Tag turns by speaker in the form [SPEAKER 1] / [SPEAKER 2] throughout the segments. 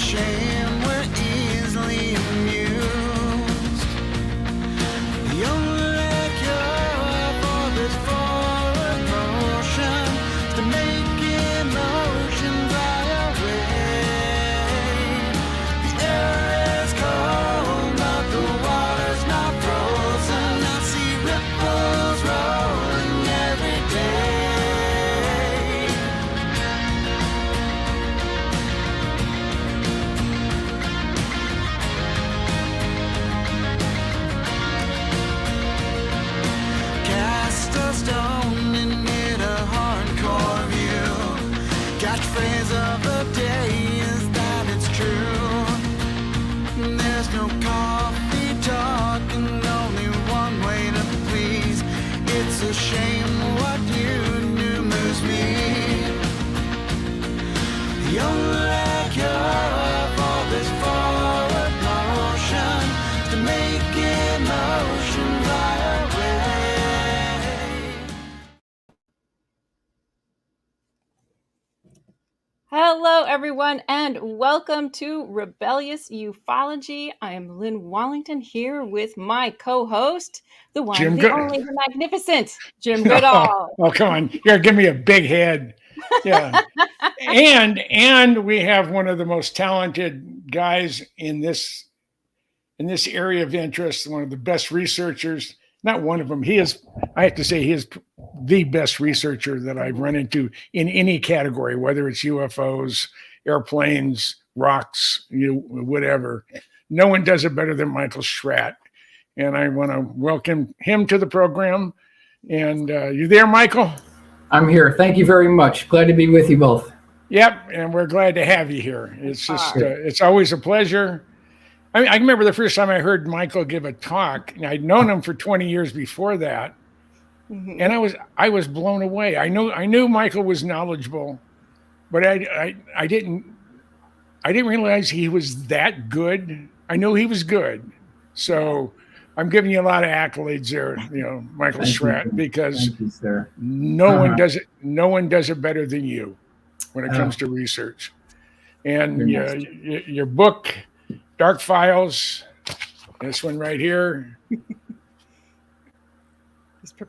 [SPEAKER 1] shame we're easily amused. The only cure for this forward motion is to make emotion fly away. The air is cold, but the water's not frozen. I see ripples rolling every day. Cast a stone and get a hardcore view. Catchphrase of the day is that it's true. There's no coffee talk and only one way to please. It's a shame what you do moves me. The only cure for this forward motion is to make emotion fly away.
[SPEAKER 2] Hello, everyone, and welcome to Rebellious Ufology. I am Lynn Wallington here with my co-host, the one,
[SPEAKER 3] Jim
[SPEAKER 2] the
[SPEAKER 3] Good-
[SPEAKER 2] only, the magnificent Jim Goodall.
[SPEAKER 3] Oh, come on. You're give me a big head. Yeah. and we have one of the most talented guys in this area of interest, one of the best researchers. Not one of them. I have to say, he is the best researcher that I've run into in any category, whether it's UFOs, airplanes, rocks, whatever. No one does it better than Michael Schratt. And I want to welcome him to the program. And you there, Michael?
[SPEAKER 4] I'm here. Thank you very much. Glad to be with you both.
[SPEAKER 3] Yep, and we're glad to have you here. It's just, it's always a pleasure. I mean, I remember the first time I heard Michael give a talk, and I'd known him for 20 years before that, and I was blown away. I knew Michael was knowledgeable, but I didn't realize he was that good. I knew he was good, so I'm giving you a lot of accolades there, Michael Schratt, because no one does it better than you when it comes to research. And your book, Dark Files, this one right here.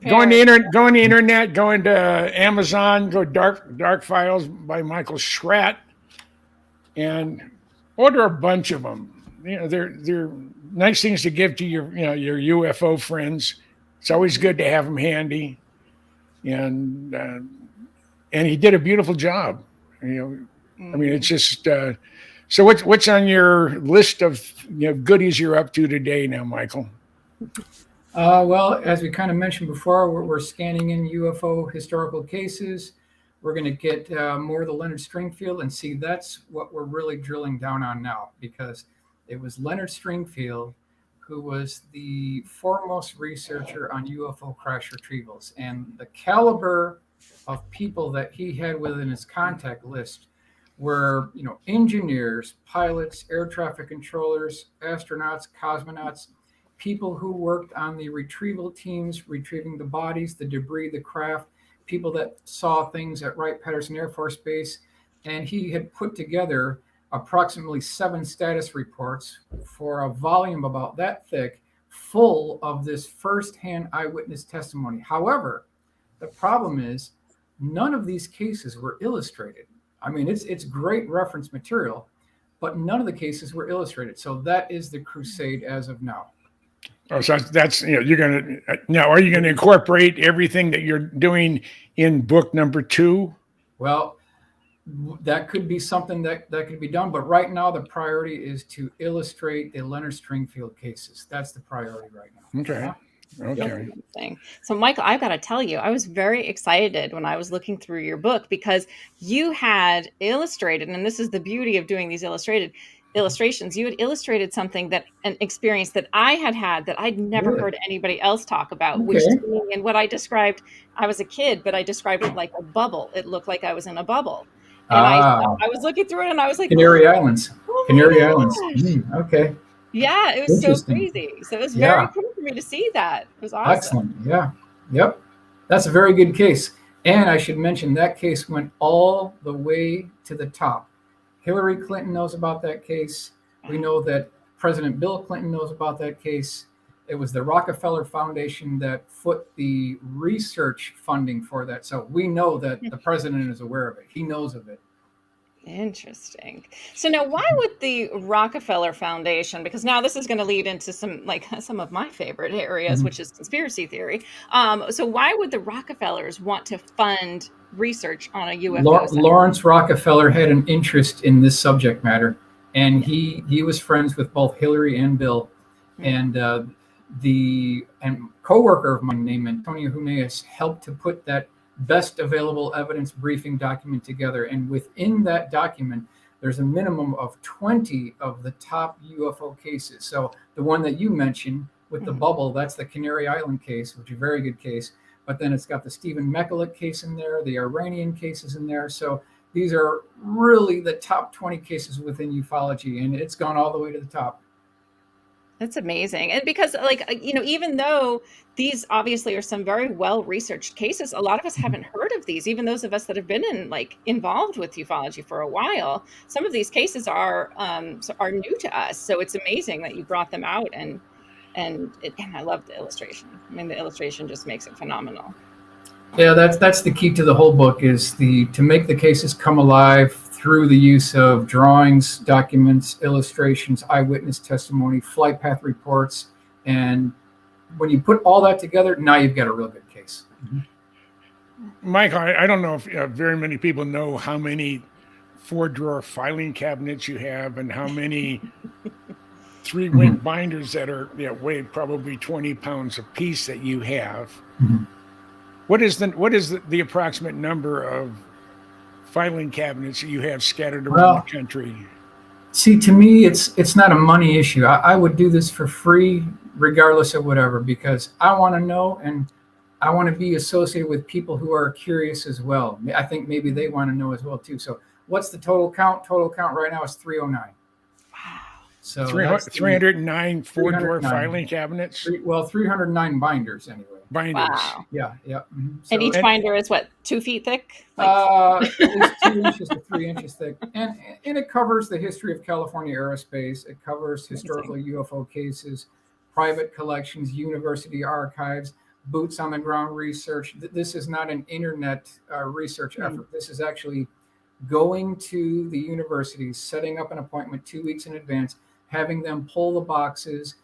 [SPEAKER 3] Go on the internet, go into Amazon, go Dark Files by Michael Schratt, and order a bunch of them. They're nice things to give to your UFO friends. It's always good to have them handy, and he did a beautiful job. I mean, it's just. So what's on your list of goodies you're up to today now, Michael?
[SPEAKER 4] Well, as we kind of mentioned before, we're scanning in UFO historical cases. We're going to get more of the Leonard Stringfield and see that's what we're really drilling down on now, because it was Leonard Stringfield who was the foremost researcher on UFO crash retrievals, and the caliber of people that he had within his contact list were, engineers, pilots, air traffic controllers, astronauts, cosmonauts, people who worked on the retrieval teams, retrieving the bodies, the debris, the craft, people that saw things at Wright-Patterson Air Force Base. And he had put together approximately 7 status reports for a volume about that thick, full of this firsthand eyewitness testimony. However, the problem is none of these cases were illustrated. I mean, it's great reference material, but none of the cases were illustrated. So that is the crusade as of now.
[SPEAKER 3] Oh, so that's you're gonna now. Are you going to incorporate everything that you're doing in book number 2?
[SPEAKER 4] Well, that could be something that could be done, but right now the priority is to illustrate the Leonard Stringfield cases. That's the priority right now.
[SPEAKER 3] Okay. Okay.
[SPEAKER 2] So, Michael, I've got to tell you, I was very excited when I was looking through your book because you had illustrated, and this is the beauty of doing these illustrations. You had illustrated something an experience that I had that I'd never heard anybody else talk about, which to me, and what I described, I was a kid, but I described it like a bubble. It looked like I was in a bubble. And I was looking through it and I was like,
[SPEAKER 4] Canary Islands. Okay.
[SPEAKER 2] Yeah, it was so crazy. So it was very cool for me to see that. It was awesome.
[SPEAKER 4] Excellent. Yeah. Yep. That's a very good case. And I should mention that case went all the way to the top. Hillary Clinton knows about that case. We know that President Bill Clinton knows about that case. It was the Rockefeller Foundation that put the research funding for that. So we know that the president is aware of it. He knows of it.
[SPEAKER 2] Interesting. So now, why would the Rockefeller Foundation? Because now this is going to lead into some of my favorite areas, which is conspiracy theory. So why would the Rockefellers want to fund research on a UFO?
[SPEAKER 4] Lawrence Rockefeller had an interest in this subject matter, and he was friends with both Hillary and Bill, and coworker of mine named Antonio Humeas helped to put that best available evidence briefing document together. And within that document, there's a minimum of 20 of the top UFO cases. So the one that you mentioned with the bubble, that's the Canary Island case, which is a very good case. But then it's got the Stephen Mekulik case in there, the Iranian cases in there. So these are really the top 20 cases within ufology, and it's gone all the way to the top.
[SPEAKER 2] That's amazing. And because, even though these obviously are some very well-researched cases, a lot of us haven't heard of these, even those of us that have been involved with ufology for a while. Some of these cases are new to us. So it's amazing that you brought them out, and I love the illustration. I mean, the illustration just makes it phenomenal.
[SPEAKER 4] Yeah, that's the key to the whole book, is to make the cases come alive through the use of drawings, documents, illustrations, eyewitness testimony, flight path reports. And when you put all that together, now you've got a real good case.
[SPEAKER 3] Michael, I don't know if very many people know how many 4-drawer filing cabinets you have and how many 3-wing binders that are weigh probably 20 pounds a piece that you have. What is the approximate number of filing cabinets that you have scattered around the country?
[SPEAKER 4] See, to me, it's not a money issue. I would do this for free, regardless of whatever, because I want to know, and I want to be associated with people who are curious as well. I think maybe they want to know as well too. So what's the total count? Total count right now is 309.
[SPEAKER 2] Wow.
[SPEAKER 4] So
[SPEAKER 3] 309 4-drawer filing cabinets?
[SPEAKER 4] 309 binders anyway.
[SPEAKER 3] Binders.
[SPEAKER 2] Wow.
[SPEAKER 4] Yeah. So,
[SPEAKER 2] and each binder is what, 2 feet thick?
[SPEAKER 4] At least 2 inches to 3 inches thick. And it covers the history of California aerospace. It covers historical UFO cases, private collections, university archives, boots on the ground research. This is not an internet research effort. This is actually going to the universities, setting up an appointment 2 weeks in advance, having them pull the boxes,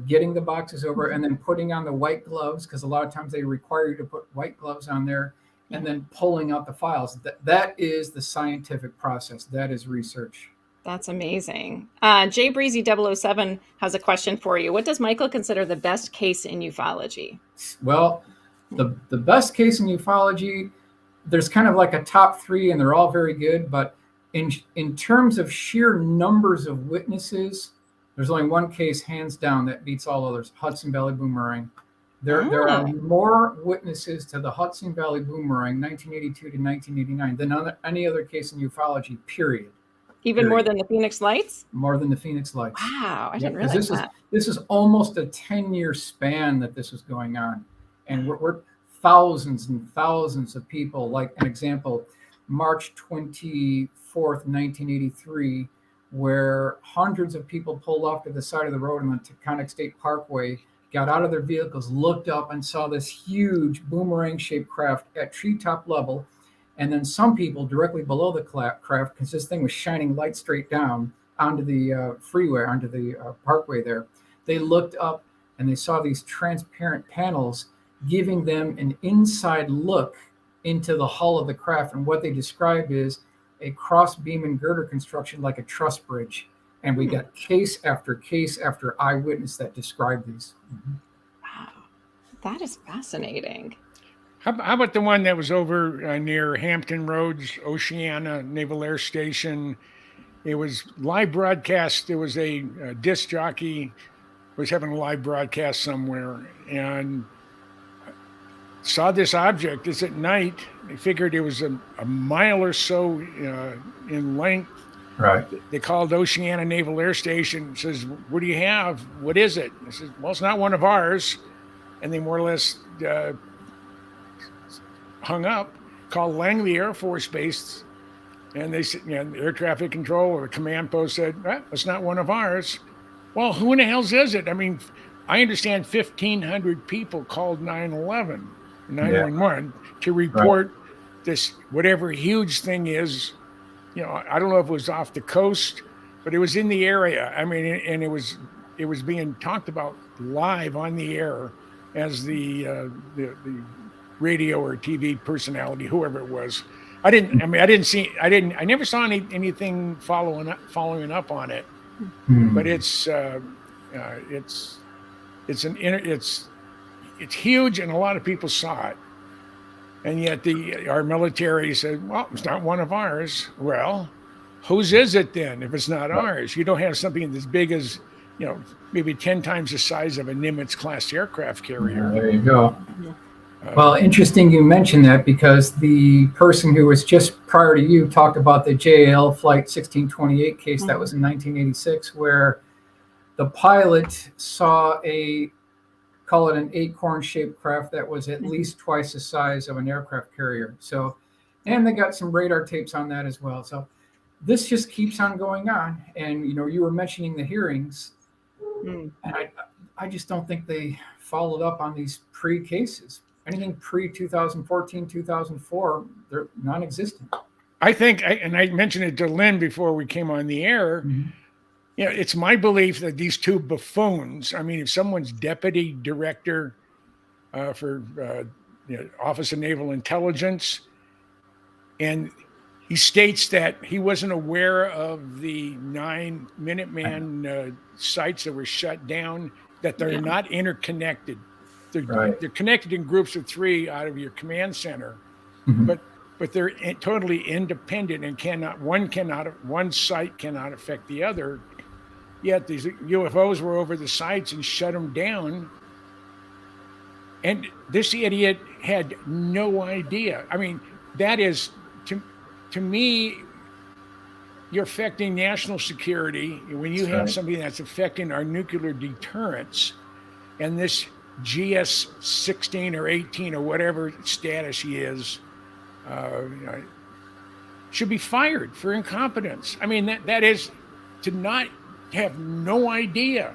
[SPEAKER 4] getting the boxes over, and then putting on the white gloves, because a lot of times they require you to put white gloves on there, and then pulling out the files. That is the scientific process. That is research.
[SPEAKER 2] That's amazing. Jay Breezy 007 has a question for you. What does Michael consider the best case in ufology?
[SPEAKER 4] Well, the best case in ufology, there's kind of like a top 3, and they're all very good. But in terms of sheer numbers of witnesses, there's only one case, hands down, that beats all others: Hudson Valley Boomerang. There are more witnesses to the Hudson Valley Boomerang, 1982 to 1989, than any other case in ufology, period.
[SPEAKER 2] Even more than the Phoenix Lights?
[SPEAKER 4] More than the Phoenix Lights.
[SPEAKER 2] Wow, I didn't realize that.
[SPEAKER 4] This is almost a 10-year span that this was going on. And we're thousands and thousands of people. Like an example, March 24th, 1983, where hundreds of people pulled off to the side of the road on the Taconic State Parkway, got out of their vehicles, looked up, and saw this huge boomerang-shaped craft at treetop level. And then some people directly below the craft, because this thing was shining light straight down onto the freeway, onto the parkway there. They looked up and they saw these transparent panels giving them an inside look into the hull of the craft. And what they described is a cross beam and girder construction like a truss bridge. And we got case after eyewitness that described these.
[SPEAKER 2] Wow, that is fascinating.
[SPEAKER 3] How about the one that was over near Hampton Roads, Oceana Naval Air Station? It was live broadcast. There was a disc jockey was having a live broadcast somewhere and saw this object. It's at night. They figured it was a mile or so in length.
[SPEAKER 4] Right.
[SPEAKER 3] They called Oceana Naval Air Station. Says, "What do you have? What is it?" I said, "Well, it's not one of ours." And they more or less hung up, called Langley Air Force Base, And they said, the air traffic control or the command post said, it's not one of ours. Well, who in the hell's is it? I mean, I understand 1,500 people called 911 to report this, whatever huge thing is. I don't know if it was off the coast, but it was in the area. I mean, and it was being talked about live on the air as the radio or TV personality, whoever it was. I never saw anything following up on it, but it's huge, and a lot of people saw it, and yet our military said, well, it's not one of ours. Well, whose is it then? If it's not ours, you don't have something as big as, maybe 10 times the size of a Nimitz class aircraft carrier.
[SPEAKER 4] There you go. Well, interesting you mentioned that, because the person who was just prior to you talked about the JAL Flight 1628 case. That was in 1986, where the pilot saw call it an acorn-shaped craft that was at least twice the size of an aircraft carrier. So, and they got some radar tapes on that as well. So this just keeps on going on. And, you were mentioning the hearings, and I just don't think they followed up on these pre-cases. Anything pre-2014, 2004, they're non-existent.
[SPEAKER 3] I think, and I mentioned it to Lynn before we came on the air, it's my belief that these two buffoons, I mean, if someone's deputy director for Office of Naval Intelligence, and he states that he wasn't aware of the 9 Minuteman sites that were shut down, that they're not interconnected. They're connected in groups of 3 out of your command center, but they're totally independent, and one site cannot affect the other. Yet these UFOs were over the sites and shut them down, and this idiot had no idea. I mean, that is to me, you're affecting national security when you have something that's affecting our nuclear deterrence, and this GS 16 or 18 or whatever status he is, should be fired for incompetence. I mean, that is to not have no idea.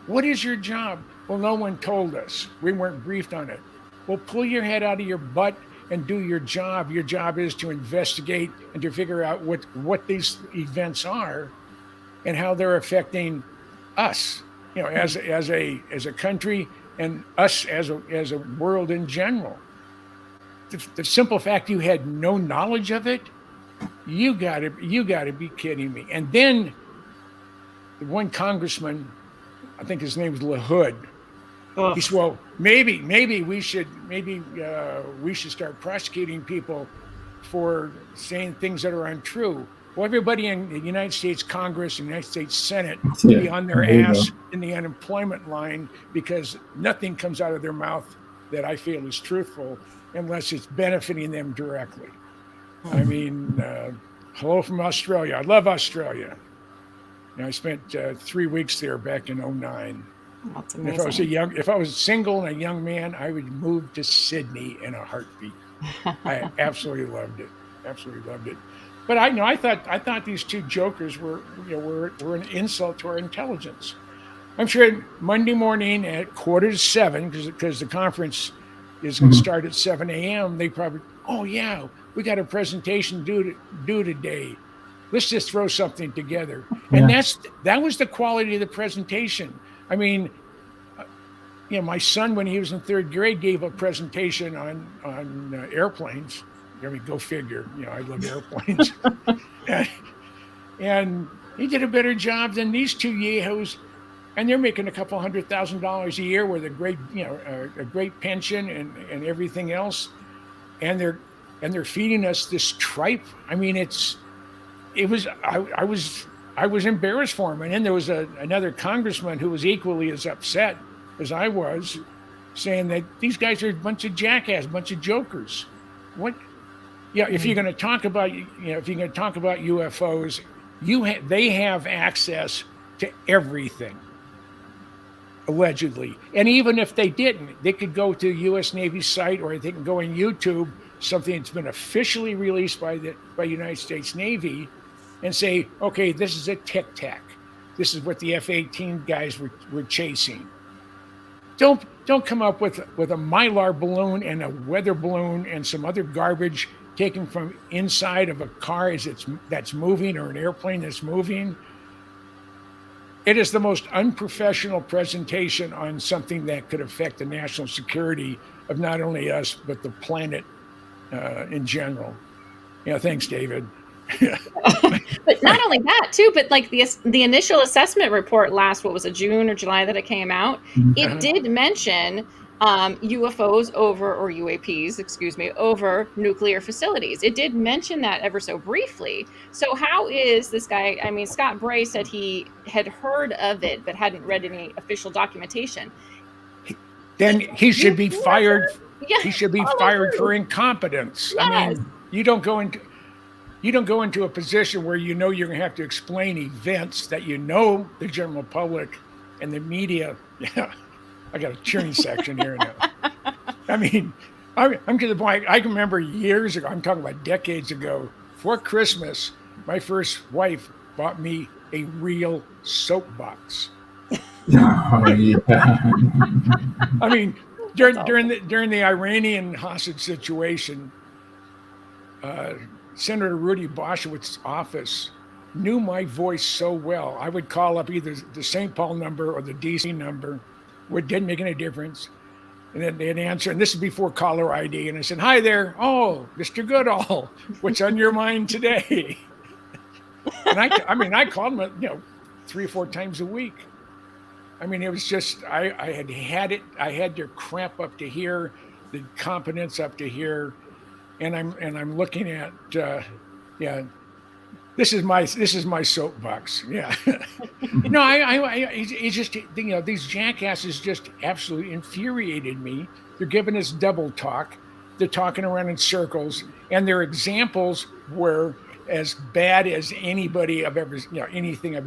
[SPEAKER 3] What is your job? Well, no one told us. We weren't briefed on it. Well, pull your head out of your butt and do your job. Your job is to investigate and to figure out what these events are and how they're affecting us, as a country, and us as a world in general. The simple fact you had no knowledge of it, you gotta be kidding me. And then the one congressman, I think his name was LaHood, he said, well, maybe we should start prosecuting people for saying things that are untrue. Well, everybody in the United States Congress and the United States Senate will be on their ass in the unemployment line, because nothing comes out of their mouth that I feel is truthful unless it's benefiting them directly. I mean, hello from Australia. I love Australia. I spent 3 weeks there back in 2009.
[SPEAKER 2] That's amazing.
[SPEAKER 3] If I was single and a young man, I would move to Sydney in a heartbeat. I absolutely loved it. Absolutely loved it. But I thought these two jokers were an insult to our intelligence. I'm sure Monday morning at 6:45, because the conference is going to start at 7 a.m., they probably, oh yeah, we got a presentation due today. Let's just throw something together. And that was the quality of the presentation. I mean, my son, when he was in 3rd grade, gave a presentation on airplanes. I mean, go figure. I love airplanes. and he did a better job than these two yahoos. And they're making a couple $100,000 a year with a great pension and everything else. And they're feeding us this tripe. I mean, I was embarrassed for him. And then there was another congressman who was equally as upset as I was, saying that these guys are a bunch of jackasses, a bunch of jokers. What? Yeah, if you're going to talk about UFOs, they have access to everything, allegedly. And even if they didn't, they could go to U.S. Navy site, or they can go on YouTube, something that's been officially released by the United States Navy and say, okay, this is a Tic Tac. This is what the F-18 guys were chasing. Don't come up with a Mylar balloon and a weather balloon and some other garbage taken from inside of a car that's moving, or an airplane that's moving. It is the most unprofessional presentation on something that could affect the national security of not only us, but the planet in general. Yeah, thanks, David.
[SPEAKER 2] But not only that too, but like the initial assessment report last, what was it, June or July that it came out, it did mention UFOs over, or UAPs, excuse me, over nuclear facilities. It did mention that ever so briefly. So how is this guy, I mean, Scott Bray said he had heard of it, but hadn't read any official documentation.
[SPEAKER 3] Then he should be fired.
[SPEAKER 2] Yeah,
[SPEAKER 3] he should be fired for incompetence.
[SPEAKER 2] Yes.
[SPEAKER 3] I mean, you don't go into a position where you know you're going to have to explain events that you know the general public and the media. Yeah, I got a cheering section here now. I mean, I'm to the point. I can remember years ago. I'm talking about decades ago. For Christmas, my first wife bought me a real soapbox.
[SPEAKER 4] Oh, yeah.
[SPEAKER 3] I mean, during the Iranian hostage situation, Senator Rudy Boshewitz's office knew my voice so well. I would call up either the St. Paul number or the DC number, which didn't make any difference. And then they'd answer, and this is before caller ID. And I said, "Hi there. Oh, Mr. Goodall, what's on your mind today?" And I called him, 3 or 4 times a week. I mean, it was just, I had it. I had their crap up to here, the competence up to here. And I'm looking at, this is my soapbox. Yeah. No, it's just, these jackasses just absolutely infuriated me. They're giving us double talk. They're talking around in circles, and their examples were as bad as anything I've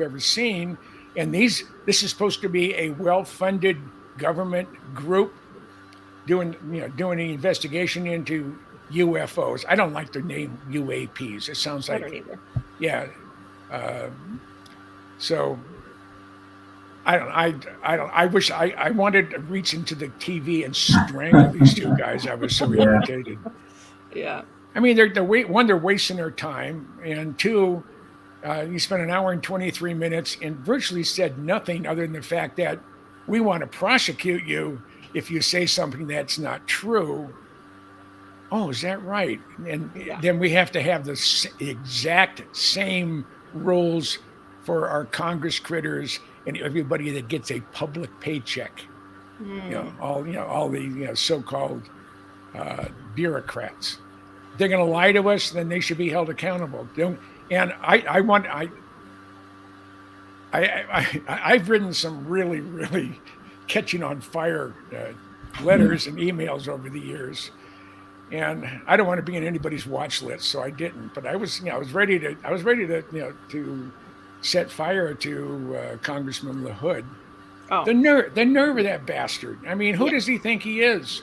[SPEAKER 3] ever seen. And this is supposed to be a well-funded government group doing an investigation into UFOs. I don't like the name UAPs. It sounds like, yeah. So I wish I wanted to reach into the TV and strangle these two guys. I was so irritated.
[SPEAKER 2] Yeah.
[SPEAKER 3] I mean, they're wasting their time, and two, you spent an hour and 23 minutes and virtually said nothing other than the fact that we want to prosecute you if you say something that's not true. Oh, is that right? And then we have to have the exact same rules for our Congress critters and everybody that gets a public paycheck. All the so-called bureaucrats. If they're going to lie to us, then they should be held accountable. I've written some really, really catching on fire letters and emails over the years. And I don't want to be in anybody's watch list, so I didn't. But I was ready to set fire to Congressman LaHood. Oh. The nerve of that bastard! I mean, who does he think he is?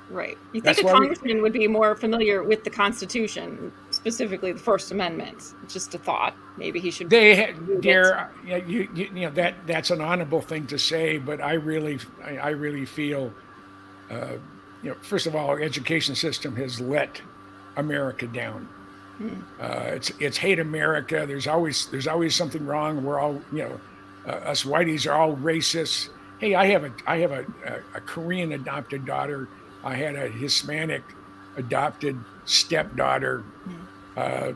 [SPEAKER 2] Right. You think a congressman would be more familiar with the Constitution, specifically the First Amendment? Just a thought. Maybe he should.
[SPEAKER 3] That's an honorable thing to say, but I really feel. First of all, our education system has let America down. It's hate America. There's always something wrong. We're all, us whiteys are all racist. Hey, I have a Korean adopted daughter. I had a Hispanic adopted stepdaughter. I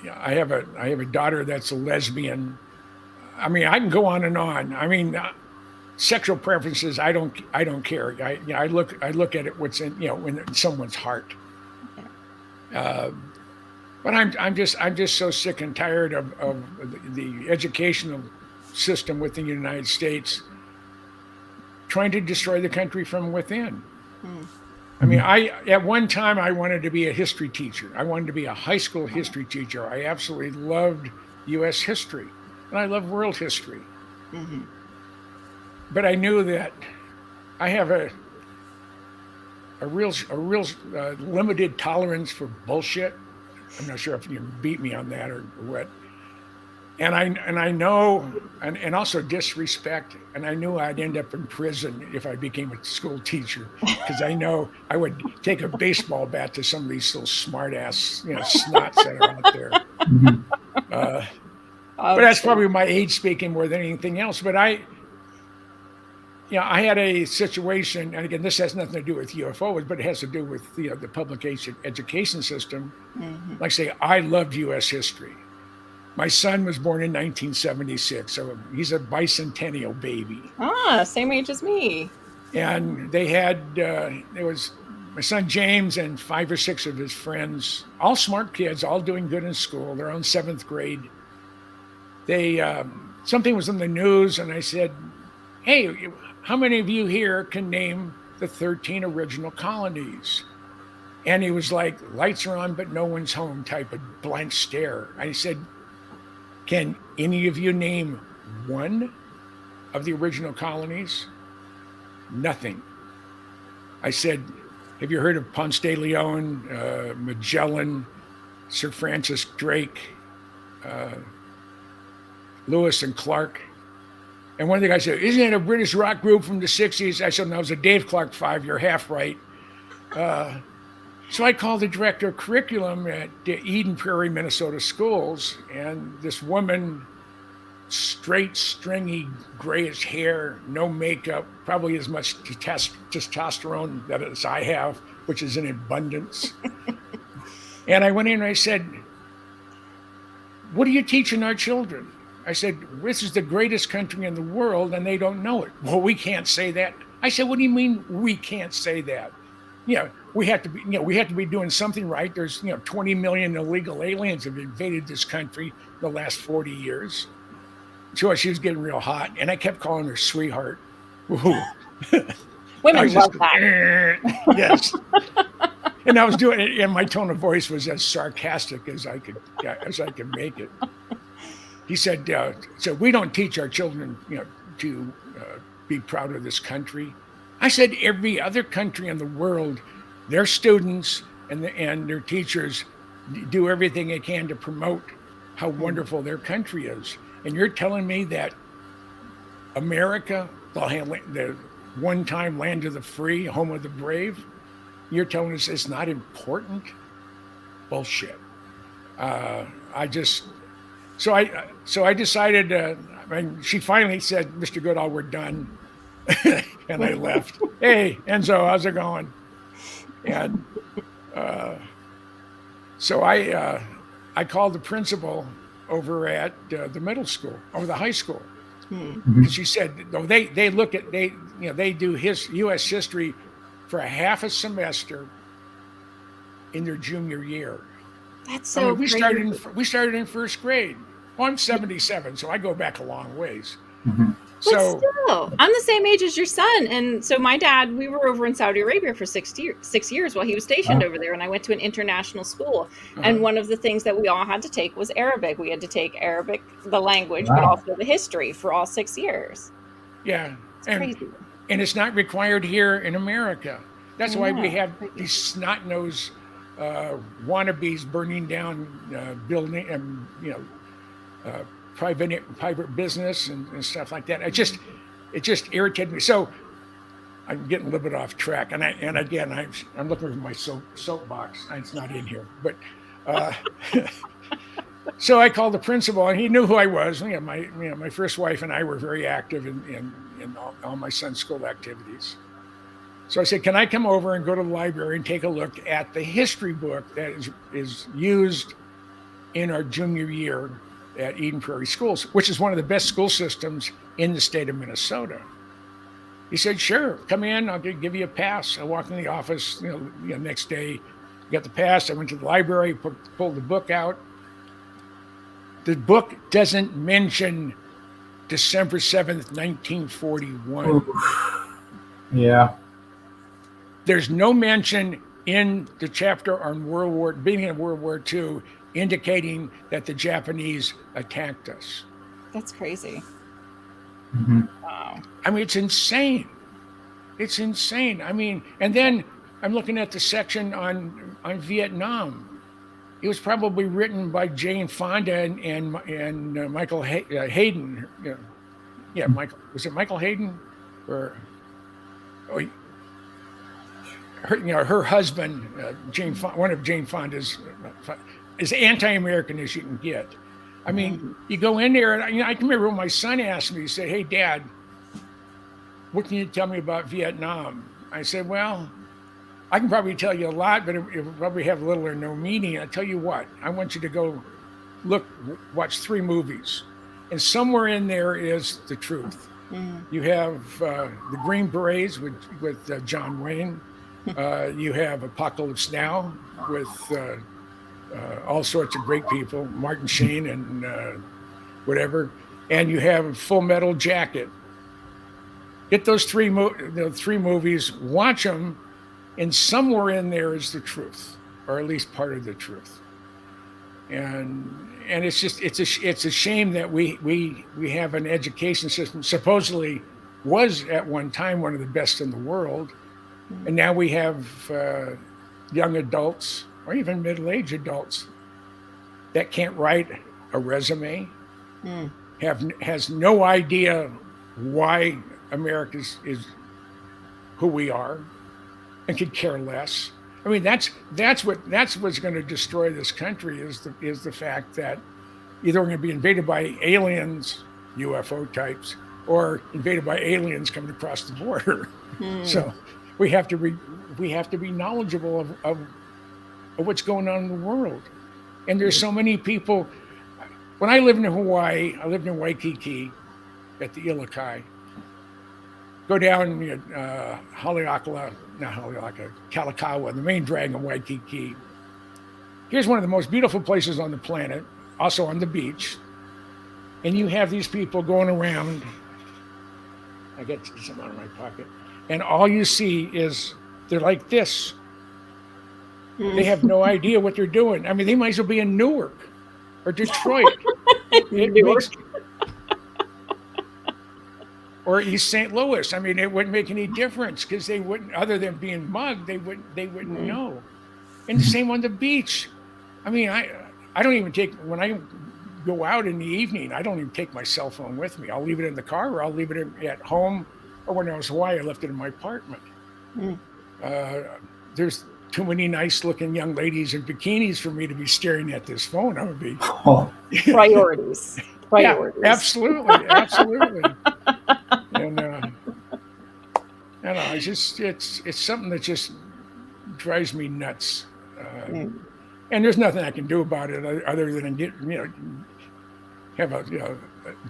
[SPEAKER 3] have a daughter that's a lesbian. I mean, I can go on and on. I mean. Sexual preferences, I don't care. I look at it what's in someone's heart. But I'm just so sick and tired of the educational system within the United States trying to destroy the country from within. I mean, at one time I wanted to be a history teacher. I wanted to be a high school history teacher. I absolutely loved U.S. history, and I love world history. But I knew that I have limited tolerance for bullshit. I'm not sure if you beat me on that or what. And I know, and also disrespect. And I knew I'd end up in prison if I became a school teacher, because I know I would take a baseball bat to some of these little smart ass, snots that are out there. But that's probably my age speaking more than anything else. But I had a situation, and again, this has nothing to do with UFOs, but it has to do with the public education system. Mm-hmm. Like I say, I loved U.S. history. My son was born in 1976, so he's a bicentennial baby.
[SPEAKER 2] Ah, same age as me.
[SPEAKER 3] And they had, there was my son James and 5 or 6 of his friends, all smart kids, all doing good in school. They're on 7th grade. They, something was in the news, and I said, hey, how many of you here can name the 13 original colonies? And he was like, lights are on, but no one's home type of blank stare. I said, can any of you name one of the original colonies? Nothing. I said, have you heard of Ponce de Leon, Magellan, Sir Francis Drake, Lewis and Clark? And one of the guys said, isn't it a British rock group from the 60s? I said, no, it was a Dave Clark 5, you're half right. So I called the director of curriculum at Eden Prairie, Minnesota schools, and this woman, straight, stringy, grayish hair, no makeup, probably as much testosterone as I have, which is in abundance. And I went in and I said, what are you teaching our children? I said, this is the greatest country in the world, and they don't know it. Well, we can't say that. I said, what do you mean we can't say that? We have to be doing something right. There's 20 million illegal aliens have invaded this country the last 40 years. So she was getting real hot, and I kept calling her sweetheart.
[SPEAKER 2] Women love that.
[SPEAKER 3] Yes. And I was doing it, and my tone of voice was as sarcastic as I could make it. He said, so we don't teach our children, to be proud of this country. I said, every other country in the world, their students and their teachers do everything they can to promote how wonderful their country is. And you're telling me that America, the one-time land of the free, home of the brave, you're telling us it's not important? Bullshit. So I decided, she finally said, Mr. Goodall, we're done. And I left. Hey, Enzo, how's it going? And so I called the principal over at the middle school or the high school. Mm-hmm. She said, no, they do U.S. history for a half a semester in their junior year.
[SPEAKER 2] That's so
[SPEAKER 3] we started in first grade. Well, I'm 77, so I go back a long ways.
[SPEAKER 2] Mm-hmm. But still, I'm the same age as your son. And so my dad, we were over in Saudi Arabia for 6 years while he was stationed over there. And I went to an international school. And one of the things that we all had to take was Arabic. We had to take Arabic, the language, but also the history for all 6 years.
[SPEAKER 3] Yeah.
[SPEAKER 2] It's crazy.
[SPEAKER 3] And it's not required here in America. That's why we have these snot-nosed wannabes burning down building and, private business and stuff like that. It just irritated me. So I'm getting a little bit off track. And again, I'm looking for my soapbox. It's not in here, but so I called the principal, and he knew who I was. My first wife and I were very active in all my son's school activities. So I said, can I come over and go to the library and take a look at the history book that is used in our junior year at Eden Prairie Schools, which is one of the best school systems in the state of Minnesota? He said, sure, come in, I'll give you a pass. I walked in the office, next day, got the pass. I went to the library, pulled the book out. The book doesn't mention December 7th, 1941.
[SPEAKER 4] Oof. Yeah.
[SPEAKER 3] There's no mention in the chapter on beginning of World War II indicating that the Japanese attacked us.
[SPEAKER 2] That's crazy.
[SPEAKER 4] Mm-hmm.
[SPEAKER 2] Wow.
[SPEAKER 3] I mean, it's insane. It's insane. I mean, and then I'm looking at the section on Vietnam. It was probably written by Jane Fonda and Michael Hayden. Yeah, Michael. Was it Michael Hayden? Or her husband, one of Jane Fonda's, as anti-American as you can get. I mean, you go in there, and I can remember when my son asked me, he said, "Hey, Dad, what can you tell me about Vietnam?" I said, "Well, I can probably tell you a lot, but it will probably have little or no meaning. I tell you what, I want you to go watch 3 movies, and somewhere in there is the truth." You have the Green Berets with John Wayne. You have Apocalypse Now with all sorts of great people, Martin Sheen and whatever. And you have Full Metal Jacket. Get those 3 movies, watch them, and somewhere in there is the truth, or at least part of the truth. And it's just it's a shame that we have an education system supposedly was at one time one of the best in the world, and now we have young adults or even middle-aged adults that can't write a resume, has no idea why America is who we are, and could care less. I mean, that's what's going to destroy this country is the fact that either we're going to be invaded by aliens, UFO types, or invaded by aliens coming across the border. So we have to be knowledgeable of what's going on in the world. And there's so many people. When I lived in Hawaii, I lived in Waikiki at the Ilokai. Go down Kalakaua, the main drag of Waikiki. Here's one of the most beautiful places on the planet, also on the beach. And you have these people going around. I got some out of my pocket. And all you see is they're like this. They have no idea what they're doing. I mean, they might as well be in Newark or Detroit. Or East St. Louis. I mean, it wouldn't make any difference because they wouldn't, other than being mugged, they wouldn't know. And the same on the beach. I mean, I don't even when I go out in the evening, I don't even take my cell phone with me. I'll leave it in the car, or I'll leave it at home, or when I was in Hawaii, I left it in my apartment. There's too many nice-looking young ladies in bikinis for me to be staring at this phone. I would be
[SPEAKER 2] priorities.
[SPEAKER 3] Yeah, absolutely. And I don't know, it's something that just drives me nuts. And there's nothing I can do about it other than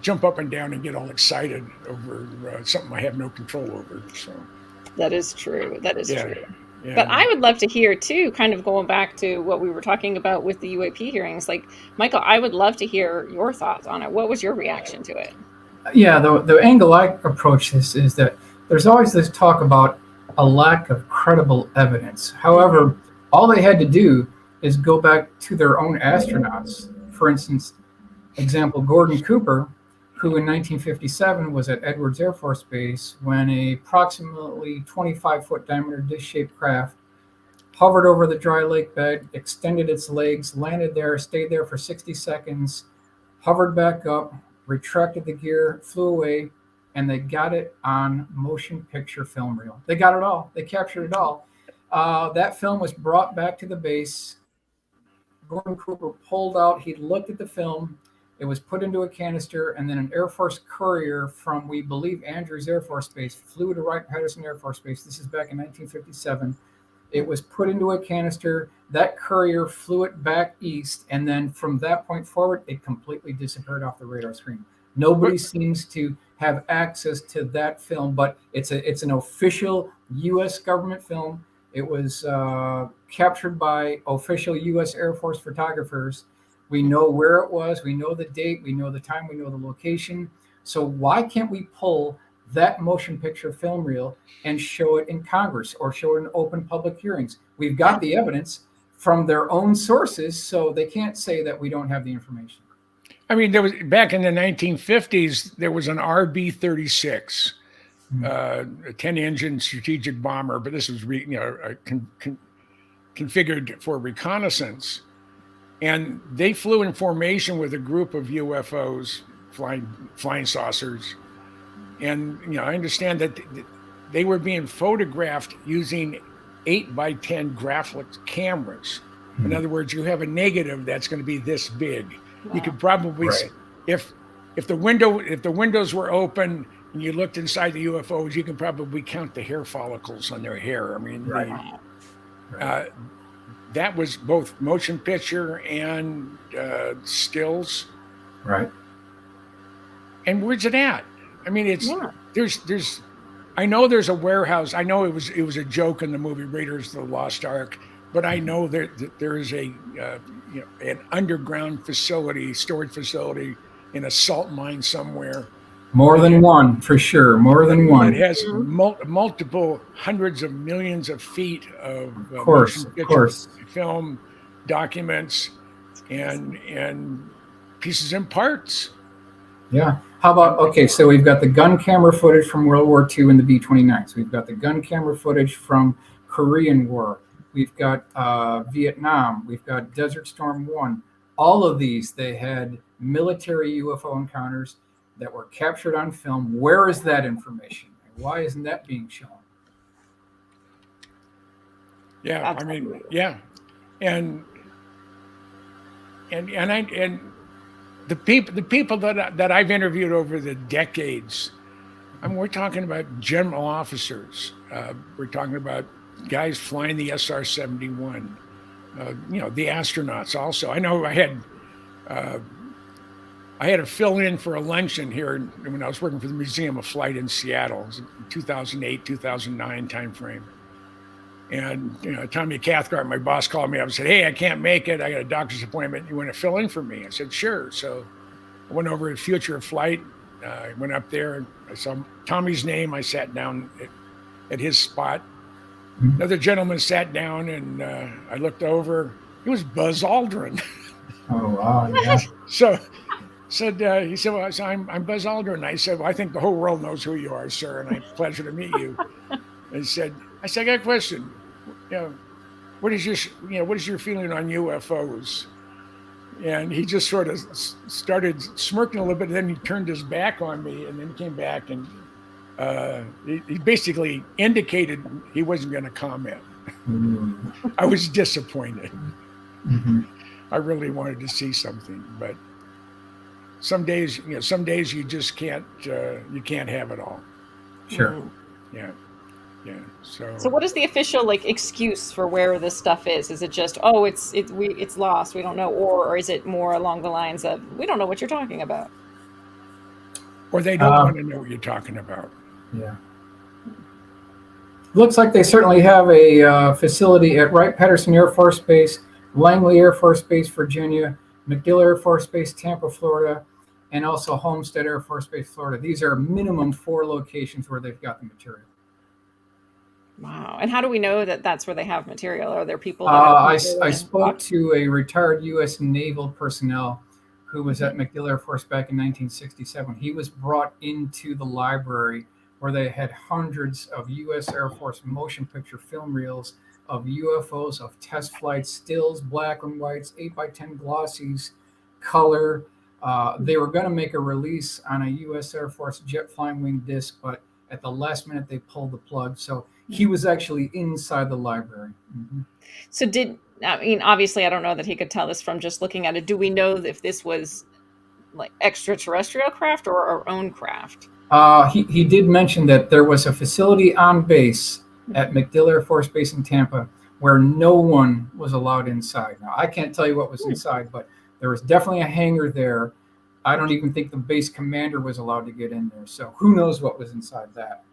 [SPEAKER 3] jump up and down and get all excited over something I have no control over. So
[SPEAKER 2] that is true. True.
[SPEAKER 3] Yeah.
[SPEAKER 2] But I would love to hear too, kind of going back to what we were talking about with the UAP hearings. Like, Michael, I would love to hear your thoughts on it. What was your reaction to it?
[SPEAKER 4] Yeah, the angle I approach this is that there's always this talk about a lack of credible evidence. However, all they had to do is go back to their own astronauts. For instance, example, Gordon Cooper, who in 1957 was at Edwards Air Force Base when a approximately 25-foot diameter dish-shaped craft hovered over the dry lake bed, extended its legs, landed there, stayed there for 60 seconds, hovered back up, retracted the gear, flew away, and they got it on motion picture film reel. They got it all. They captured it all. That film was brought back to the base. Gordon Cooper pulled out. He looked at the film. It was put into a canister, and then an Air Force courier from, we believe, Andrews Air Force Base flew to Wright-Patterson Air Force Base. This is back in 1957. It was put into a canister. That courier flew it back east, and then from that point forward, it completely disappeared off the radar screen. Nobody seems to have access to that film, but it's an official U.S. government film. It was captured by official U.S. Air Force photographers. We know where it was. We know the date. We know the time. We know the location. So why can't we pull that motion picture film reel and show it in Congress or show it in open public hearings? We've got the evidence from their own sources, so they can't say that we don't have the information.
[SPEAKER 3] I mean, there was back in the 1950s, there was an RB-36 a 10-engine strategic bomber, but this was configured for reconnaissance. And they flew in formation with a group of UFOs, flying saucers. And I understand that they were being photographed using 8x10 graphic cameras. In other words, you have a negative that's going to be this big. Wow. You could probably, if the windows were open and you looked inside the UFOs, you can probably count the hair follicles on their hair. I mean, that was both motion picture and stills.
[SPEAKER 4] Right.
[SPEAKER 3] And where's it at? I mean, there's. I know there's a warehouse. I know it was a joke in the movie Raiders of the Lost Ark, but I know that there is an underground facility, storage facility in a salt mine somewhere.
[SPEAKER 4] More than one, for sure. More than one.
[SPEAKER 3] It has multiple hundreds of millions of feet of film, documents, and pieces and parts.
[SPEAKER 4] Yeah. How about, so we've got the gun camera footage from World War II and the B-29s. We've got the gun camera footage from Korean War. We've got Vietnam. We've got Desert Storm 1. All of these, they had military UFO encounters that were captured on film. Where is that information? Why isn't that being shown?
[SPEAKER 3] Yeah, I mean, yeah. And the people that I've interviewed over the decades, I mean, we're talking about general officers. We're talking about guys flying the SR-71. The astronauts also. I know I had to fill in for a luncheon here when I was working for the Museum of Flight in Seattle. It was 2008, 2009 timeframe. And Tommy Cathcart, my boss, called me up and said, "Hey, I can't make it. I got a doctor's appointment. You want to fill in for me?" I said, "Sure." So I went over to Future of Flight. I went up there and I saw Tommy's name. I sat down at his spot. Another gentleman sat down and I looked over. It was Buzz Aldrin.
[SPEAKER 4] Oh, wow. Yeah.
[SPEAKER 3] So he said, "Well, I'm Buzz Aldrin." I said, "Well, I think the whole world knows who you are, sir, and it's a pleasure to meet you." And he said, I got a question. What is your feeling on UFOs? And he just sort of started smirking a little bit. And then he turned his back on me, and then he came back and he basically indicated he wasn't going to comment. Mm-hmm. I was disappointed. Mm-hmm. I really wanted to see something, but some days you just can't. You can't have it all.
[SPEAKER 4] Sure.
[SPEAKER 3] Mm-hmm. Yeah. Yeah.
[SPEAKER 2] So what is the official excuse for where this stuff is? Is it just it's lost, we don't know, or is it more along the lines of we don't know what you're talking about?
[SPEAKER 3] Or they don't want to know what you're talking about.
[SPEAKER 4] Yeah. Looks like they certainly have a facility at Wright-Patterson Air Force Base, Langley Air Force Base, Virginia, MacDill Air Force Base, Tampa, Florida, and also Homestead Air Force Base, Florida. These are minimum 4 locations where they've got the material.
[SPEAKER 2] Wow. And how do we know that that's where they have material? Are there people?
[SPEAKER 4] I spoke to a retired U.S. Naval personnel who was at MacDill Air Force back in 1967. He was brought into the library where they had hundreds of U.S. Air Force motion picture film reels of UFOs, of test flights, stills, black and whites, 8x10 glossies, color. They were going to make a release on a U.S. Air Force jet flying wing disc, but at the last minute they pulled the plug. So he was actually inside the library. Mm-hmm. So
[SPEAKER 2] obviously I don't know that he could tell us from just looking at it. Do we know if this was like extraterrestrial craft or our own craft?
[SPEAKER 4] He did mention that there was a facility on base at MacDill Air Force Base in Tampa where no one was allowed inside. Now, I can't tell you what was inside, but there was definitely a hangar there. I don't even think the base commander was allowed to get in there. So who knows what was inside that?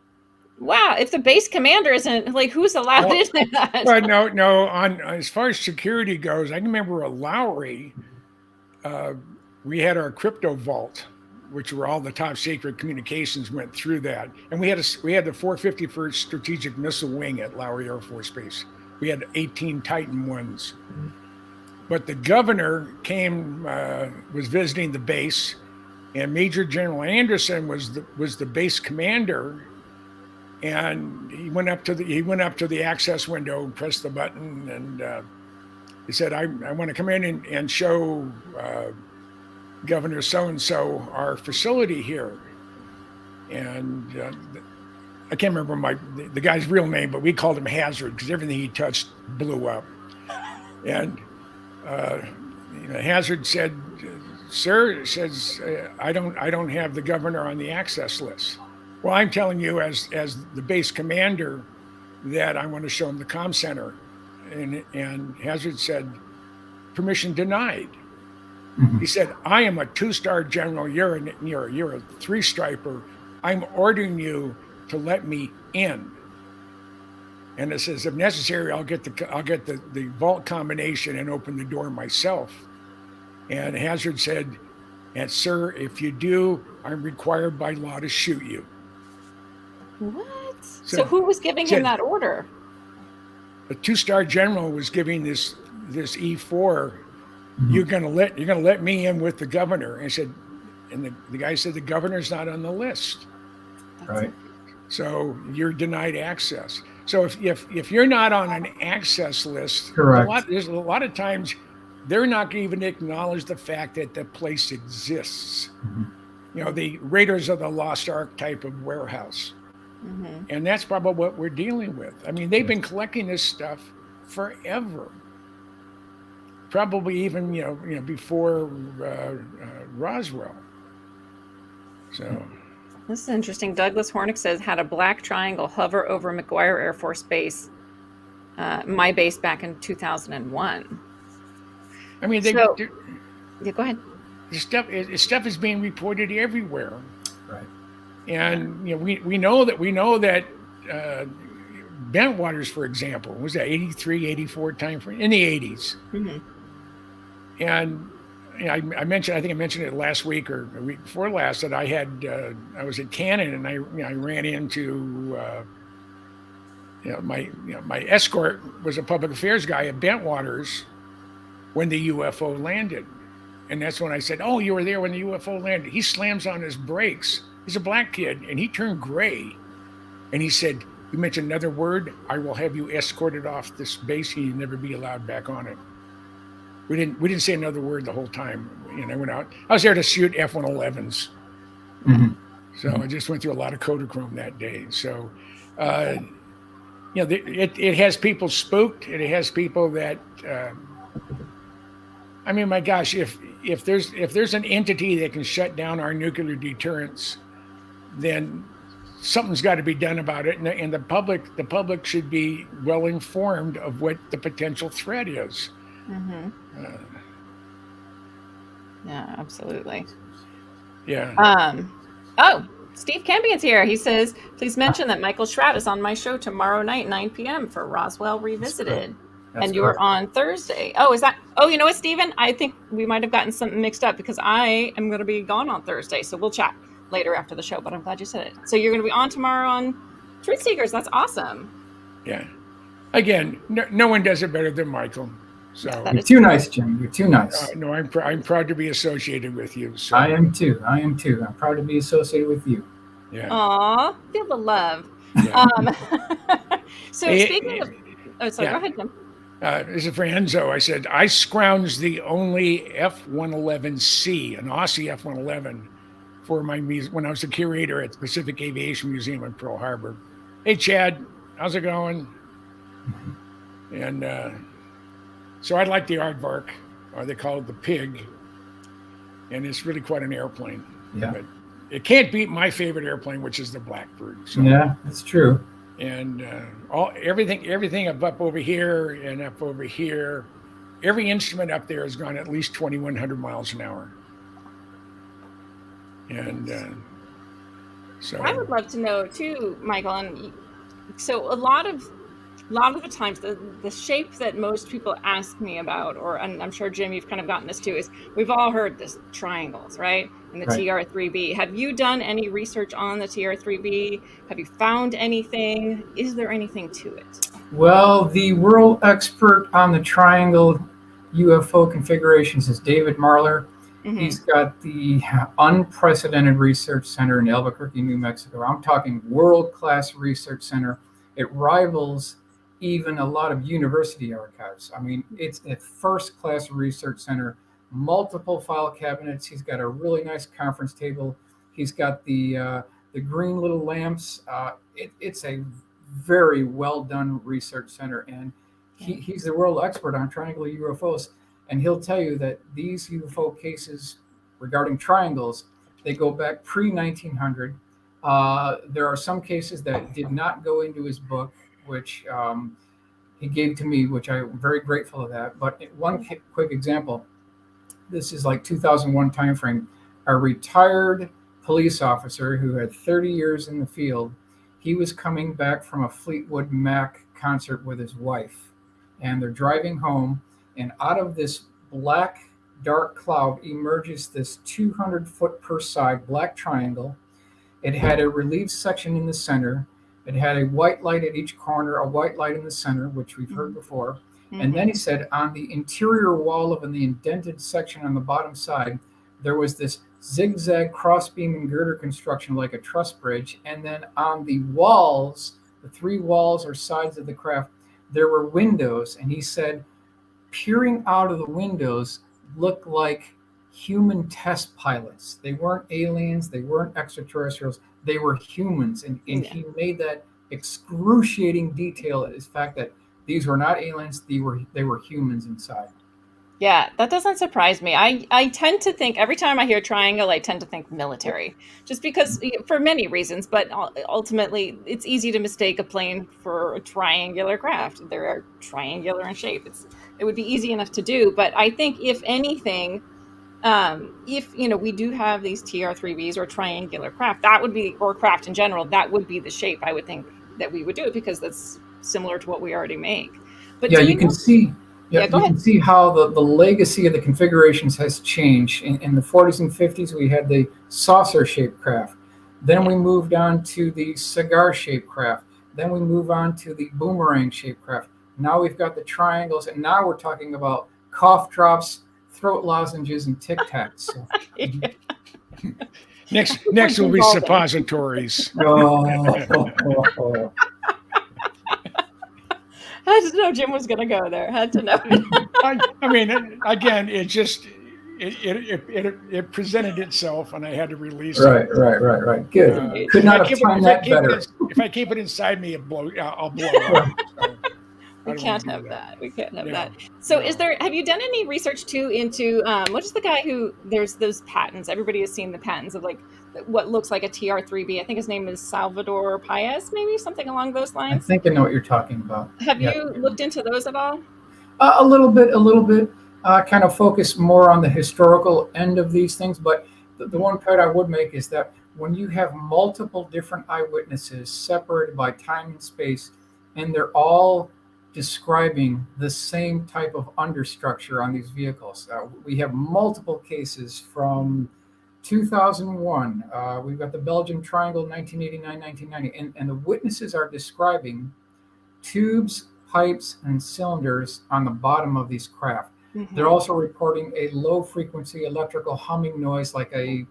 [SPEAKER 2] Wow, if the base commander isn't, who's allowed in that?
[SPEAKER 3] Well, no. On as far as security goes, I can remember at Lowry, we had our crypto vault, which were all the top secret communications went through that, and we had the 451st Strategic Missile Wing at Lowry Air Force Base. We had 18 Titan ones, but the governor was visiting the base, and Major General Anderson was the base commander. And he went up to the access window, pressed the button, and he said, I want to come in and show Governor so-and-so our facility here. And I can't remember the guy's real name, but we called him Hazard because everything he touched blew up. And Hazard said, "Sir," says, I don't have the governor on the access list." Well, I'm telling you as the base commander that I want to show him the comm center. And Hazard said, "Permission denied." He said, "I am a 2-star general. You're a 3-striper. I'm ordering you to let me in." And it says, "If necessary, I'll get the vault combination and open the door myself." And Hazard said, "And sir, if you do, I'm required by law to shoot you."
[SPEAKER 2] What? So who was giving him that order?
[SPEAKER 3] The 2-star general was giving this E4. You're gonna let me in with the governor. And I said, and the guy said, "The governor's not on the list."
[SPEAKER 4] Right.
[SPEAKER 3] So you're denied access. So if you're not on an access list,
[SPEAKER 4] correct,
[SPEAKER 3] there's a lot of times they're not going to even acknowledge the fact that the place exists. The Raiders of the Lost Ark type of warehouse. And that's probably what we're dealing with. I mean, they've been collecting this stuff forever. Probably even before Roswell. So
[SPEAKER 2] this is interesting. Douglas Hornick says, "Had a black triangle hover over McGuire Air Force Base, my base back in 2001."
[SPEAKER 3] I mean,
[SPEAKER 2] yeah, go ahead.
[SPEAKER 3] Stuff is being reported everywhere.
[SPEAKER 4] Right.
[SPEAKER 3] And we know that Bentwaters, for example, was that 83, 84 time frame in the 80s. And I think I mentioned it last week or a week before last that I was at Cannon and I ran into my escort was a public affairs guy at Bentwaters when the UFO landed. And that's when I said, "Oh, you were there when the UFO landed." He slams on his brakes. He's a black kid, and he turned gray. And he said, "You mentioned another word, I will have you escorted off this base, and you'll never be allowed back on it." We didn't say another word the whole time. I went out. I was there to shoot F-111s. So I just went through a lot of Kodachrome that day. So, it has people spooked. It has people that, I mean, my gosh, if there's an entity that can shut down our nuclear deterrence, then something's got to be done about it, and the public should be well informed of what the potential threat is.
[SPEAKER 2] Yeah, absolutely.
[SPEAKER 3] Yeah.
[SPEAKER 2] Oh, Steve Campion's here. He says, "Please mention that Michael Schratt is on my show tomorrow night, 9 p.m. for Roswell Revisited." And you're on Thursday. Oh, is that? Oh, you know what, Stephen? I think we might have gotten something mixed up because I am going to be gone on Thursday. So we'll chat later after the show, but I'm glad you said it. So you're going to be on tomorrow on Truth Seekers. That's awesome.
[SPEAKER 3] Yeah. Again, no one does it better than Michael. So
[SPEAKER 4] you're too nice, Jim. You're too nice.
[SPEAKER 3] No, I'm proud to be associated with you. So.
[SPEAKER 4] I am too. I'm proud to be associated with you.
[SPEAKER 3] Yeah.
[SPEAKER 2] Aw, feel the love. Yeah. Speaking of, go ahead, Jim.
[SPEAKER 3] This is for Enzo. I said, I scrounged the only F-111C, an Aussie F-111, for when I was a curator at the Pacific Aviation Museum in Pearl Harbor. Hey, Chad, how's it going? And so I like the aardvark, or they call it the pig, and it's really quite an airplane.
[SPEAKER 4] Yeah.
[SPEAKER 3] But it can't beat my favorite airplane, which is the Blackbird. So.
[SPEAKER 4] Yeah, that's true.
[SPEAKER 3] And everything up over here and up over here, every instrument up there has gone at least 2,100 miles an hour. And so
[SPEAKER 2] I would love to know too, Michael. And so a lot of the times, the shape that most people ask me about, and I'm sure Jim, you've kind of gotten this too, is we've all heard this triangles, right? And the TR-3B. Have you done any research on the TR-3B? Have you found anything? Is there anything to it?
[SPEAKER 4] Well, the world expert on the triangle UFO configurations is David Marler. He's got the unprecedented research center in Albuquerque, New Mexico. I'm talking world-class research center. It rivals even a lot of university archives. I mean, it's a first-class research center, multiple file cabinets. He's got a really nice conference table. He's got the green little lamps. It's a very well done research center, and he's the world expert on triangular UFOs. And he'll tell you that these UFO cases regarding triangles, they go back pre-1900. There are some cases that did not go into his book, which he gave to me, which I'm very grateful of that. But one quick example, this is like 2001 timeframe. A retired police officer who had 30 years in the field, he was coming back from a Fleetwood Mac concert with his wife, and they're driving home, and out of this black dark cloud emerges this 200-foot per side black triangle. It had a relief section in the center. It had a white light at each corner, a white light in the center, which we've heard before. And then he said on the interior wall of the indented section on the bottom side, there was this zigzag crossbeam and girder construction like a truss bridge. And then on the walls, the three walls or sides of the craft, there were windows. And he said, peering out of the windows looked like human test pilots. They weren't aliens. They weren't extraterrestrials. They were humans. And he made that excruciating detail, is the fact that these were not aliens. They were humans inside.
[SPEAKER 2] Yeah, that doesn't surprise me. I tend to think, every time I hear triangle, I tend to think military, just because, for many reasons, but ultimately it's easy to mistake a plane for a triangular craft. They are triangular in shape. It would be easy enough to do, but I think if anything, if we do have these TR-3Bs or triangular craft, that would be, or craft in general, that would be the shape I would think that we would do it, because that's similar to what we already make. But
[SPEAKER 4] yeah, you can see. Yeah,
[SPEAKER 2] go
[SPEAKER 4] you
[SPEAKER 2] ahead.
[SPEAKER 4] can see how the legacy of the configurations has changed. In the 40s and 50s, we had the saucer-shaped craft. Then we moved on to the cigar-shaped craft. Then we move on to the boomerang-shaped craft. Now we've got the triangles, and now we're talking about cough drops, throat lozenges, and Tic Tacs. So.
[SPEAKER 3] Next will be suppositories.
[SPEAKER 2] I had to know Jim was going to go there. Had to know.
[SPEAKER 3] I mean, again, it presented itself, and I had to release it.
[SPEAKER 4] Right. Good. Could not have timed that better.
[SPEAKER 3] If I keep it inside me, I'll blow it up. So,
[SPEAKER 2] we can't have that. We can't have that. So have you done any research too into, what is the guy who, there's those patents, everybody has seen the patents of like what looks like a TR-3B. I think his name is Salvador Paez, maybe something along those lines.
[SPEAKER 4] I think I know what you're talking about.
[SPEAKER 2] Have you looked into those at all?
[SPEAKER 4] A little bit, kind of focus more on the historical end of these things. But the one point I would make is that when you have multiple different eyewitnesses separated by time and space, and they're all describing the same type of understructure on these vehicles. We have multiple cases from 2001. We've got the Belgian Triangle, 1989, 1990. And the witnesses are describing tubes, pipes, and cylinders on the bottom of these craft. They're also reporting a low-frequency electrical humming noise like a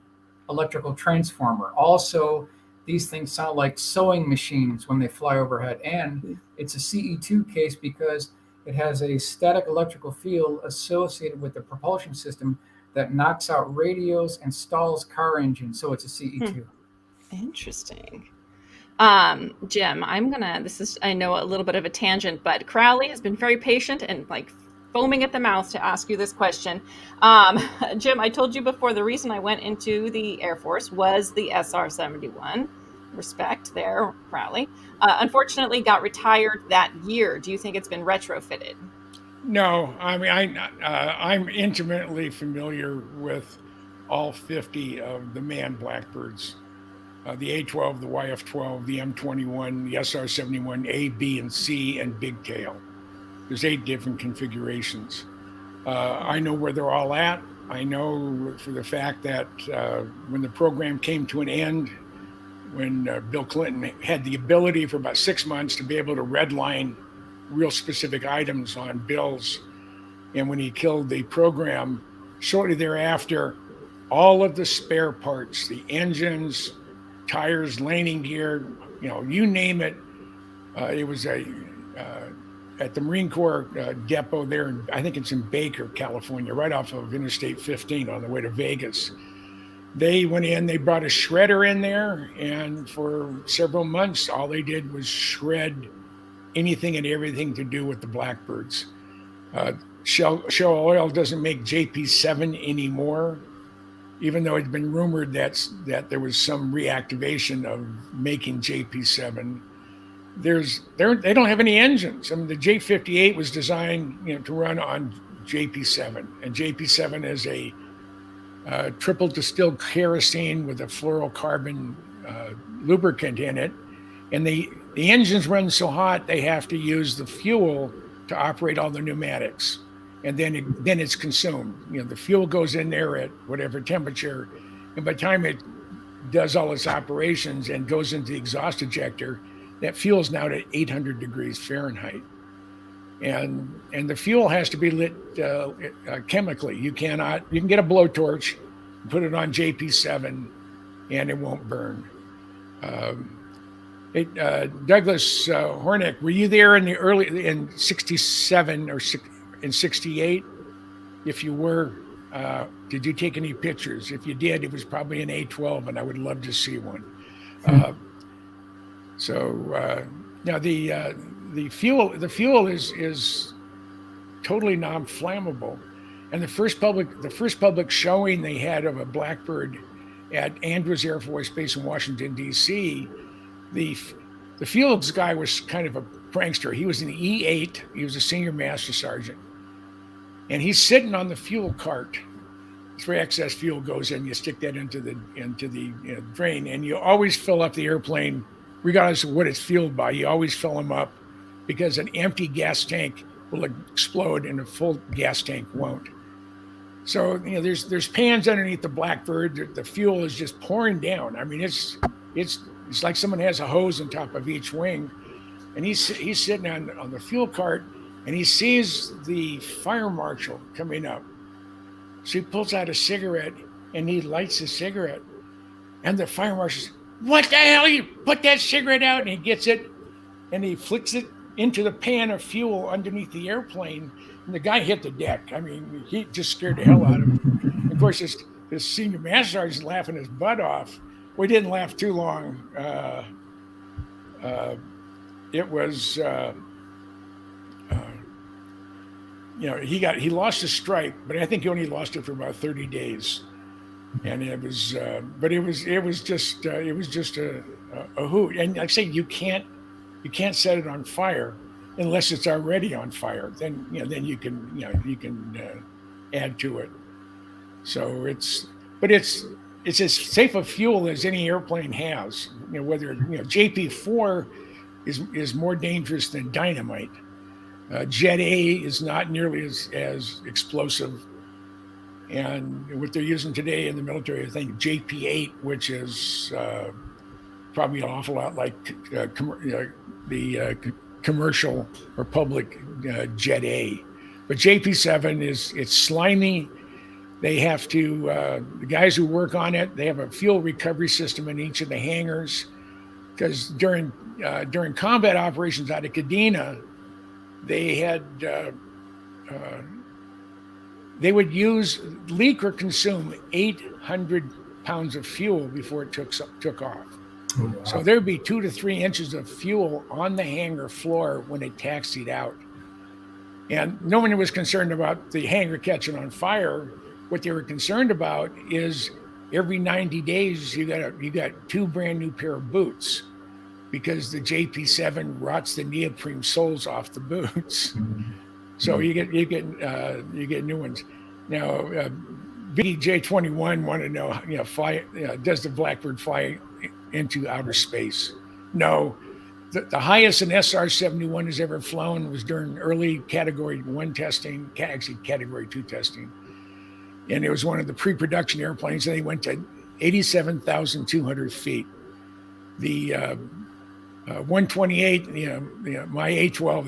[SPEAKER 4] electrical transformer. Also, these things sound like sewing machines when they fly overhead. And it's a CE2 case because it has a static electrical field associated with the propulsion system that knocks out radios and stalls car engines. So it's a CE2.
[SPEAKER 2] Interesting. Jim, I know a little bit of a tangent, but Crowley has been very patient and like foaming at the mouth to ask you this question. Jim, I told you before, the reason I went into the Air Force was the SR-71. Respect there, Crowley. Unfortunately, got retired that year. Do you think it's been retrofitted?
[SPEAKER 3] No, I mean, I'm intimately familiar with all 50 of the manned Blackbirds. The A-12, the YF-12, the M-21, the SR-71, A, B, and C, and Big Tail. There's 8 different configurations. I know where they're all at. I know for the fact that when the program came to an end, when Bill Clinton had the ability for about 6 months to be able to redline real specific items on bills, and when he killed the program, shortly thereafter, all of the spare parts, the engines, tires, landing gear, you name it. It was at the Marine Corps depot there, I think it's in Baker, California, right off of Interstate 15 on the way to Vegas. They went in, they brought a shredder in there, and for several months, all they did was shred anything and everything to do with the Blackbirds. Shell Oil doesn't make JP7 anymore, even though it's been rumored that there was some reactivation of making JP7. They don't have any engines. I mean, the J58 was designed to run on JP7, and JP7 is a triple distilled kerosene with a fluorocarbon lubricant in it, and the engines run so hot they have to use the fuel to operate all the pneumatics, and then it's consumed. The fuel goes in there at whatever temperature, and by the time it does all its operations and goes into the exhaust ejector, that fuel is now at 800 degrees Fahrenheit. And the fuel has to be lit chemically. You can get a blowtorch, put it on JP7, and it won't burn. Douglas Hornick, were you there in 67 or in 68? If you were, did you take any pictures? If you did, it was probably an A12, and I would love to see one. Now the fuel is totally non-flammable, and the first public showing they had of a Blackbird at Andrews Air Force Base in Washington D.C. The Fields guy was kind of a prankster. He was an E8. He was a senior master sergeant, and he's sitting on the fuel cart. It's where excess fuel goes in. You stick that into the drain, and you always fill up the airplane, regardless of what it's fueled by. You always fill them up, because an empty gas tank will explode and a full gas tank won't. So there's pans underneath the Blackbird. The fuel is just pouring down. I mean, it's like someone has a hose on top of each wing, and he's sitting on the fuel cart, and he sees the fire marshal coming up. So he pulls out a cigarette and he lights a cigarette, and the fire marshal says, "What the hell? You put that cigarette out!" And he gets it and he flicks it into the pan of fuel underneath the airplane, and the guy hit the deck. I mean, he just scared the hell out of him. Of course, this senior master sergeant's laughing his butt off. We didn't laugh too long. It was, he lost his stripe, but I think he only lost it for about 30 days. And it was, but it was just a hoot. And like I say, you can't set it on fire unless it's already on fire. Then you can add to it. So it's as safe a fuel as any airplane has. Whether JP4 is more dangerous than dynamite. Jet A is not nearly as explosive. And what they're using today in the military, I think JP8, which is probably an awful lot like the commercial or public Jet A. But JP7 it's slimy. They have to, the guys who work on it, they have a fuel recovery system in each of the hangars, because during combat operations out of Kadena, they had they would leak or consume 800 pounds of fuel before it took off. Oh, wow. So there'd be 2 to 3 inches of fuel on the hangar floor when it taxied out. And no one was concerned about the hangar catching on fire. What they were concerned about is every 90 days you got 2 brand new pair of boots, because the JP7 rots the neoprene soles off the boots. Mm-hmm. So you get new ones. Now, BJ21 wanted to know, does the Blackbird fly into outer space? No. The highest an SR-71 has ever flown was during early Category 1 testing, actually Category 2 testing. And it was one of the pre-production airplanes, and they went to 87,200 feet. The 128, my A12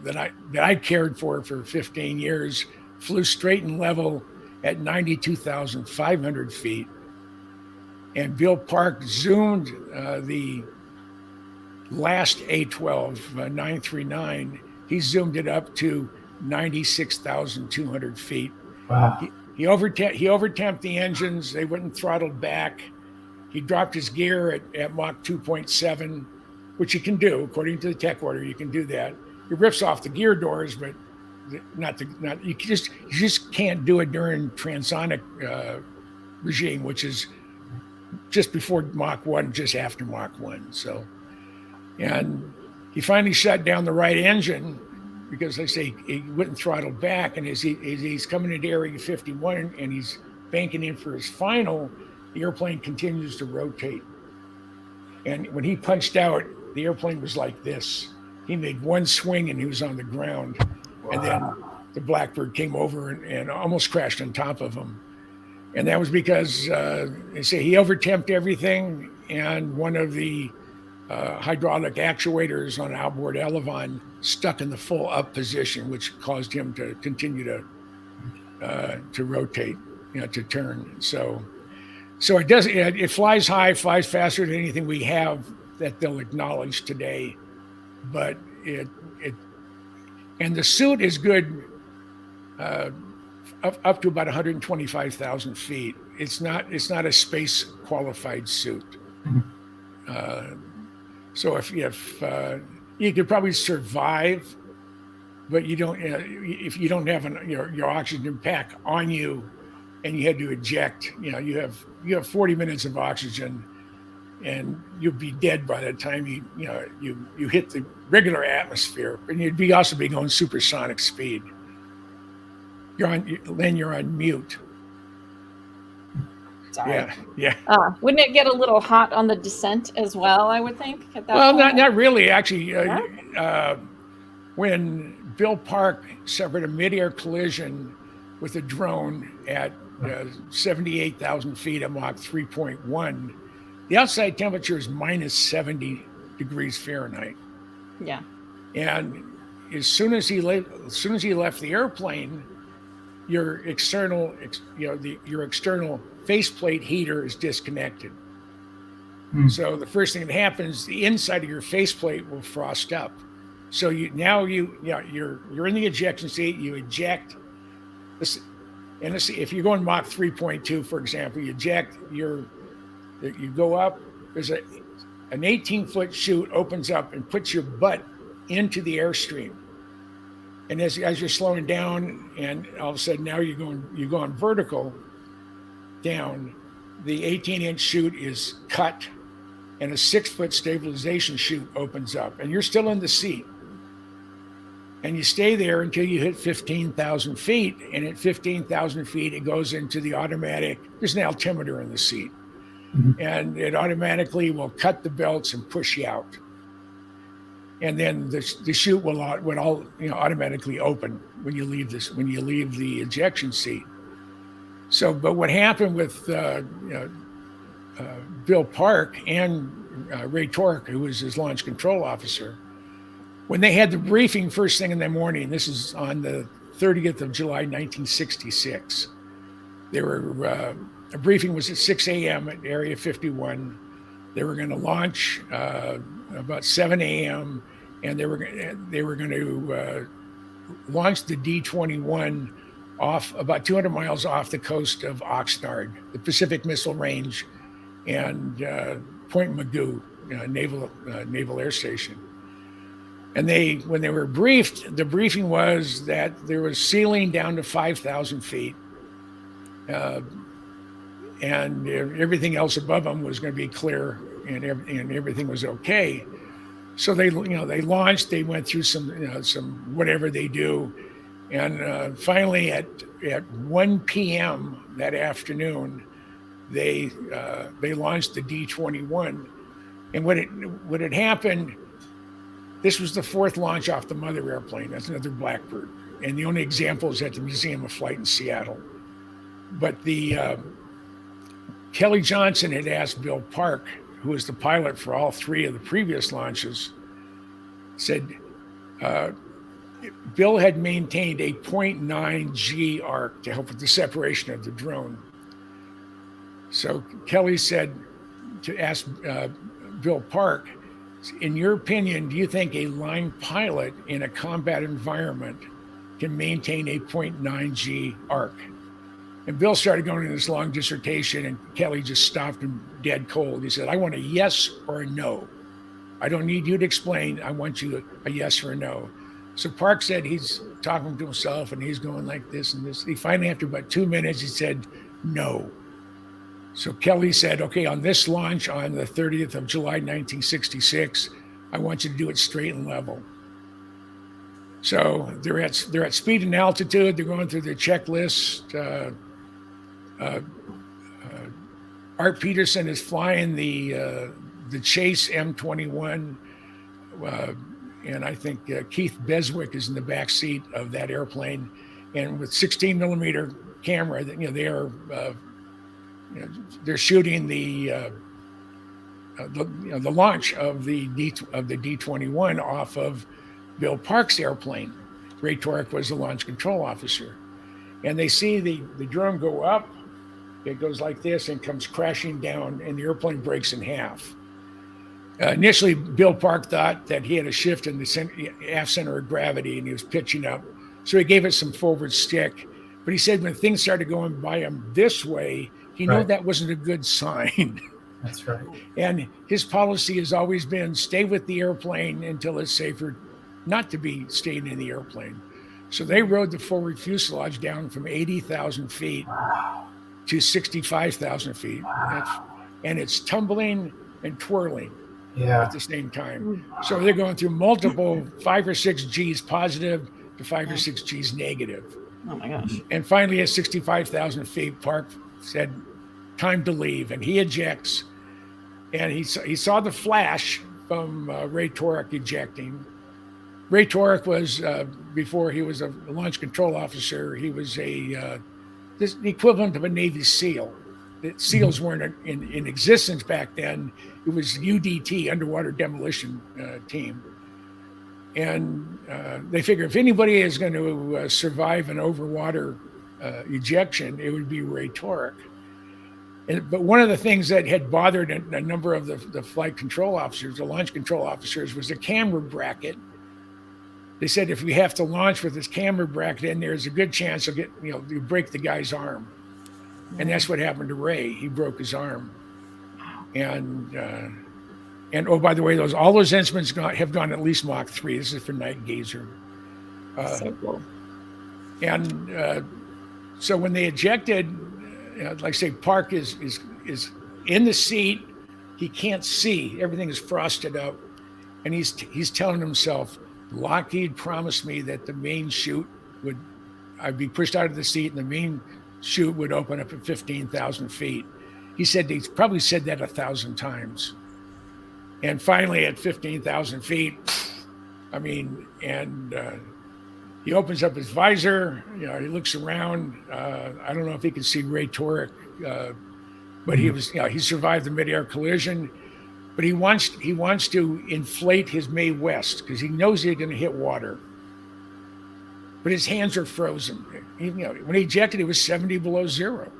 [SPEAKER 3] that I cared for 15 years, flew straight and level at 92,500 feet. And Bill Park zoomed the last A-12, 939. He zoomed it up to 96,200 feet.
[SPEAKER 4] Wow.
[SPEAKER 3] He overtemped the engines. They wouldn't throttle back. He dropped his gear at Mach 2.7, which you can do according to the tech order. You can do that. He rips off the gear doors, but you just can't do it during transonic regime, which is just before Mach 1, just after Mach 1. So, and he finally shut down the right engine because they say he wouldn't throttle back. And as he's coming into Area 51 and he's banking in for his final, the airplane continues to rotate. And when he punched out, the airplane was like this. He made one swing and he was on the ground. Wow. And then the Blackbird came over and almost crashed on top of him. And that was because they say he overtemped everything, and one of the hydraulic actuators on outboard elevon stuck in the full up position, which caused him to continue to rotate, to turn. So it does. It flies high, flies faster than anything we have that they'll acknowledge today. But and the suit is good up to about 125,000 feet. It's not a space qualified suit. So if you could probably survive, but you don't, if you don't have your oxygen pack on you, and you had to eject, you have 40 minutes of oxygen, and you'll be dead by the time you hit the regular atmosphere, and you'd also be going supersonic speed. Lynn, you're on mute.
[SPEAKER 2] Sorry.
[SPEAKER 3] Yeah.
[SPEAKER 2] Wouldn't it get a little hot on the descent as well, I would think?
[SPEAKER 3] Well, not really. Actually, when Bill Park suffered a mid-air collision with a drone at 78,000 feet at Mach 3.1, the outside temperature is minus 70 degrees Fahrenheit.
[SPEAKER 2] Yeah.
[SPEAKER 3] And as soon as he left the airplane, your external faceplate heater is disconnected. So the first thing that happens, the inside of your faceplate will frost up. So you're in the ejection seat. You eject. And if you're going Mach 3.2, for example, you eject. You go up. There's an 18-foot chute opens up and puts your butt into the airstream. And as you're slowing down, and all of a sudden now you're going vertical down, the 18-inch chute is cut, and a 6-foot stabilization chute opens up, and you're still in the seat. And you stay there until you hit 15,000 feet, and at 15,000 feet, it goes into the automatic. There's an altimeter in the seat, and it automatically will cut the belts and push you out. And then the chute will automatically open when you leave the ejection seat. So, but what happened with Bill Park and Ray Tork, who was his launch control officer, when they had the briefing first thing in the morning, this is on the 30th of July, 1966. A briefing was at 6 a.m. at Area 51. They were going to launch about 7 a.m. and they were going to launch the D-21 off about 200 miles off the coast of Oxnard, the Pacific Missile Range, and Point Mugu, Naval Air Station. And when they were briefed, the briefing was that there was ceiling down to 5,000 feet. And everything else above them was going to be clear, and everything was okay. So they launched. They went through some whatever they do, and finally at 1 p.m. that afternoon, they launched the D-21. And what had happened, this was the fourth launch off the mother airplane. That's another Blackbird, and the only example is at the Museum of Flight in Seattle. But Kelly Johnson had asked Bill Park, who was the pilot for all three of the previous launches, said, Bill had maintained a 0.9 G arc to help with the separation of the drone. So Kelly said to ask Bill Park, in your opinion, do you think a line pilot in a combat environment can maintain a 0.9 G arc? And Bill started going into this long dissertation, and Kelly just stopped him dead cold. He said, I want a yes or a no. I don't need you to explain. I want you a yes or a no. So Park said he's talking to himself, and he's going like this and this. He finally, after about 2 minutes, he said, no. So Kelly said, okay, on this launch on the 30th of July, 1966, I want you to do it straight and level. So they're at speed and altitude. They're going through their checklist. Art Peterson is flying the Chase M21, and I think Keith Beswick is in the back seat of that airplane. And with 16 millimeter camera, they're shooting the launch of the D-21 off of Bill Park's airplane. Ray Torek was the launch control officer, and they see the drone go up. It goes like this and comes crashing down, and the airplane breaks in half. Initially, Bill Park thought that he had a shift in the aft center of gravity, and he was pitching up, so he gave it some forward stick. But he said when things started going by him this way, he knew that wasn't a good sign.
[SPEAKER 4] That's right.
[SPEAKER 3] And his policy has always been stay with the airplane until it's safer not to be staying in the airplane. So they rode the forward fuselage down from 80,000 feet to 65,000 feet. And it's tumbling and twirling at the same time. So they're going through multiple 5 or 6 G's positive to 5 or 6 G's negative.
[SPEAKER 2] Oh my gosh.
[SPEAKER 3] And finally at 65,000 feet, Park said, time to leave. And he ejects. And he saw the flash from Ray Torek ejecting. Ray Torek was, before he was a launch control officer, he was the equivalent of a Navy SEAL. The SEALs weren't in existence back then. It was UDT, Underwater Demolition Team. And they figure if anybody is going to survive an overwater ejection, it would be Ray Torek. But one of the things that had bothered a number of the flight control officers, the launch control officers, was the camera bracket. They said if we have to launch with this camera bracket in, there's a good chance you break the guy's arm. And that's what happened to Ray. He broke his arm. And oh, by the way, all those instruments have gone at least Mach 3. This is for Night Gazer.
[SPEAKER 2] So cool.
[SPEAKER 3] And so when they ejected, like I say, Park is in the seat. He can't see. Everything is frosted up. And he's telling himself, Lockheed promised me that the main chute I'd be pushed out of the seat and the main chute would open up at 15,000 feet. He said he's probably said that 1,000 times. And finally at 15,000 feet, he opens up his visor, he looks around. I don't know if he could see Ray Torek, but he survived the midair collision. But he wants to inflate his Mae West because he knows he's going to hit water. But his hands are frozen. When he ejected, it was 70 below zero.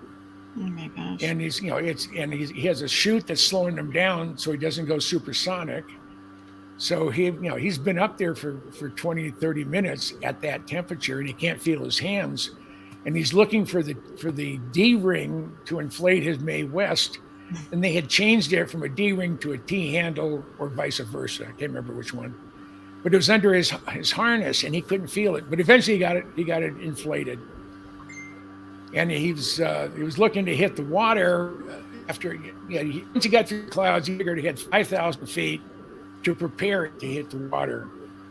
[SPEAKER 2] Oh my gosh.
[SPEAKER 3] And he has a chute that's slowing him down so he doesn't go supersonic. So he's been up there for 20, 30 minutes at that temperature, and he can't feel his hands. And he's looking for the D-ring to inflate his Mae West. And they had changed it from a D-ring to a T-handle or vice versa. I can't remember which one. But it was under his harness, and he couldn't feel it. But eventually he got it inflated. And he was looking to hit the water after, once he got through the clouds, he figured he had 5,000 feet to prepare it to hit the water.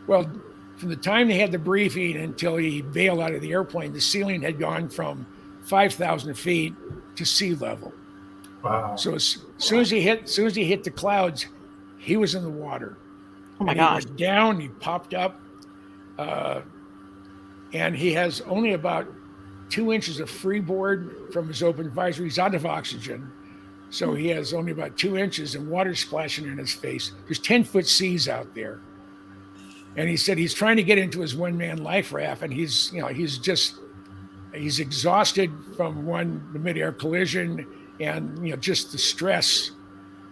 [SPEAKER 3] Well, from the time they had the briefing until he bailed out of the airplane, the ceiling had gone from 5,000 feet to sea level.
[SPEAKER 4] Wow.
[SPEAKER 3] So as soon as he hit the clouds, he was in the water.
[SPEAKER 2] Oh my
[SPEAKER 3] and
[SPEAKER 2] gosh.
[SPEAKER 3] He went down, he popped up, and he has only about 2 inches of freeboard from his open visor. He's out of oxygen. So he has only about 2 inches and water splashing in his face. There's 10-foot seas out there. And he said he's trying to get into his one-man life raft, and he's exhausted from the midair collision and just the stress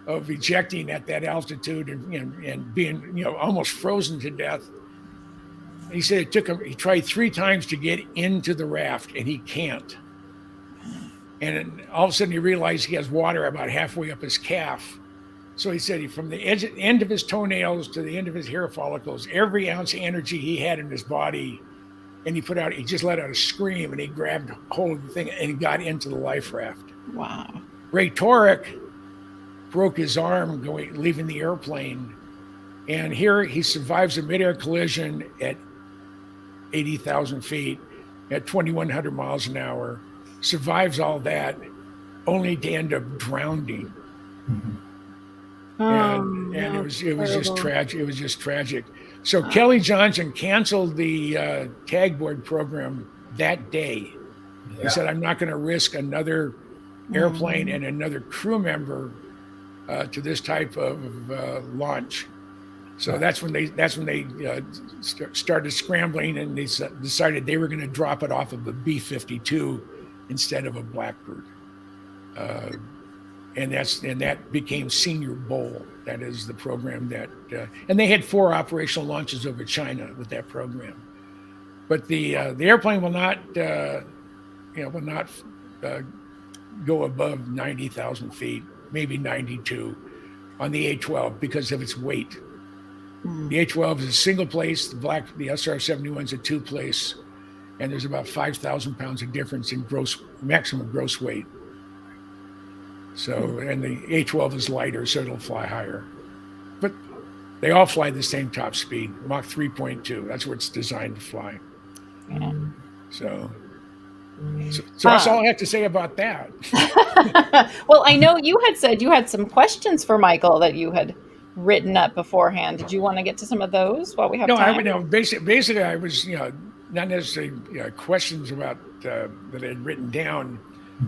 [SPEAKER 3] of ejecting at that altitude and being almost frozen to death. He said it took him. He tried 3 times to get into the raft, and he can't. And all of a sudden, he realized he has water about halfway up his calf. So he said from the end of his toenails to the end of his hair follicles, every ounce of energy he had in his body, and he just let out a scream, and he grabbed hold of the thing, and he got into the life raft.
[SPEAKER 2] Wow.
[SPEAKER 3] Ray Torek broke his arm leaving the airplane, and here he survives a midair collision at 80,000 feet at 2,100 miles an hour, survives all that, only to end up drowning. And it was just tragic. It was just tragic. So Kelly Johnson canceled the tag board program that day. He said, "I'm not going to risk another airplane and another crew member to this type of launch." So that's when they started scrambling, and they decided they were going to drop it off of a B-52 instead of a Blackbird. And that became Senior Bowl. That is the program that, and they had 4 operational launches over China with that program. But the airplane will not go above 90,000 feet, maybe 92, on the A-12 because of its weight. The A-12 is a single place. The SR-71 is a 2-place, and there's about 5,000 pounds of difference in maximum gross weight. So, and the A-12 is lighter, so it'll fly higher. But they all fly the same top speed, Mach 3.2. That's what it's designed to fly.
[SPEAKER 2] Yeah.
[SPEAKER 3] So that's all I have to say about that.
[SPEAKER 2] Well, I know you had said you had some questions for Michael that you had written up beforehand. Did you want to get to some of those while we have time?
[SPEAKER 3] Basically, I was, not necessarily questions about that I had written down,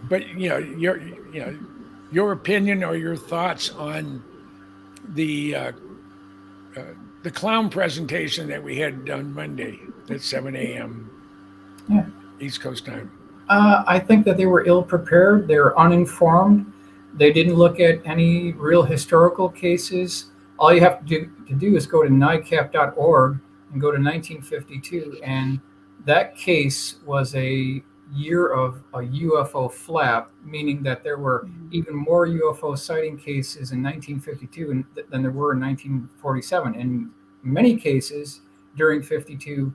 [SPEAKER 3] but your opinion or your thoughts on the clown presentation that we had on Monday at 7 a.m. East Coast time.
[SPEAKER 4] I think that they were ill prepared. They were uninformed. They didn't look at any real historical cases. All you have to do is go to NICAP.org and go to 1952. And that case was a year of a UFO flap, meaning that there were even more UFO sighting cases in 1952 than there were in 1947. In many cases during 52,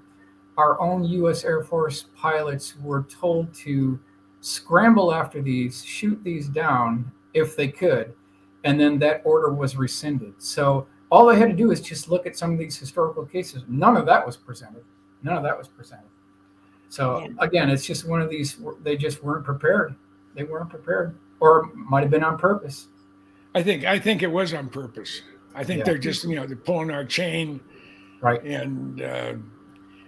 [SPEAKER 4] our own U.S. Air Force pilots were told to scramble after these, shoot these down if they could, and then that order was rescinded. So all they had to do is just look at some of these historical cases. None of that was presented. So again, it's just one of these, they just weren't prepared. They weren't prepared, or might have been on purpose.
[SPEAKER 3] I think it was on purpose. I think they're just, they're pulling our chain.
[SPEAKER 4] Right.
[SPEAKER 3] And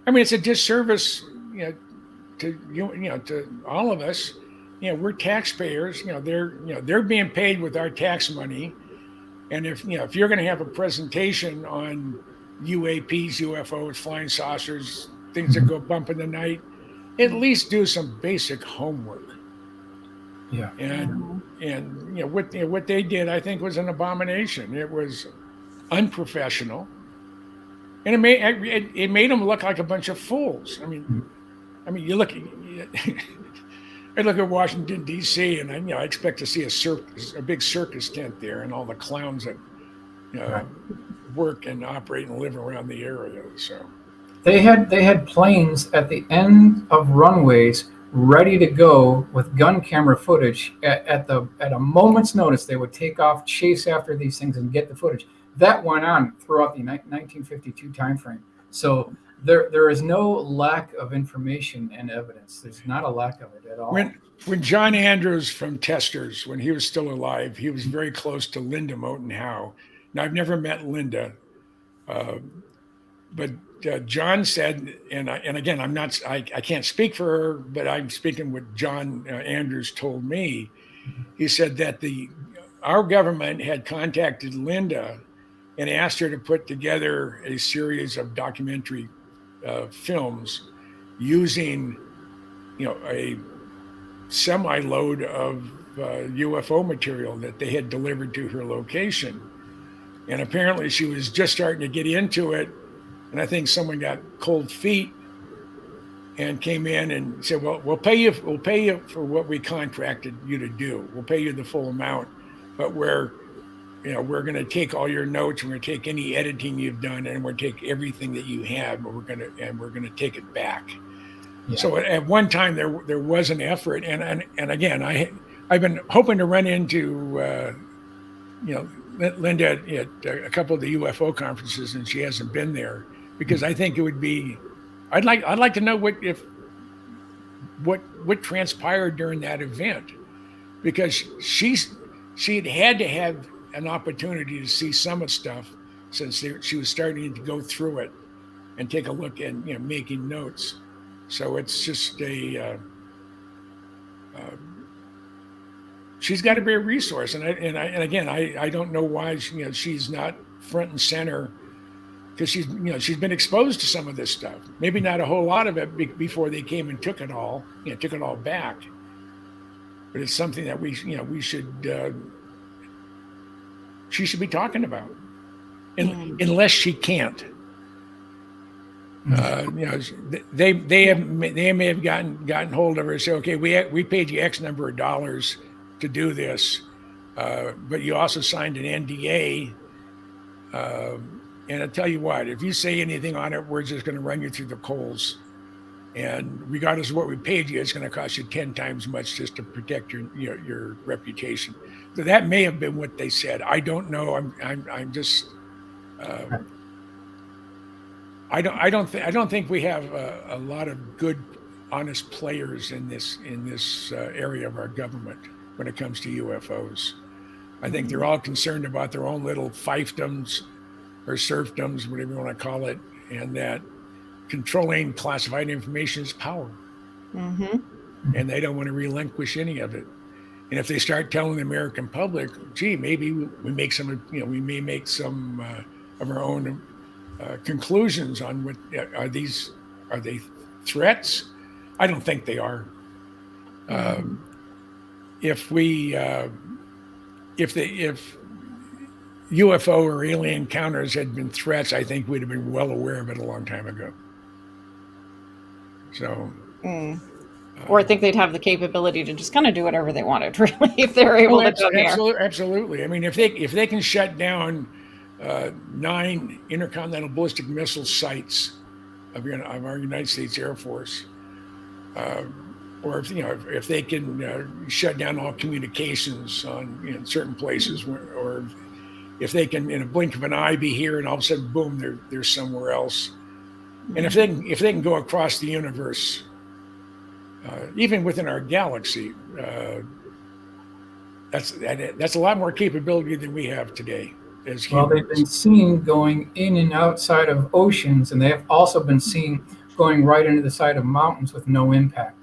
[SPEAKER 3] it's a disservice, to all of us. We're taxpayers. They're being paid with our tax money. And if you're going to have a presentation on UAPs, UFOs, flying saucers, things that go bump in the night, at least do some basic homework.
[SPEAKER 4] Yeah.
[SPEAKER 3] And what they did, I think, was an abomination. It was unprofessional, and it made them look like a bunch of fools. I mean, you look. I look at Washington D.C. and I expect to see a big circus tent there, and all the clowns that work and operate and live around the area. So
[SPEAKER 4] they had planes at the end of runways ready to go with gun camera footage. At a moment's notice, they would take off, chase after these things, and get the footage. That went on throughout the 1952 timeframe. So there is no lack of information and evidence. There's not a lack of it at all.
[SPEAKER 3] When John Andrews from Testers, when he was still alive, he was very close to Linda Moten Howe. Now, I've never met Linda, but John said, and again, I can't speak for her, but I'm speaking what John Andrews told me. He said that our government had contacted Linda and asked her to put together a series of documentary films using, a semi-load of UFO material that they had delivered to her location. And apparently she was just starting to get into it. And I think someone got cold feet and came in and said, well, we'll pay you for what we contracted you to do. We'll pay you the full amount, but we're going to take all your notes, and we're going to take any editing you've done, and we're going to take everything that you have, and we're going to take it back. Yeah. So at one time there was an effort, and again, I've been hoping to run into Linda at a couple of the UFO conferences, and she hasn't been there, because I think it would be, I'd like to know what transpired during that event, because she had to have an opportunity to see some of the stuff, since she was starting to go through it and take a look and making notes. So it's just she's got to be a resource, and again, I don't know why she's not front and center, because she's been exposed to some of this stuff. Maybe not a whole lot of it before they came and took it all back, but it's something that we should she should be talking about, unless she can't. They may have gotten hold of her and say, okay, we paid you X number of dollars to do this, but you also signed an NDA, and I'll tell you what, if you say anything on it, we're just going to run you through the coals, and regardless of what we paid you, it's going to cost you 10 times much just to protect your reputation. So that may have been what they said. I don't know. I'm just. I don't think we have a lot of good, honest players in this area of our government when it comes to UFOs. I think they're all concerned about their own little fiefdoms or serfdoms, whatever you want to call it, and that controlling classified information is power. Mm-hmm. And they don't want to relinquish any of it. And if they start telling the American public, gee, maybe we may make some of our own conclusions on what are they threats? I don't think they are. If UFO or alien encounters had been threats, I think we'd have been well aware of it a long time ago. So.
[SPEAKER 2] Or I think they'd have the capability to just kind of do whatever they wanted, really, if they're able to come here.
[SPEAKER 3] Absolutely. I mean, if they can shut down 9 intercontinental ballistic missile sites of our United States Air Force, or if they can shut down all communications on certain places, or if they can in a blink of an eye be here and all of a sudden boom, they're somewhere else, and if they can go across the universe. Even within our galaxy, that's a lot more capability than we have today as humans.
[SPEAKER 4] Well, they've been seen going in and outside of oceans, and they have also been seen going right into the side of mountains with no impact.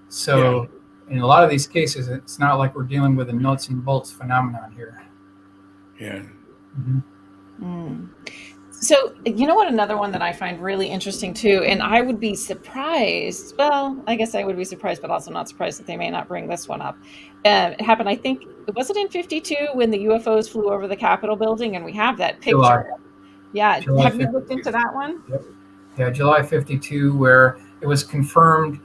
[SPEAKER 4] So, in a lot of these cases, it's not like we're dealing with a nuts and bolts phenomenon here.
[SPEAKER 3] Yeah.
[SPEAKER 2] Mm-hmm. So, you know what, another one that I find really interesting too, and I would be surprised, well, I guess I would be surprised, but also not surprised that they may not bring this one up. It happened, I think, was it in 52 when the UFOs flew over the Capitol building, and we have that picture.
[SPEAKER 4] July.
[SPEAKER 2] Yeah,
[SPEAKER 4] July
[SPEAKER 2] have you
[SPEAKER 4] 52.
[SPEAKER 2] looked into that one?
[SPEAKER 4] Yep. Yeah, July 52, where it was confirmed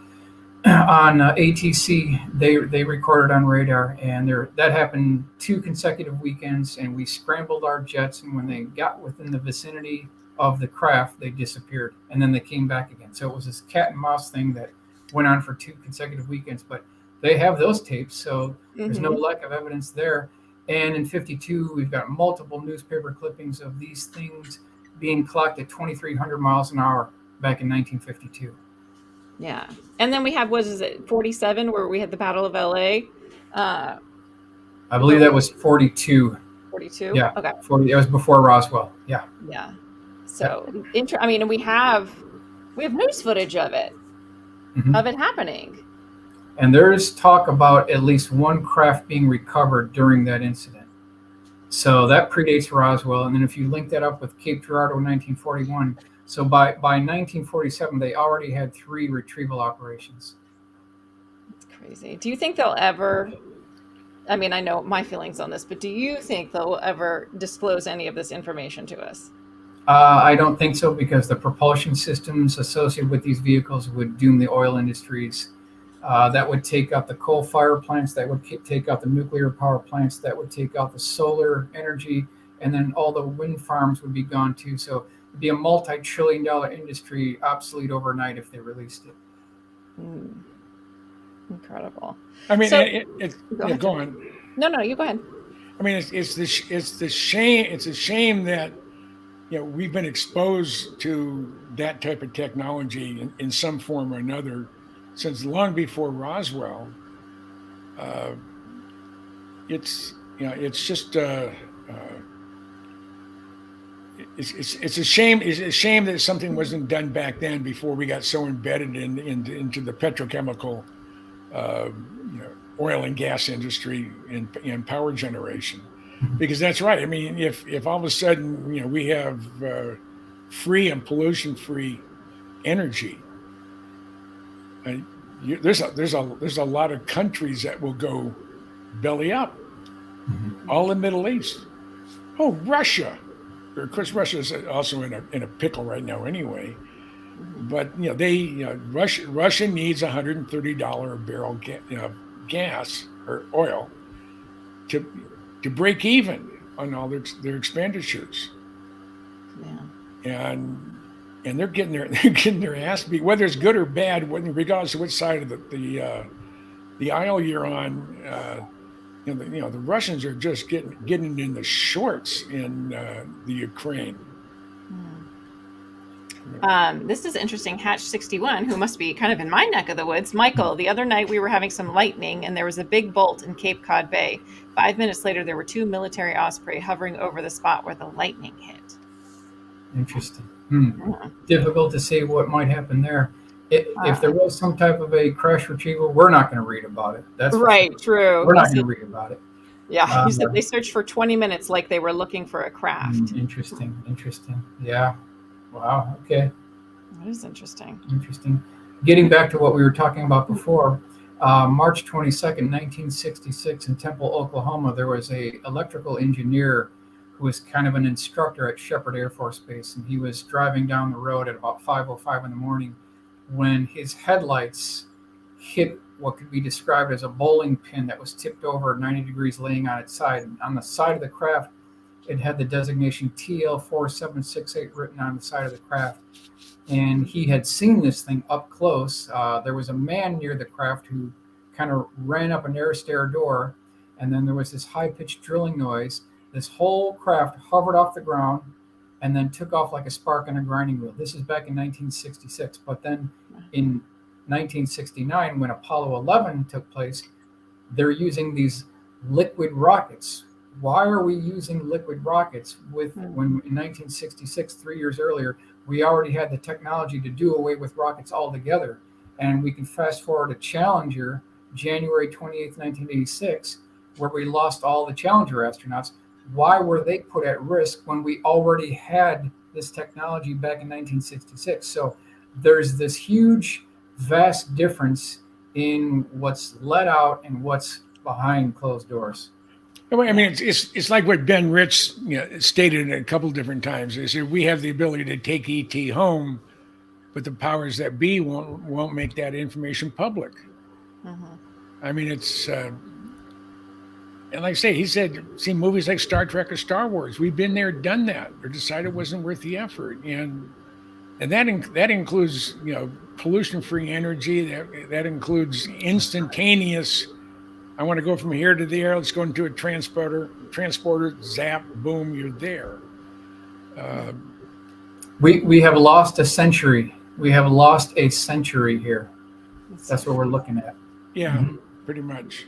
[SPEAKER 4] on ATC, they recorded on radar, and that happened 2 consecutive weekends, and we scrambled our jets, and when they got within the vicinity of the craft, they disappeared, and then they came back again. So it was this cat and mouse thing that went on for 2 consecutive weekends, but they have those tapes, so there's no lack of evidence there. And in 52, we've got multiple newspaper clippings of these things being clocked at 2,300 miles an hour back in 1952.
[SPEAKER 2] Yeah. And then we have, 47, where we had the Battle of LA?
[SPEAKER 4] I believe that was 42.
[SPEAKER 2] 42?
[SPEAKER 4] Yeah.
[SPEAKER 2] Okay.
[SPEAKER 4] 40. It was before Roswell. Yeah.
[SPEAKER 2] Yeah. So, and we have news footage of it, of it happening.
[SPEAKER 4] And there's talk about at least one craft being recovered during that incident. So that predates Roswell. And then if you link that up with Cape Girardeau 1941, so by 1947, they already had 3 retrieval operations.
[SPEAKER 2] That's crazy. Do you think they'll ever, I mean, I know my feelings on this, but do you think they'll ever disclose any of this information to us?
[SPEAKER 4] I don't think so, because the propulsion systems associated with these vehicles would doom the oil industries. That would take out the coal fire plants, that would take out the nuclear power plants, that would take out the solar energy, and then all the wind farms would be gone too. So it'd be a multi-trillion-dollar industry, obsolete overnight if they released it.
[SPEAKER 2] Incredible.
[SPEAKER 3] I mean,
[SPEAKER 2] So-
[SPEAKER 3] go on.
[SPEAKER 2] No, you go ahead.
[SPEAKER 3] I mean, it's a shame that, you know, we've been exposed to that type of technology in some form or another since long before Roswell. It's just it's a shame. It's a shame that something wasn't done back then, before we got so embedded into the petrochemical, oil and gas industry and power generation. Because that's right. I mean, if all of a sudden, you know, we have free and pollution-free energy, there's a lot of countries that will go belly up. All the Middle East. Oh, Russia. Of course, Russia is also in a pickle right now, anyway. But Russia needs $130 a barrel gas or oil to break even on all their expenditures.
[SPEAKER 2] Yeah.
[SPEAKER 3] And they're getting their ass beat, whether it's good or bad, regardless of which side of the aisle you're on. The Russians are just getting in the shorts in the Ukraine.
[SPEAKER 2] This is interesting. Hatch 61, who must be kind of in my neck of the woods. Michael, the other night we were having some lightning and there was a big bolt in Cape Cod Bay. 5 minutes later, there were 2 military osprey hovering over the spot where the lightning hit.
[SPEAKER 4] Interesting. Difficult to say what might happen there. If there was some type of a crash retrieval, we're not going to read about it. That's
[SPEAKER 2] right.
[SPEAKER 4] Sure.
[SPEAKER 2] True.
[SPEAKER 4] We're not going to read about it.
[SPEAKER 2] Yeah, he said they searched for 20 minutes like they were looking for a craft.
[SPEAKER 4] Interesting. Yeah. Wow. Okay.
[SPEAKER 2] That is interesting.
[SPEAKER 4] Getting back to what we were talking about before, March 22nd, 1966, in Temple, Oklahoma, there was a electrical engineer who was kind of an instructor at Shepherd Air Force Base, and he was driving down the road at about 5:05 in the morning when his headlights hit what could be described as a bowling pin that was tipped over 90 degrees, laying on its side. On the side of the craft, it had the designation TL4768 written on the side of the craft. And he had seen this thing up close. There was a man near the craft who kind of ran up an air stair door, and then there was this high-pitched drilling noise. This whole craft hovered off the ground and then took off like a spark on a grinding wheel. This is back in 1966. But then in 1969, when Apollo 11 took place, they're using these liquid rockets. Why are we using liquid rockets when in 1966, 3 years earlier, we already had the technology to do away with rockets altogether? And we can fast forward to Challenger, January 28th, 1986, where we lost all the Challenger astronauts. Why were they put at risk when we already had this technology back in 1966? So there's this huge, vast difference in what's let out and what's behind closed doors.
[SPEAKER 3] I mean, it's like what Ben Rich stated a couple different times. He said we have the ability to take ET home, but the powers that be won't make that information public. I mean, it's and like I say, he said, see movies like Star Trek or Star Wars. We've been there, done that, or decided it wasn't worth the effort, and that includes pollution-free energy. That includes instantaneous. I want to go from here to there. Let's go into a transporter, zap, boom, you're there.
[SPEAKER 4] We have lost a century. We have lost a century here. That's what we're looking at.
[SPEAKER 3] Yeah, pretty much.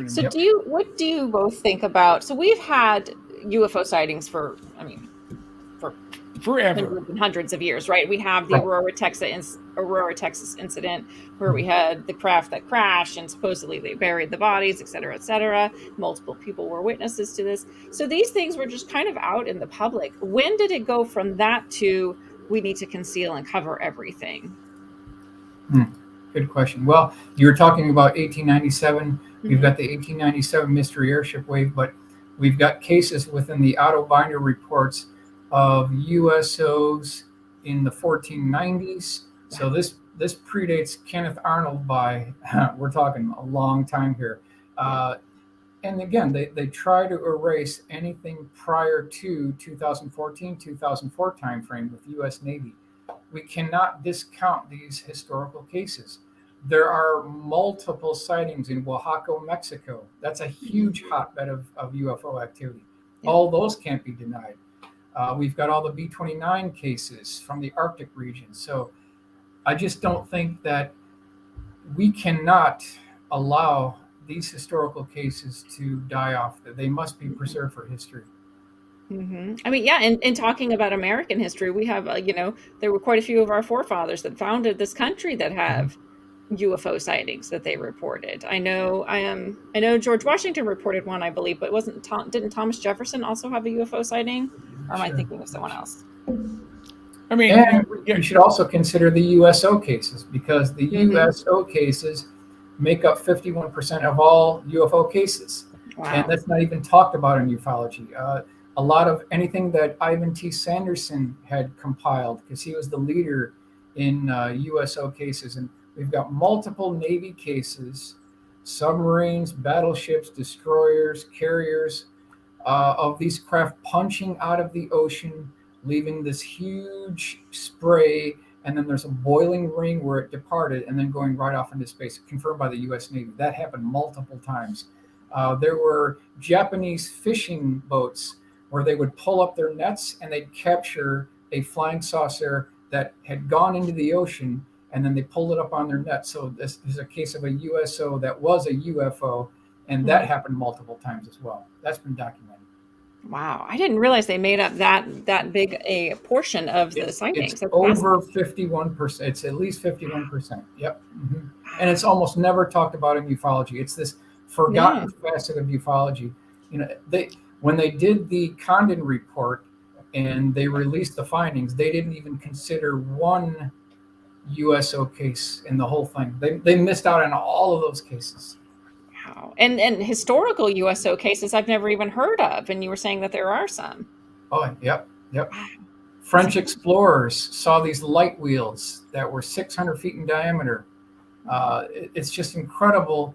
[SPEAKER 2] So what do you both think about, so we've had UFO sightings for
[SPEAKER 3] forever.
[SPEAKER 2] hundreds and hundreds of years, right? We have the Aurora, Texas incident where we had the craft that crashed and supposedly they buried the bodies, et cetera, et cetera. Multiple people were witnesses to this. So these things were just kind of out in the public. When did it go from that to we need to conceal and cover everything?
[SPEAKER 4] Good question. Well, you were talking about 1897. We've got the 1897 mystery airship wave, but we've got cases within the Otto Binder reports of USOs in the 1490s. So this predates Kenneth Arnold by, we're talking a long time here. And again, they try to erase anything prior to 2014, 2004 timeframe with U.S. Navy. We cannot discount these historical cases. There are multiple sightings in Oaxaca, Mexico. That's a huge hotbed of UFO activity. Yeah. All those can't be denied. We've got all the B-29 cases from the Arctic region. So I just don't think that we cannot allow these historical cases to die off. That they must be preserved for history.
[SPEAKER 2] I mean, yeah, and talking about American history, we have, there were quite a few of our forefathers that founded this country that have UFO sightings that they reported. I know George Washington reported one, I believe, but didn't Thomas Jefferson also have a UFO sighting? Or am I thinking of someone else?
[SPEAKER 4] I mean, and you should also consider the USO cases, because the USO cases make up 51% of all UFO cases. Wow. And that's not even talked about in ufology. A lot of anything that Ivan T. Sanderson had compiled, because he was the leader in USO cases. And we've got multiple Navy cases, submarines, battleships, destroyers, carriers, of these craft punching out of the ocean, leaving this huge spray, and then there's a boiling ring where it departed, and then going right off into space, confirmed by the U.S. Navy. That happened multiple times. There were Japanese fishing boats where they would pull up their nets and they'd capture a flying saucer that had gone into the ocean, and then they pulled it up on their net. So this is a case of a USO that was a UFO, and that happened multiple times as well. That's been documented.
[SPEAKER 2] Wow, I didn't realize they made up that big a portion of the sightings.
[SPEAKER 4] It's over 51%. It's at least 51%. Yep. And it's almost never talked about in ufology. It's this forgotten facet of ufology. When they did the Condon report and they released the findings, they didn't even consider one USO case in the whole thing. They missed out on all of those cases.
[SPEAKER 2] Wow. And historical USO cases I've never even heard of. And you were saying that there are some.
[SPEAKER 4] Oh, yep. Wow. French explorers saw these light wheels that were 600 feet in diameter. It's just incredible.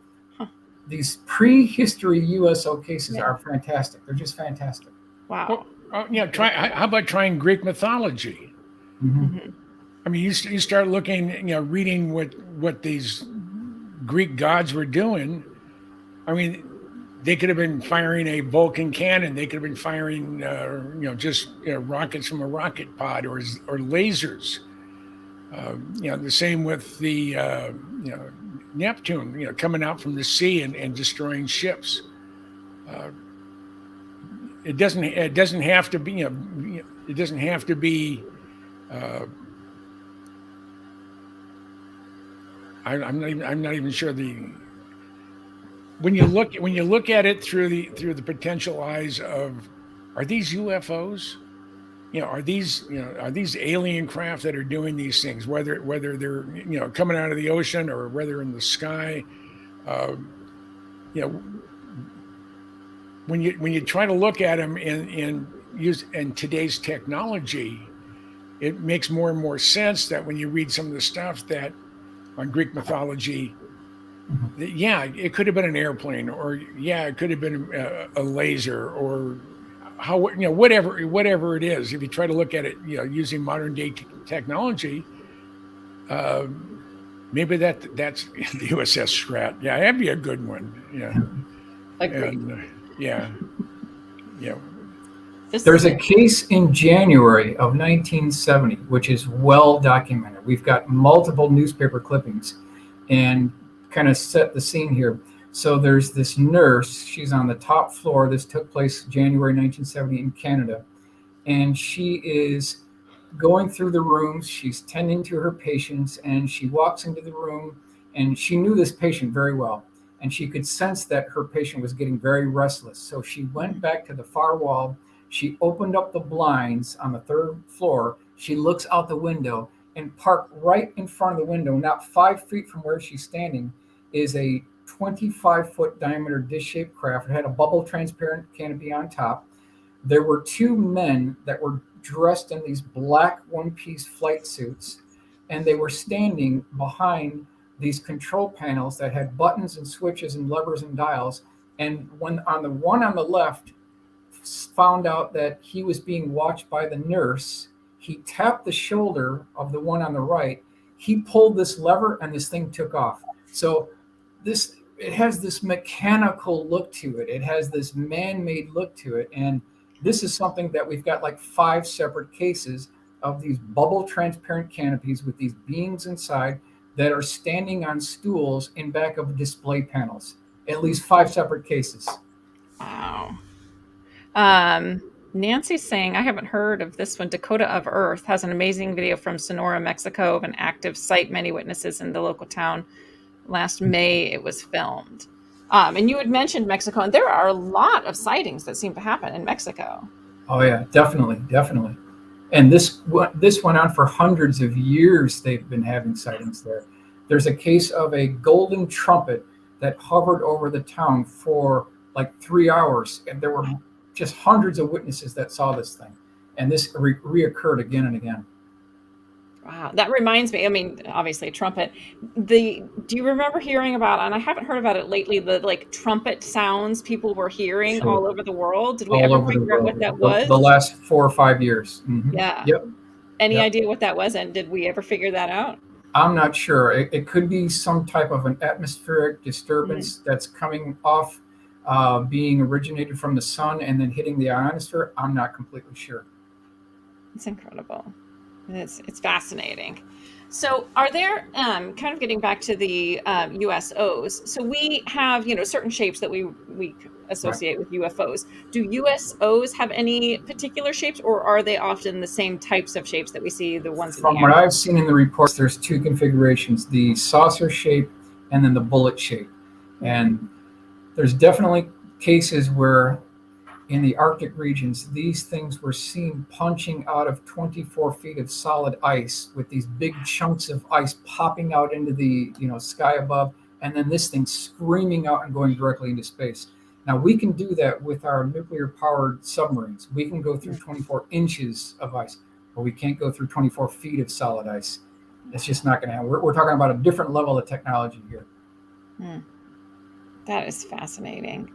[SPEAKER 4] These prehistory USO cases are fantastic. They're just fantastic.
[SPEAKER 2] Wow.
[SPEAKER 3] Well, how about trying Greek mythology? I mean, you start looking, reading what these Greek gods were doing. I mean, they could have been firing a Vulcan cannon. They could have been firing, just rockets from a rocket pod or lasers. The same with the Neptune, coming out from the sea and destroying ships. It doesn't have to be. It doesn't have to be. I'm not even sure when you look at it through the potential eyes of, are these UFOs? Are these alien craft that are doing these things, whether they're coming out of the ocean or whether in the sky? When you try to look at them in today's technology, it makes more and more sense that when you read some of the stuff that on Greek mythology, it could have been an airplane, or it could have been a laser, or whatever it is. If you try to look at it, using modern day technology, maybe that's the USS Schratt. Yeah, that'd be a good one. Yeah,
[SPEAKER 2] agreed.
[SPEAKER 3] And,
[SPEAKER 4] There's a case in January of 1970, which is well documented. We've got multiple newspaper clippings and kind of set the scene here. So there's this nurse. She's on the top floor. This took place January 1970 in Canada. And she is going through the rooms. She's tending to her patients, and she walks into the room, and she knew this patient very well, and she could sense that her patient was getting very restless. So she went back to the far wall. She opened up the blinds on the third floor. She looks out the window, and parked right in front of the window, not 5 feet from where she's standing, is a 25-foot diameter dish-shaped craft. It had a bubble transparent canopy on top. There were two men that were dressed in these black one-piece flight suits, and they were standing behind these control panels that had buttons and switches and levers and dials. And when on the one on the left found out that he was being watched by the nurse, he tapped the shoulder of the one on the right. He pulled this lever, and this thing took off. So it has this mechanical look to it. It has this man-made look to it. And this is something that we've got like 5 separate cases of these bubble transparent canopies with these beings inside that are standing on stools in back of display panels. At least 5 separate cases.
[SPEAKER 2] Wow. Nancy's saying, I haven't heard of this one. Dakota of Earth has an amazing video from Sonora, Mexico of an active site, many witnesses in the local town. Last May it was filmed. And you had mentioned Mexico, and there are a lot of sightings that seem to happen in Mexico.
[SPEAKER 4] Oh yeah, definitely. And this went on for hundreds of years. They've been having sightings there. There's a case of a golden trumpet that hovered over the town for like 3 hours, and there were just hundreds of witnesses that saw this thing. And this reoccurred again and again.
[SPEAKER 2] Wow, that reminds me. I mean, obviously, a trumpet. Do you remember hearing about? And I haven't heard about it lately. The like trumpet sounds people were hearing all over the world. Did we ever figure out what that was?
[SPEAKER 4] The last 4 or 5 years. Mm-hmm.
[SPEAKER 2] Yeah.
[SPEAKER 4] Yep.
[SPEAKER 2] Any idea what that was? And did we ever figure that out?
[SPEAKER 4] I'm not sure. It could be some type of an atmospheric disturbance that's coming off, being originated from the sun and then hitting the ionosphere. I'm not completely sure.
[SPEAKER 2] It's incredible. It's fascinating. So are there, kind of getting back to the USOs, so we have, certain shapes that we associate with UFOs. Do USOs have any particular shapes, or are they often the same types of shapes that we see, the ones
[SPEAKER 4] From what I've seen in the reports, there's 2 configurations, the saucer shape and then the bullet shape. And there's definitely cases where in the Arctic regions, these things were seen punching out of 24 feet of solid ice with these big chunks of ice popping out into the sky above, and then this thing screaming out and going directly into space. Now, we can do that with our nuclear-powered submarines. We can go through 24 inches of ice, but we can't go through 24 feet of solid ice. It's just not going to happen. We're talking about a different level of technology here.
[SPEAKER 2] That is fascinating.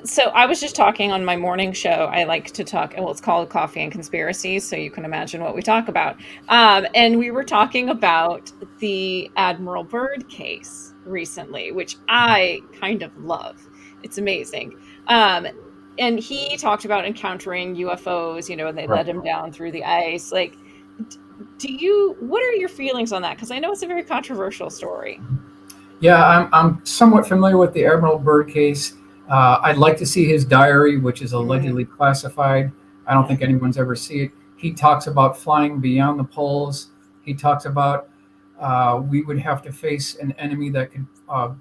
[SPEAKER 2] So I was just talking on my morning show. I like to talk, well, it's called Coffee and Conspiracies, so you can imagine what we talk about. And we were talking about the Admiral Byrd case recently, which I kind of love. It's amazing. And he talked about encountering UFOs, and they let him down through the ice. Like, what are your feelings on that? Because I know it's a very controversial story.
[SPEAKER 4] Yeah, I'm somewhat familiar with the Admiral Byrd case. I'd like to see his diary, which is allegedly classified. I don't think anyone's ever seen it. He talks about flying beyond the poles. He talks about we would have to face an enemy that could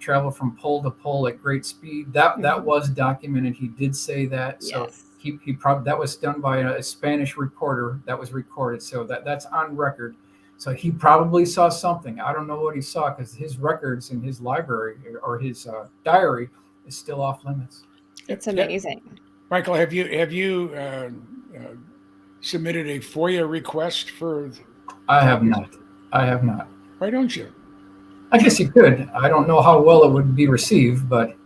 [SPEAKER 4] travel from pole to pole at great speed. That was documented. He did say that. So he probably, that was done by a Spanish reporter that was recorded. So that's on record. So he probably saw something. I don't know what he saw because his records in his library or his diary is still off limits.
[SPEAKER 2] It's amazing.
[SPEAKER 3] Michael, have you submitted a FOIA request for?
[SPEAKER 4] I have not.
[SPEAKER 3] Why don't you?
[SPEAKER 4] I guess you could. I don't know how well it would be received, but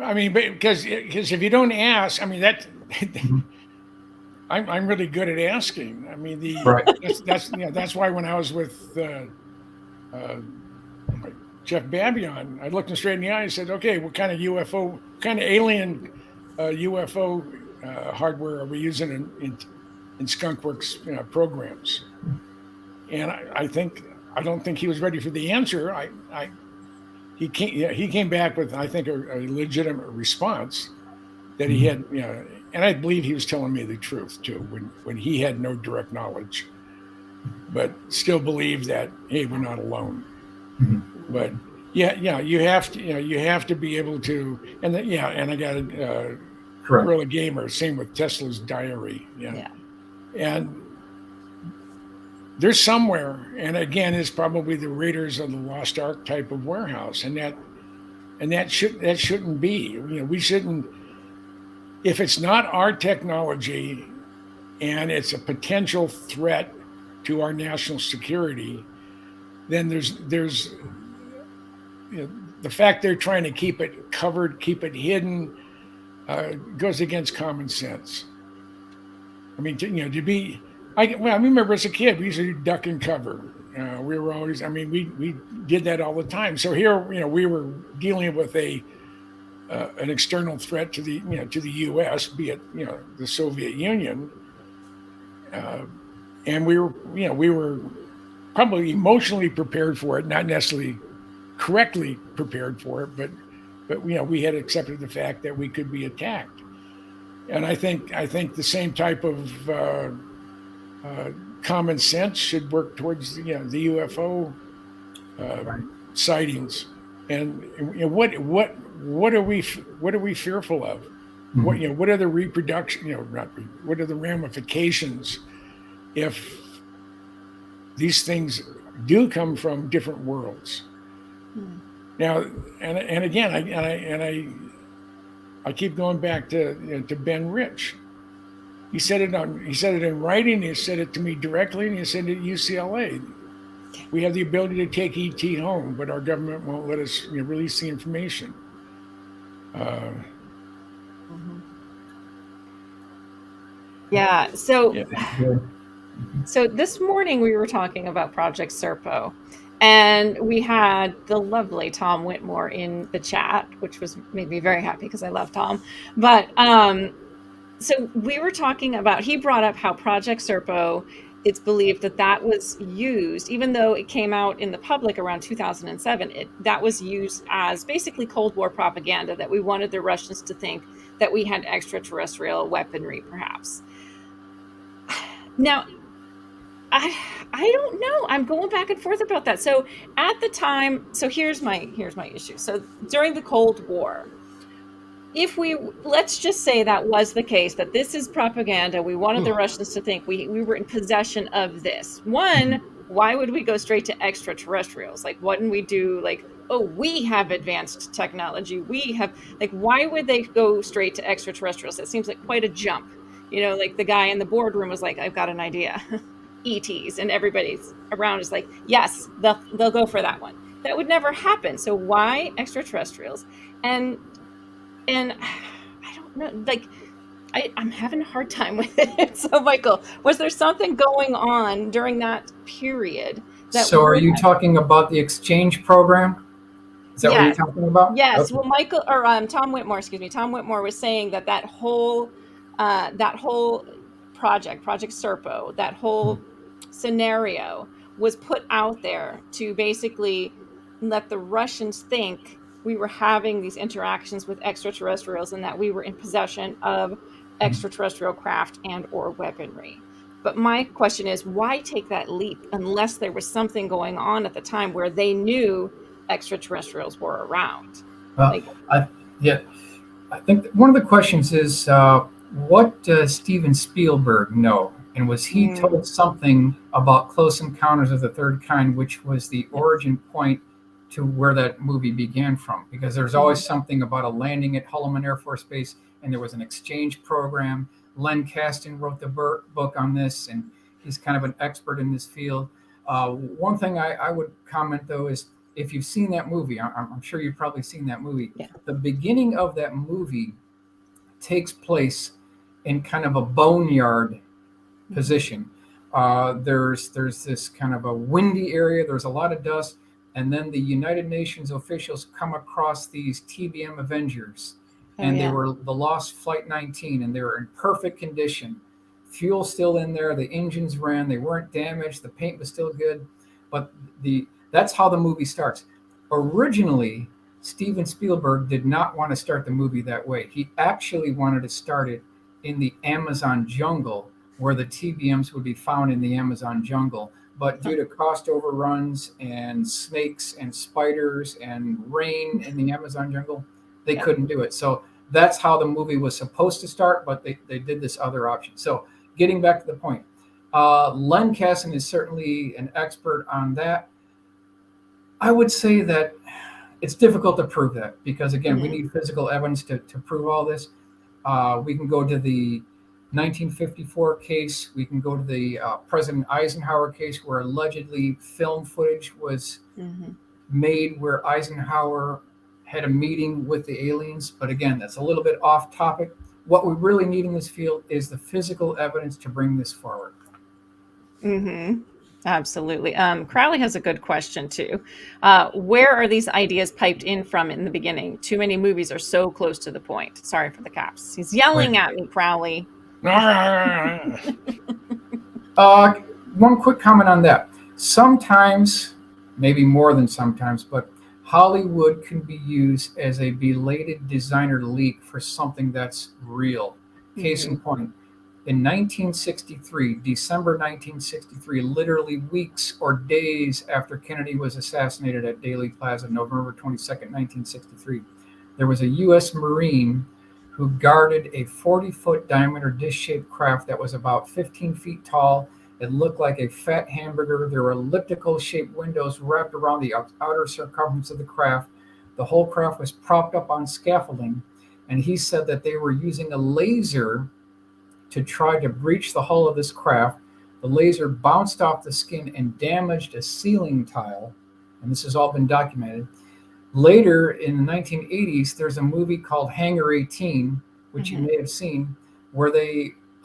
[SPEAKER 3] I mean, because if you don't ask, I mean that. I'm really good at asking. I mean, that's why when I was with Jeff Babion, I looked him straight in the eye and said, "Okay, what kind of UFO, kind of alien UFO hardware are we using in Skunkworks programs?" And I don't think he was ready for the answer. He came back with, I think, a legitimate response that he had, and I believe he was telling me the truth too when he had no direct knowledge. but still believe that, hey, we're not alone.
[SPEAKER 4] Mhm.
[SPEAKER 3] But yeah, you have to be able to, and I got a
[SPEAKER 4] Correct.
[SPEAKER 3] Gorilla Gamer, same with Tesla's diary,
[SPEAKER 2] Yeah.
[SPEAKER 3] and there's somewhere, and again, it's probably the Raiders of the Lost Ark type of warehouse, and that shouldn't be. We shouldn't. If it's not our technology and it's a potential threat to our national security, then there's the fact they're trying to keep it covered, keep it hidden, goes against common sense. I mean, to be, I remember as a kid, we used to do duck and cover. We were always, we did that all the time. So here, we were dealing with an external threat to the U.S., be it, the Soviet Union. And we were probably emotionally prepared for it, not necessarily correctly prepared for it, but we had accepted the fact that we could be attacked. And I think the same type of common sense should work towards the UFO sightings. And what are we fearful of?
[SPEAKER 4] Mhm.
[SPEAKER 3] What are the reproduction? What are the ramifications if these things do come from different worlds? Now, and again, I keep going back to Ben Rich. He said it in writing. He said it to me directly, and he said it at UCLA. We have the ability to take ET home, but our government won't let us release the information.
[SPEAKER 2] Yeah. So.
[SPEAKER 3] Yeah.
[SPEAKER 2] So this morning we were talking about Project Serpo, and we had the lovely Tom Whitmore in the chat, which made me very happy because I love Tom. But so we were talking about, he brought up how Project Serpo, it's believed that was used, even though it came out in the public around 2007, that was used as basically Cold War propaganda, that we wanted the Russians to think that we had extraterrestrial weaponry, perhaps. Now, I don't know. I'm going back and forth about that. So at the time, so here's my issue. So during the Cold War, let's just say that was the case, that this is propaganda. We wanted the Russians to think we were in possession of this. One, why would we go straight to extraterrestrials? Like, wouldn't we do like, oh, we have advanced technology. We have, like, why would they go straight to extraterrestrials? It seems like quite a jump. Like the guy in the boardroom was like, I've got an idea. ETs, and everybody's around is like, yes, they'll go for that one. That would never happen. So why extraterrestrials? And I don't know, like I'm having a hard time with it. So Michael, was there something going on during that period?
[SPEAKER 4] So are you talking about the exchange program? Is that what you're talking about?
[SPEAKER 2] Yes. Okay. Well, Michael, or Tom Whitmore was saying that whole Project Serpo, that whole scenario was put out there to basically let the Russians think we were having these interactions with extraterrestrials and that we were in possession of extraterrestrial craft and or weaponry. But my question is, why take that leap unless there was something going on at the time where they knew extraterrestrials were around?
[SPEAKER 4] I think one of the questions is, what does Steven Spielberg know? And was he told something about Close Encounters of the Third Kind, which was the origin point to where that movie began from? Because there's always something about a landing at Holloman Air Force Base, and there was an exchange program. Len Kasten wrote the book on this, and he's kind of an expert in this field. One thing I would comment, though, is if you've seen that movie, I'm sure you've probably seen that movie. Yeah. The beginning of that movie takes place in kind of a boneyard position. There's this kind of a windy area. There's a lot of dust. And then the United Nations officials come across these TBM Avengers. They were the Lost Flight 19, and they were in perfect condition. Fuel still in there. The engines ran. They weren't damaged. The paint was still good. But that's how the movie starts. Originally, Steven Spielberg did not want to start the movie that way. He actually wanted to start it in the Amazon jungle where the TBMs would be found in the Amazon jungle. But due to cost overruns and snakes and spiders and rain in the Amazon jungle, they couldn't do it. So that's how the movie was supposed to start, but they did this other option. So getting back to the point, Len Casson is certainly an expert on that. I would say that it's difficult to prove that because, again, we need physical evidence to prove all this. We can go to the 1954 case. We can go to the President Eisenhower case where allegedly film footage was made where Eisenhower had a meeting with the aliens. But again, that's a little bit off topic. What we really need in this field is the physical evidence to bring this forward.
[SPEAKER 2] Absolutely. Crowley has a good question too. Where are these ideas piped in from in the beginning? Too many movies are so close to the point. Sorry for the caps. He's yelling at me, Crowley.
[SPEAKER 4] One quick comment on that. Sometimes, maybe more than sometimes, but Hollywood can be used as a belated designer leak for something that's real. Case in point, in 1963, December 1963, literally weeks or days after Kennedy was assassinated at Dealey Plaza, November 22nd, 1963, there was a U.S. Marine who guarded a 40-foot diameter dish-shaped craft that was about 15 feet tall. It looked like a fat hamburger. There were elliptical-shaped windows wrapped around the outer circumference of the craft. The whole craft was propped up on scaffolding, and he said that they were using a laser to try to breach the hull of this craft. The laser bounced off the skin and damaged a ceiling tile, and this has all been documented. Later in the 1980s, there's a movie called Hangar 18, which you may have seen, where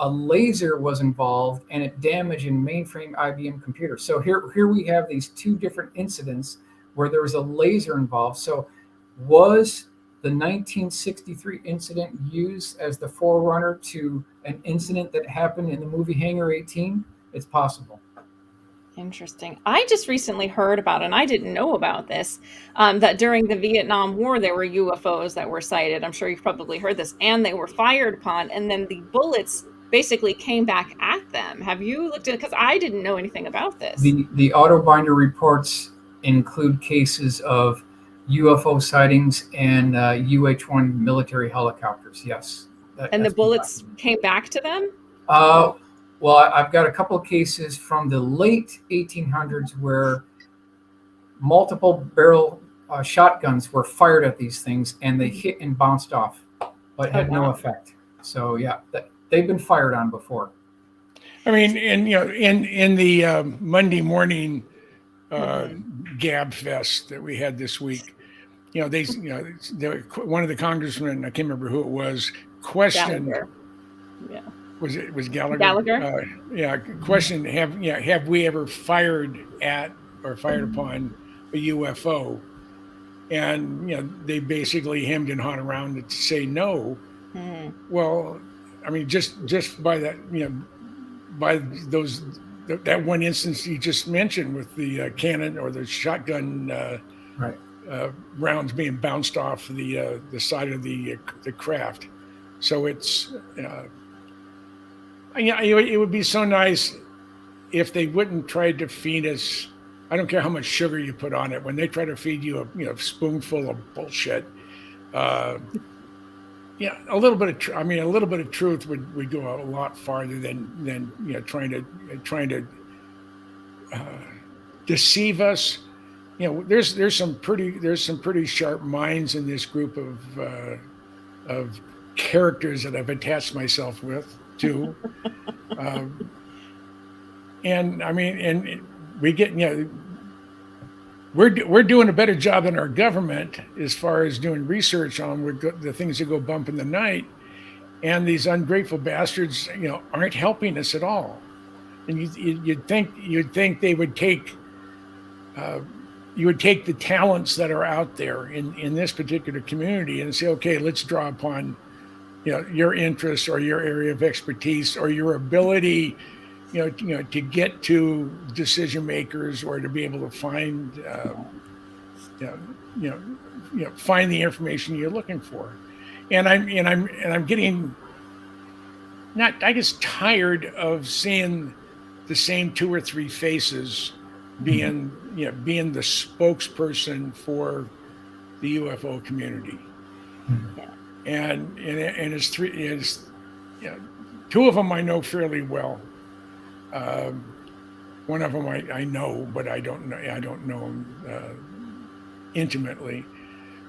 [SPEAKER 4] a laser was involved and it damaged a mainframe IBM computer. So here we have these two different incidents where there was a laser involved. So was the 1963 incident used as the forerunner to an incident that happened in the movie Hangar 18? It's possible.
[SPEAKER 2] Interesting. I just recently heard about, and I didn't know about this, that during the Vietnam War, there were UFOs that were sighted. I'm sure you've probably heard this, and they were fired upon, and then the bullets basically came back at them. Have you looked at it? Because I didn't know anything about this.
[SPEAKER 4] The Autobinder reports include cases of UFO sightings and UH-1 military helicopters. Yes.
[SPEAKER 2] And the bullets came back to them?
[SPEAKER 4] Well, I've got a couple of cases from the late 1800s where multiple barrel shotguns were fired at these things and they hit and bounced off, but had no effect. So yeah, they've been fired on before.
[SPEAKER 3] I mean, and in the Monday morning gab fest that we had this week, one of the congressmen, I can't remember who it was, questioned.
[SPEAKER 2] Gallagher. Yeah.
[SPEAKER 3] Was Gallagher?
[SPEAKER 2] Gallagher?
[SPEAKER 3] Questioned, have we ever fired at or fired upon a UFO? And they basically hemmed and hawed around to say no. Well, I mean, just by that, by that one instance you just mentioned with the cannon or the shotgun rounds being bounced off the side of the craft. So it's it would be so nice if they wouldn't try to feed us. I don't care how much sugar you put on it. When they try to feed you a spoonful of bullshit, a little bit of truth would go a lot farther than trying to deceive us. There's some pretty sharp minds in this group of characters that I've attached myself to, and I mean, and we get we're doing a better job than our government as far as doing research on the things that go bump in the night, and these ungrateful bastards aren't helping us at all. And you'd think they would take you would take the talents that are out there in this particular community and say, okay, let's draw upon your interests or your area of expertise or your ability to get to decision makers or to be able to find find the information you're looking for. And I'm getting I guess tired of seeing the same 2 or 3 faces being the spokesperson for the UFO community.
[SPEAKER 4] Mhm.
[SPEAKER 3] And it's 2 of them I know fairly well. One of them I know, but I don't know him intimately.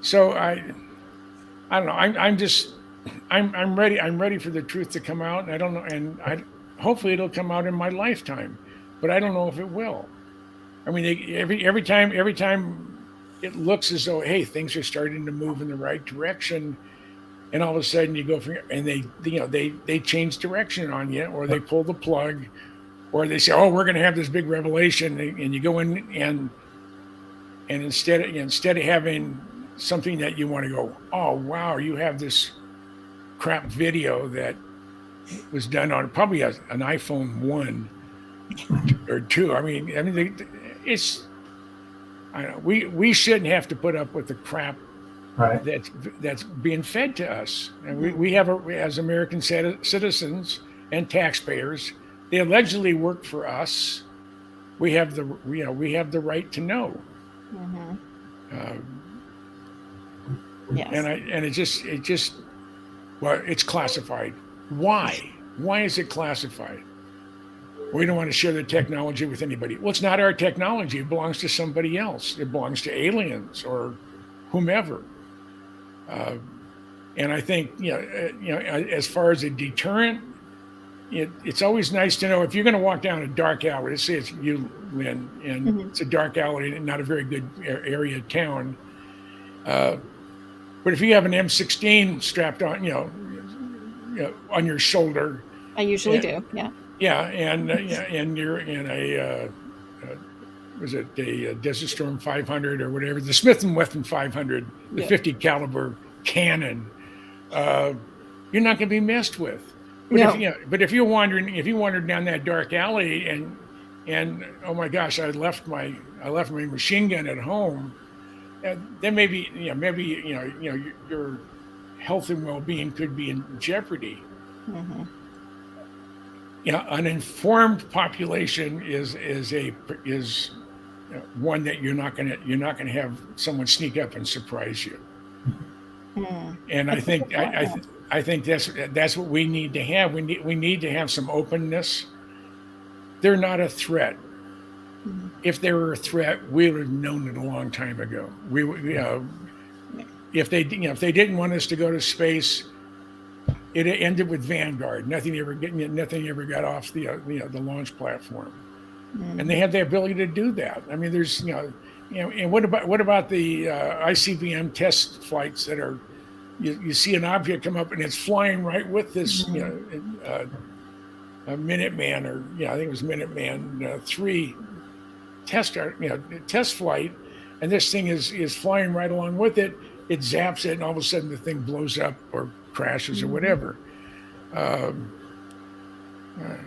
[SPEAKER 3] So I don't know. I'm ready. I'm ready for the truth to come out. And I don't know. And hopefully it'll come out in my lifetime, but I don't know if it will. I mean, every time it looks as though, hey, things are starting to move in the right direction, and all of a sudden you go and they change direction on you, or they pull the plug, or they say, oh, we're going to have this big revelation, and you go in and instead of having something that you want to go, oh wow, you have this crap video that was done on probably an iPhone 1 or 2. I mean, it's, I don't know, we shouldn't have to put up with the crap
[SPEAKER 4] Right.
[SPEAKER 3] that's being fed to us. And we have as American citizens and taxpayers, they allegedly work for us. We have the right to know.
[SPEAKER 2] Yes.
[SPEAKER 3] And it just well, it's classified. Why is it classified? We don't want to share the technology with anybody. Well, it's not our technology. It belongs to somebody else. It belongs to aliens or whomever. And I think, as far as a deterrent, it's always nice to know if you're going to walk down a dark alley. Let's say it's you, Lynn, and it's a dark alley, not a very good area of town. But if you have an M16 strapped on, on your shoulder,
[SPEAKER 2] I usually do. Yeah.
[SPEAKER 3] yeah, and you're in a was it a Desert Storm 500 or whatever, the Smith & Wesson 500, the 50 caliber cannon, you're not going to be messed with. But if you wandered down that dark alley and oh my gosh, I left my machine gun at home, then maybe your health and well-being could be in jeopardy. An informed population is one that you're not going to have someone sneak up and surprise you. And I think that's what we need to have. We need to have some openness. They're not a threat. If they were a threat, we would have known it a long time ago. If they didn't want us to go to space, it ended with Vanguard. Nothing ever got off the launch platform, and they have the ability to do that. I mean, there's and what about the ICBM test flights that are you see an object come up and it's flying right with this a Minuteman, or I think it was Minuteman 3 test flight, and this thing is flying right along with it. It zaps it, and all of a sudden the thing blows up or crashes or whatever. I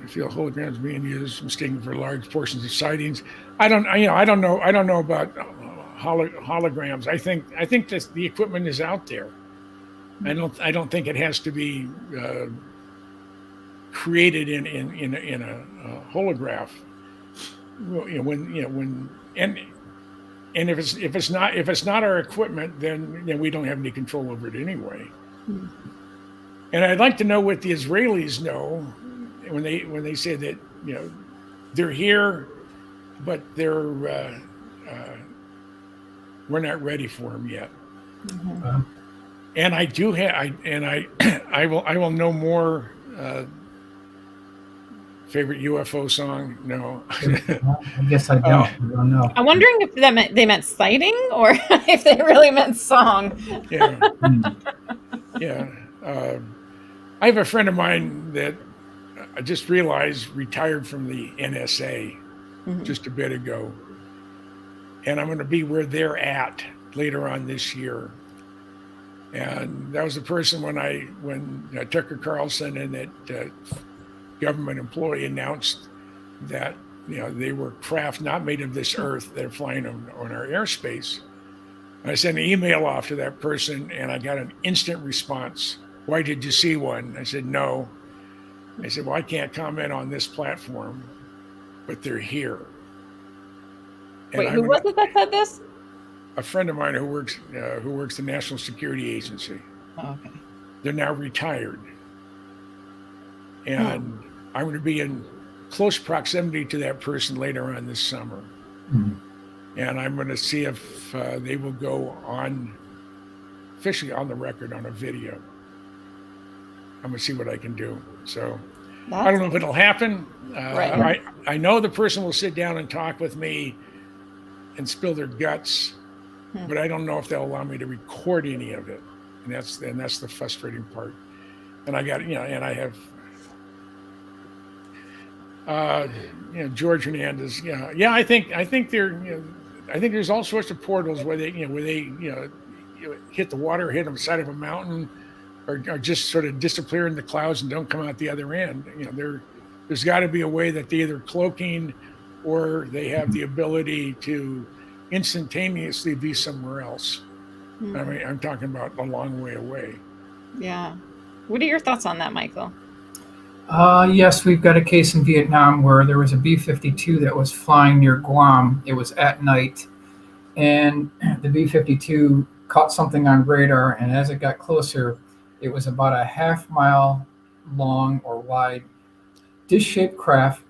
[SPEAKER 3] feel holograms being used, mistaken for large portions of sightings. I don't know about holograms. I think that the equipment is out there. I don't think it has to be created in a holograph. And if it's not our equipment, then we don't have any control over it anyway. And I'd like to know what the Israelis know when they say that they're here, but we're not ready for them yet. And I do have I will know more. Favorite UFO song? No.
[SPEAKER 4] I guess I don't know.
[SPEAKER 2] I'm wondering if they meant sighting or if they really meant song.
[SPEAKER 3] Yeah. Yeah. I have a friend of mine that I just realized retired from the NSA just a bit ago. And I'm going to be where they're at later on this year. And that was the person when Tucker Carlson and that government employee announced that they were craft not made of this earth that are flying on our airspace. I sent an email off to that person and I got an instant response. Why did you see one? I said, no. I said, well, I can't comment on this platform, but they're here. And
[SPEAKER 2] Wait, who was it that said this?
[SPEAKER 3] A friend of mine who works the National Security Agency.
[SPEAKER 2] Oh, okay.
[SPEAKER 3] They're now retired. And I'm going to be in close proximity to that person later on this summer. And I'm going to see if they will go on, officially on the record on a video. I'm going to see what I can do. So I don't know if it'll happen.
[SPEAKER 2] Right.
[SPEAKER 3] I know the person will sit down and talk with me and spill their guts, but I don't know if they'll allow me to record any of it. And that's the frustrating part. And I got, and I have, George Hernandez. Yeah. I think they're, I think there's all sorts of portals where they hit the water, hit on the side of a mountain, or just sort of disappear in the clouds and don't come out the other end. There's got to be a way that they're either cloaking or they have the ability to instantaneously be somewhere else. I mean, I'm talking about a long way away.
[SPEAKER 2] Yeah. What are your thoughts on that, Michael?
[SPEAKER 4] Yes, we've got a case in Vietnam where there was a B-52 that was flying near Guam. It was at night, and the B-52 caught something on radar, and as it got closer, it was about a half-mile long or wide dish-shaped craft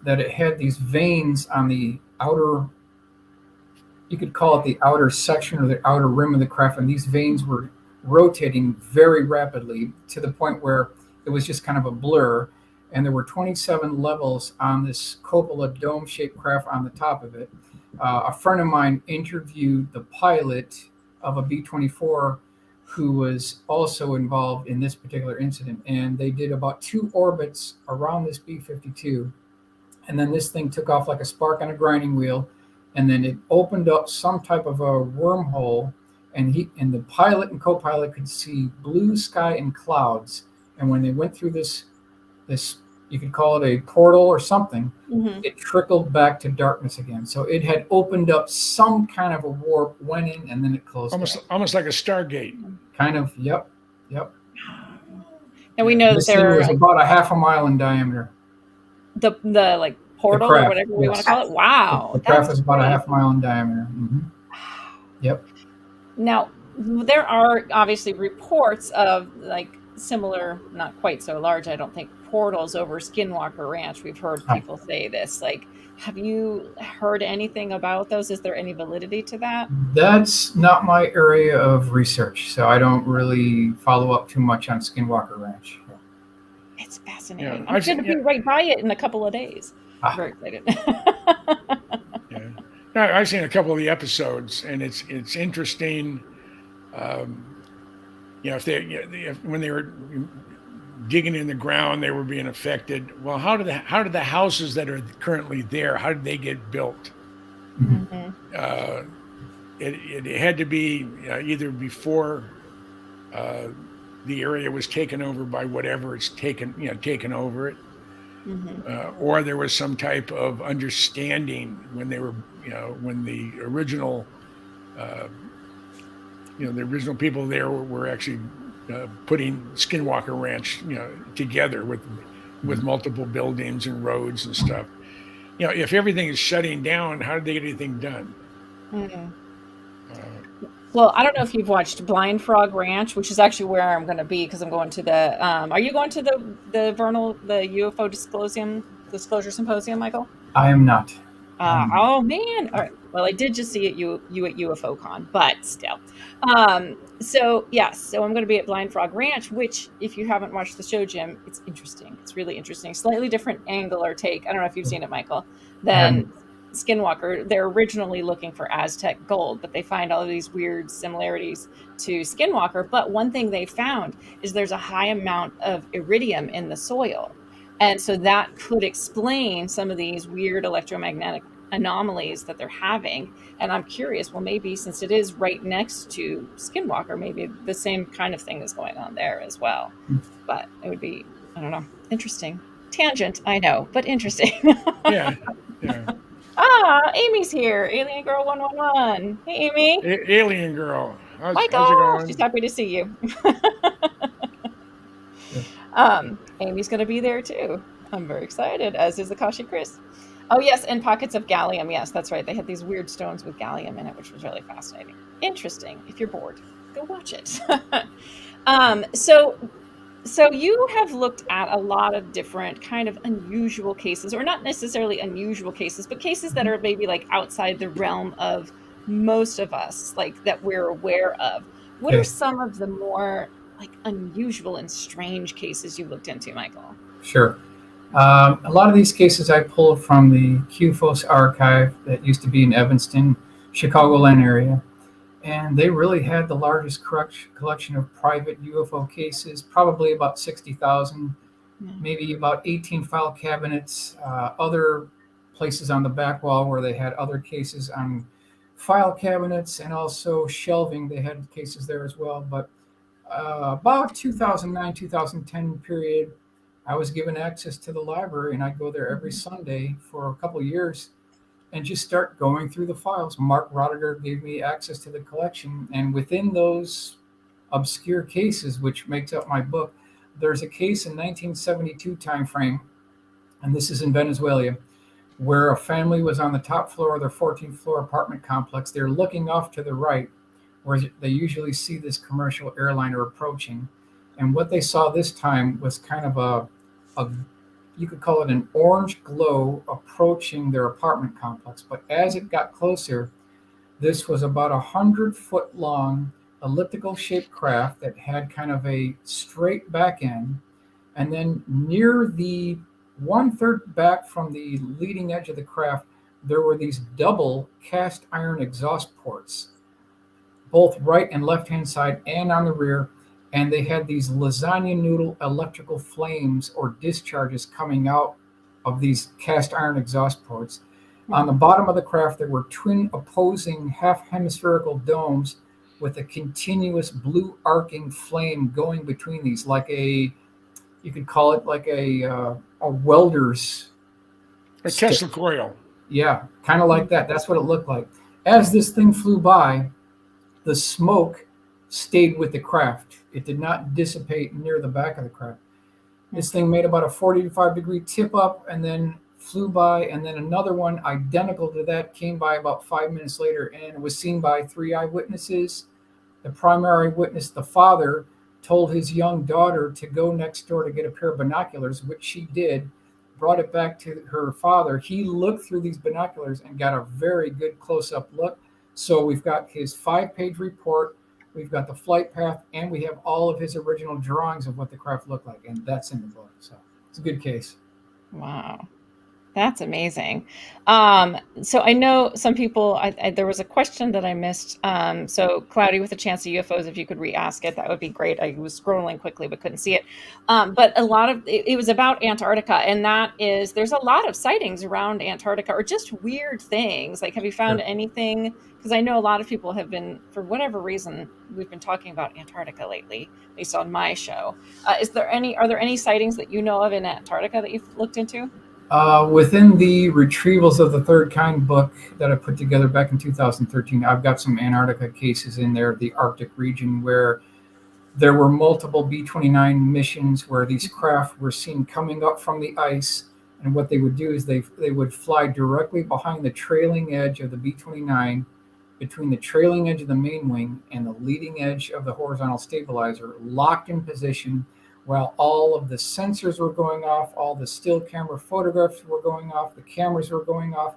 [SPEAKER 4] that it had these veins on the outer, you could call it the outer section or the outer rim of the craft, and these veins were rotating very rapidly to the point where it was just kind of a blur. And there were 27 levels on this cupola dome-shaped craft on the top of it. A friend of mine interviewed the pilot of a B-24 who was also involved in this particular incident. And they did about 2 orbits around this B-52. And then this thing took off like a spark on a grinding wheel. And then it opened up some type of a wormhole. And the pilot and co-pilot could see blue sky and clouds. And when they went through this, you could call it a portal or something, it trickled back to darkness again. So it had opened up some kind of a warp, went in, and then it closed.
[SPEAKER 3] Almost like a Stargate.
[SPEAKER 4] Kind of, yep.
[SPEAKER 2] And we know
[SPEAKER 4] this
[SPEAKER 2] that
[SPEAKER 4] thing
[SPEAKER 2] there
[SPEAKER 4] was about a half a mile in diameter.
[SPEAKER 2] the like portal
[SPEAKER 4] craft,
[SPEAKER 2] or whatever we want to call it. Wow.
[SPEAKER 4] The craft was about a half mile in diameter. Yep.
[SPEAKER 2] Now, there are obviously reports of like similar, not quite so large, I don't think, portals over Skinwalker Ranch. We've heard people say this. Like, have you heard anything about those? Is there any validity to that?
[SPEAKER 4] That's not my area of research, so I don't really follow up too much on Skinwalker Ranch.
[SPEAKER 2] It's fascinating.
[SPEAKER 3] Yeah,
[SPEAKER 2] I'm going to be right by it in a couple of days. Very excited.
[SPEAKER 3] Yeah. No, I've seen a couple of the episodes, and it's interesting. When they were digging in the ground, they were being affected. Well, how did the houses that are currently there, how did they get built? It had to be either before the area was taken over by whatever it's taken over it, or there was some type of understanding when they were, when the original. The original people there were actually putting Skinwalker Ranch, together with multiple buildings and roads and stuff. If everything is shutting down, how did they get anything done?
[SPEAKER 2] Well, I don't know if you've watched Blind Frog Ranch, which is actually where I'm going to be because I'm going to the. Are you going to the UFO Disclosure Symposium, Michael?
[SPEAKER 4] I am not.
[SPEAKER 2] Oh man! All right. Well, I did just see you at UFO Con, but still. So I'm going to be at Blind Frog Ranch, which, if you haven't watched the show, Jim, it's interesting. It's really interesting. Slightly different angle or take. I don't know if you've seen it, Michael. Than Skinwalker. They're originally looking for Aztec gold, but they find all of these weird similarities to Skinwalker. But one thing they found is there's a high amount of iridium in the soil. And so that could explain some of these weird electromagnetic anomalies that they're having. And I'm curious, well, maybe since it is right next to Skinwalker, maybe the same kind of thing is going on there as well. But it would be, I don't know, interesting. Tangent, I know, but interesting.
[SPEAKER 3] Yeah.
[SPEAKER 2] Amy's here. Alien Girl 111. Hey, Amy.
[SPEAKER 3] Alien Girl. How's it
[SPEAKER 2] Michael,
[SPEAKER 3] going?
[SPEAKER 2] she's happy to see you. Amy's going to be there too. I'm very excited, as is Akashi Chris. Oh, yes, and pockets of gallium. Yes, that's right. They had these weird stones with gallium in it, which was really fascinating. Interesting. If you're bored, go watch it. So you have looked at a lot of different kind of unusual cases, or not necessarily unusual cases, but cases that are maybe like outside the realm of most of us, like that we're aware of. What are
[SPEAKER 4] Okay.
[SPEAKER 2] some of the more like unusual and strange cases you looked into, Michael?
[SPEAKER 4] Sure. A lot of these cases I pulled from the Ufos archive that used to be in Evanston, Chicagoland area. And they really had the largest collection of private UFO cases, probably about 60,000, maybe about 18 file cabinets, other places on the back wall where they had other cases on file cabinets, and also shelving. They had cases there as well. But about 2009, 2010 period, I was given access to the library, and I'd go there every Sunday for a couple of years and just start going through the files. Mark Roediger gave me access to the collection, and within those obscure cases, which makes up my book, there's a case in 1972 timeframe, and this is in Venezuela, where a family was on the top floor of their 14th floor apartment complex. They're looking off to the right, where they usually see this commercial airliner approaching. And what they saw this time was kind of a you could call it an orange glow approaching their apartment complex. But as it got closer, this was about 100-foot long elliptical shaped craft that had kind of a straight back end. And then near the 1/3 back from the leading edge of the craft, there were these double cast iron exhaust ports, both right and left hand side and on the rear. And they had these lasagna noodle electrical flames or discharges coming out of these cast iron exhaust ports. On the bottom of the craft, there were twin opposing half hemispherical domes with a continuous blue arcing flame going between these, like you could call it like a welder's.
[SPEAKER 3] A Tesla coil.
[SPEAKER 4] Yeah, kind of like that. That's what it looked like. As this thing flew by, the smoke stayed with the craft. It did not dissipate near the back of the craft. This thing made about a 45-degree tip up and then flew by, and then another one identical to that came by about 5 minutes later, and it was seen by 3 eyewitnesses. The primary witness, the father, told his young daughter to go next door to get a pair of binoculars, which she did, brought it back to her father. He looked through these binoculars and got a very good close-up look. So we've got his 5-page report, we've got the flight path, and we have all of his original drawings of what the craft looked like, and that's in the book. So it's a good case.
[SPEAKER 2] Wow. That's amazing. So I know some people, there was a question that I missed. So Cloudy with a Chance of UFOs, if you could re-ask it, that would be great. I was scrolling quickly, but couldn't see it. But a lot of, it was about Antarctica, and there's a lot of sightings around Antarctica, or just weird things. Like, have you found anything? Because I know a lot of people have been, for whatever reason, we've been talking about Antarctica lately, at least on my show. Are there any sightings that you know of in Antarctica that you've looked into?
[SPEAKER 4] Within the Retrievals of the Third Kind book that I put together back in 2013, I've got some Antarctica cases in there, the Arctic region, where there were multiple B-29 missions where these craft were seen coming up from the ice. And what they would do is they would fly directly behind the trailing edge of the B-29, between the trailing edge of the main wing and the leading edge of the horizontal stabilizer, locked in position, while all of the sensors were going off, all the still camera photographs were going off, the cameras were going off.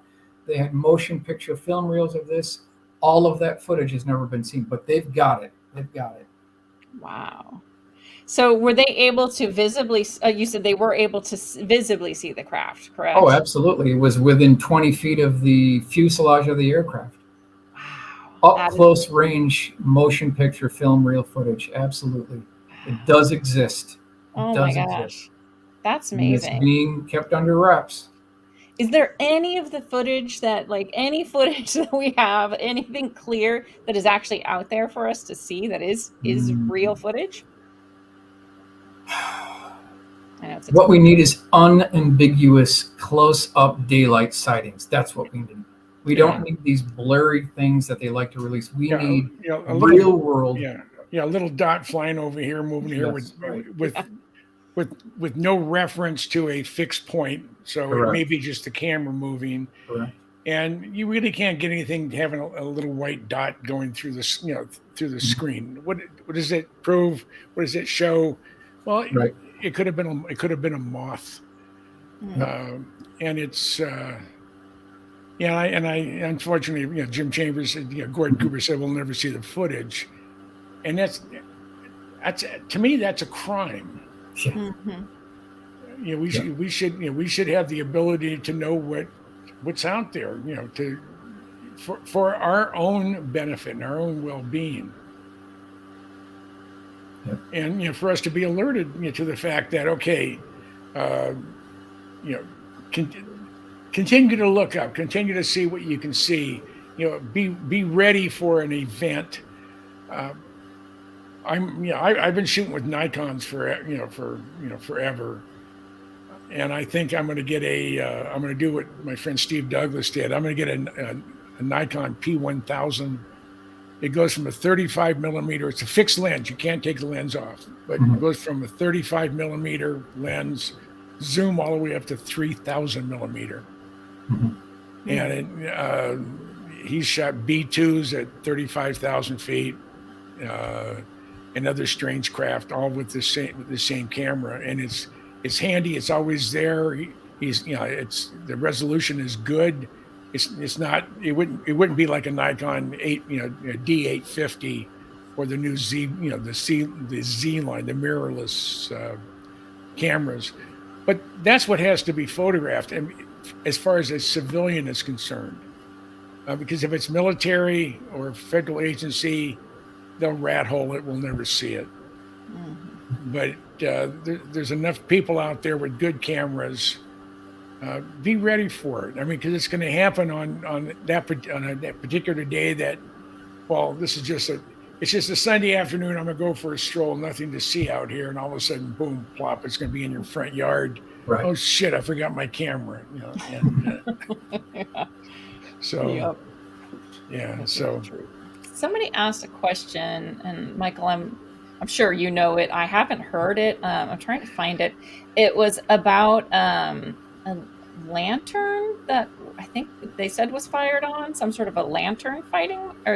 [SPEAKER 4] They had motion picture film reels of this. All of that footage has never been seen, but they've got it. They've got it.
[SPEAKER 2] Wow. So were they able to visibly, you said they were able to visibly see the craft, correct?
[SPEAKER 4] Oh, absolutely. It was within 20 feet of the fuselage of the aircraft.
[SPEAKER 2] Wow.
[SPEAKER 4] Up close range motion picture film reel footage. Absolutely. It does exist.
[SPEAKER 2] Oh my gosh. That's amazing.
[SPEAKER 4] And it's being kept under wraps.
[SPEAKER 2] Is there any of the footage that we have, anything clear that is actually out there for us to see that is real footage? I know
[SPEAKER 4] what we need is unambiguous close-up daylight sightings. That's what we need. We don't need these blurry things that they like to release. We need real world.
[SPEAKER 3] Yeah, a little dot flying over here, moving here with with no reference to a fixed point. So
[SPEAKER 4] Correct.
[SPEAKER 3] it may be just the camera moving.
[SPEAKER 4] Correct.
[SPEAKER 3] And you really can't get anything having a little white dot going through this, through the screen. What does it prove? What does it show? Well,
[SPEAKER 4] Right.
[SPEAKER 3] it could have been a moth, and it's I unfortunately, Jim Chambers said, Gordon Cooper said we'll never see the footage, and that's to me that's a crime.
[SPEAKER 4] Yeah.
[SPEAKER 3] We should have the ability to know what's out there, for our own benefit and our own well-being.
[SPEAKER 4] Yep.
[SPEAKER 3] And for us to be alerted to the fact that continue to look up, continue to see what you can see, be ready for an event. I've been shooting with Nikons forever. And I think I'm going to get I'm going to do what my friend Steve Douglas did. I'm going to get a Nikon P1000. It goes from a 35 millimeter. It's a fixed lens. You can't take the lens off, but it goes from a 35 millimeter lens, zoom all the way up to 3,000 millimeter. And he's shot B2s at 35,000 feet, and other strange craft, all with the same camera. And it's handy. It's always there. It's the resolution is good. It's not. It wouldn't be like a Nikon D850 or the new Z. The Z line, the mirrorless cameras. But that's what has to be photographed, and as far as a civilian is concerned, because if it's military or federal agency, they'll rat hole it. We'll never see it. But there's enough people out there with good cameras. Be ready for it. I mean, because it's going to happen on that particular day. This is just a Sunday afternoon. I'm going to go for a stroll. Nothing to see out here, and all of a sudden, boom, plop! It's going to be in your front yard.
[SPEAKER 4] Right.
[SPEAKER 3] Oh shit! I forgot my camera. So
[SPEAKER 2] somebody asked a question, and Michael, I'm sure you know it. I haven't heard it. I'm trying to find it. It was about a lantern that I think they said was fired on, some sort of a lantern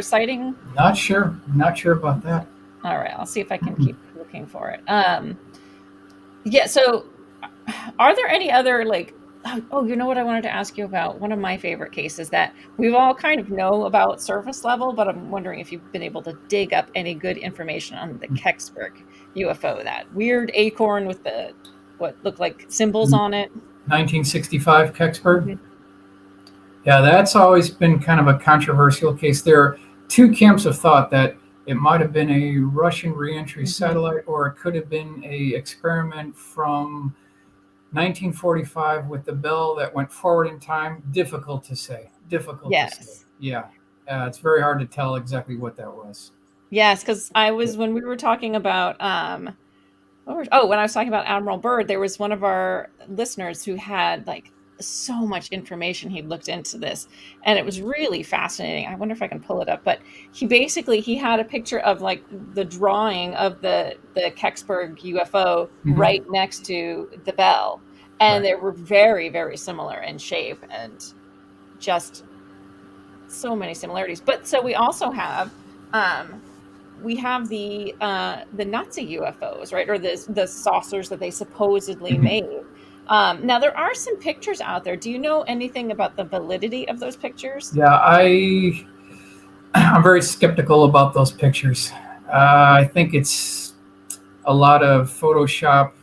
[SPEAKER 2] sighting.
[SPEAKER 4] Not sure about that.
[SPEAKER 2] All right, I'll see if I can keep looking for it. So are there any other you know what I wanted to ask you about? One of my favorite cases that we've all kind of know about surface level, but I'm wondering if you've been able to dig up any good information on the Kecksburg UFO, that weird acorn with what looked like symbols on it.
[SPEAKER 4] 1965 Kecksburg. Yeah, that's always been kind of a controversial case. There are two camps of thought that it might have been a Russian reentry satellite, or it could have been a experiment from 1945 with the bell that went forward in time. Difficult to say. To say. Yeah. It's very hard to tell exactly what that was.
[SPEAKER 2] Yes, because when we were talking about when I was talking about Admiral Byrd, there was one of our listeners who had so much information. He'd looked into this, and it was really fascinating. I wonder if I can pull it up, but he had a picture of the drawing of the Kecksburg UFO right next to the bell, and they were very, very similar in shape and just so many similarities. But so we also have the Nazi UFOs, right? Or the saucers that they supposedly made. Now there are some pictures out there. Do you know anything about the validity of those pictures?
[SPEAKER 4] Yeah, I'm very skeptical about those pictures. I think it's a lot of Photoshop,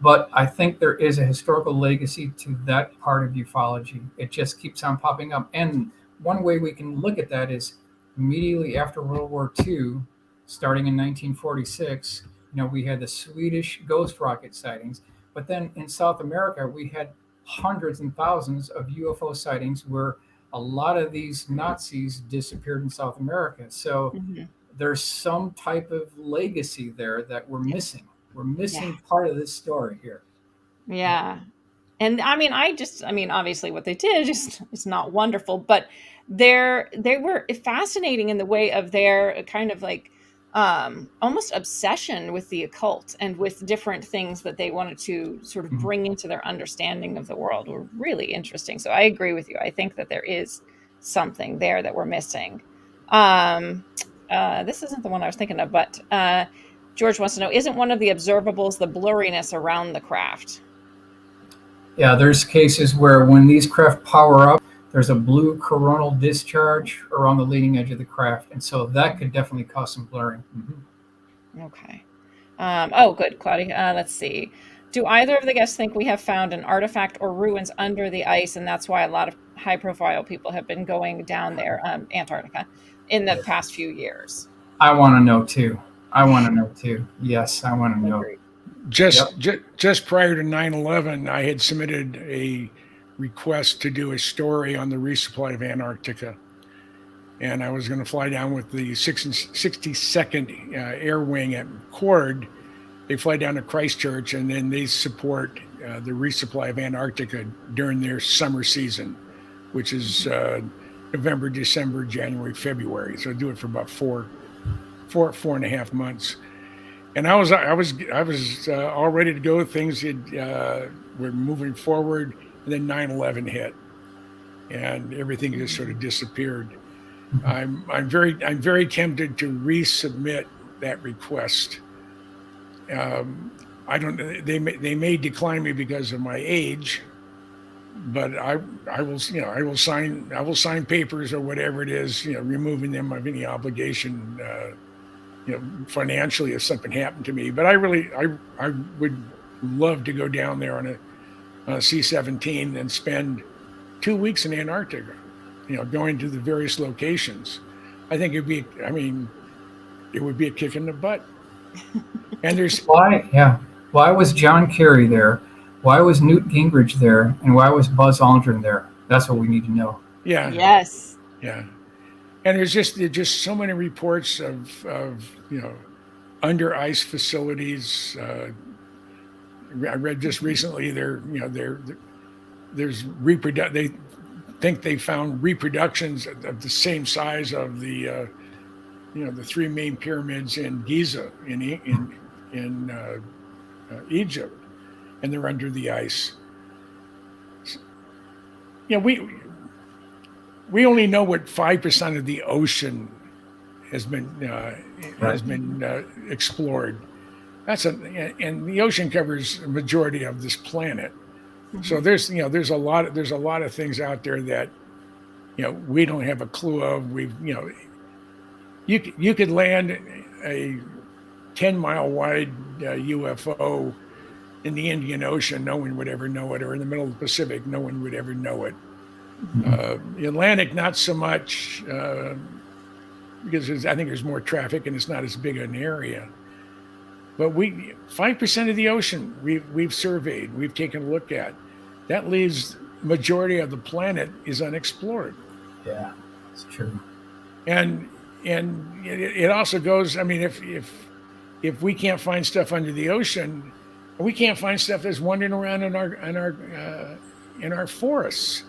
[SPEAKER 4] but I think there is a historical legacy to that part of ufology. It just keeps on popping up. And one way we can look at that is immediately after World War II, starting in 1946, we had the Swedish ghost rocket sightings. But then in South America, we had hundreds and thousands of UFO sightings where a lot of these Nazis disappeared in South America. So there's some type of legacy there that we're missing. We're missing part of this story here.
[SPEAKER 2] Yeah. And obviously what they did is not wonderful, but they were fascinating in the way of their kind of almost obsession with the occult and with different things that they wanted to sort of bring into their understanding of the world were really interesting. So I agree with you. I think that there is something there that we're missing. This isn't the one I was thinking of, but George wants to know, isn't one of the observables the blurriness around the craft?
[SPEAKER 4] Yeah, there's cases where when these craft power up, there's a blue coronal discharge around the leading edge of the craft. And so that could definitely cause some blurring.
[SPEAKER 2] Okay. Oh, good, Claudia. Let's see. Do either of the guests think we have found an artifact or ruins under the ice, and that's why a lot of high-profile people have been going down there, Antarctica, in the past few years?
[SPEAKER 4] I want to know too. Yes, I want to know.
[SPEAKER 3] Just prior to 9/11, I had submitted a request to do a story on the resupply of Antarctica. And I was going to fly down with the 62nd Air Wing at Cord. They fly down to Christchurch, and then they support the resupply of Antarctica during their summer season, which is November, December, January, February. So I do it for about four and a half months. And I was all ready to go. Things were moving forward, and then 9/11 hit, and everything just sort of disappeared. I'm very tempted to resubmit that request. I don't. They may decline me because of my age, but I will sign papers or whatever it is, removing them of any obligation, financially if something happened to me. But I would love to go down there on a C-17 and spend 2 weeks in Antarctica, going to the various locations. I think it would be a kick in the butt. And there's why was John Kerry there? Why was Newt Gingrich there? And why was Buzz Aldrin there? That's what we need to know. Yeah.
[SPEAKER 2] Yes.
[SPEAKER 3] Yeah. And there's just so many reports of under ice facilities. I read just recently there's they think they found reproductions of the same size of the the three main pyramids in Giza in Egypt, and they're under the ice. We only know what 5% of the ocean has been explored. And the ocean covers a majority of this planet. Mm-hmm. So there's a lot of things out there that we don't have a clue of. You could land a 10-mile wide UFO in the Indian Ocean, no one would ever know it, or in the middle of the Pacific, no one would ever know it. Mm-hmm. The Atlantic, not so much, because I think there's more traffic and it's not as big an area. But 5% of the ocean we've surveyed, we've taken a look at. That leaves majority of the planet is unexplored.
[SPEAKER 4] Yeah, that's true.
[SPEAKER 3] And it also goes. I mean, if we can't find stuff under the ocean, we can't find stuff that's wandering around in our forests.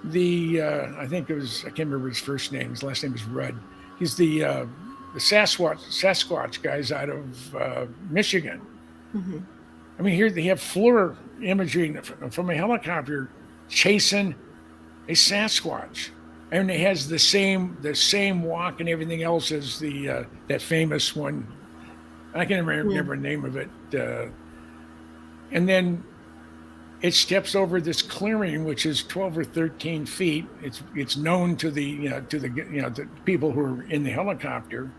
[SPEAKER 3] I think I can't remember his first name. His last name is Rudd. He's the Sasquatch guys out of Michigan. Mm-hmm. I mean, here they have FLIR imagery from a helicopter chasing a Sasquatch, and it has the same walk and everything else as that famous one. I can't remember the name of it. And then it steps over this clearing, which is 12 or 13 feet. It's known to the people who are in the helicopter,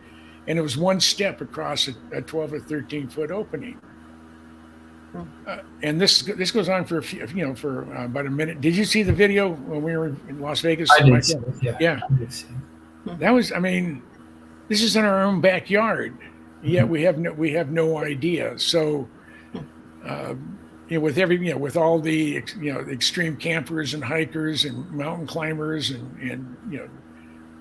[SPEAKER 3] and it was one step across a 12 or 13 foot opening. And this goes on for about a minute. Did you see the video when we were in Las Vegas?
[SPEAKER 4] I did see it, yeah. I did see it.
[SPEAKER 3] That was. I mean, this is in our own backyard, yet we have no idea. So. With all the extreme campers and hikers and mountain climbers and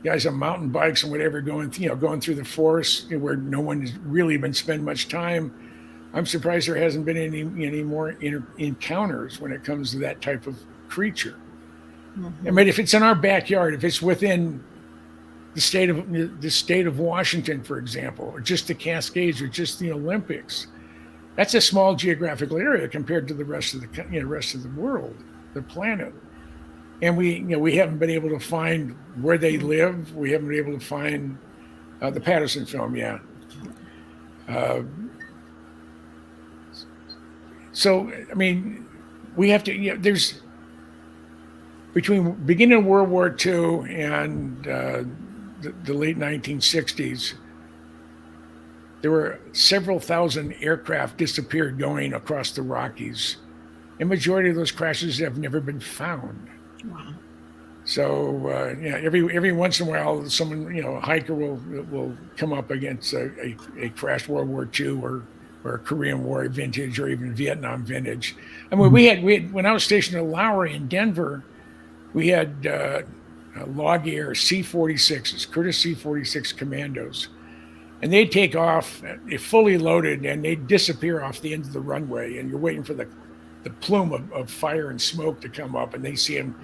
[SPEAKER 3] guys on mountain bikes and whatever going through the forest where no one has really been spending much time, I'm surprised there hasn't been any more encounters when it comes to that type of creature. Mm-hmm. I mean, if it's in our backyard, if it's within the state of Washington, for example, or just the Cascades, or just the Olympics. That's a small geographical area compared to the rest of the world, the planet. And we haven't been able to find where they live. We haven't been able to find the Patterson film, yeah. So, I mean, we have to, there's, between beginning of World War II and the late 1960s, there were several thousand aircraft disappeared going across the Rockies. And majority of those crashes have never been found.
[SPEAKER 2] Wow.
[SPEAKER 3] So every once in a while, someone, a hiker will come up against a crashed World War II or a Korean War vintage, or even Vietnam vintage. I mean, we had when I was stationed at Lowry in Denver, we had log air C-46s, Curtiss C-46 commandos, and they'd take off fully loaded, and they'd disappear off the end of the runway, and you're waiting for the plume of fire and smoke to come up, and they see them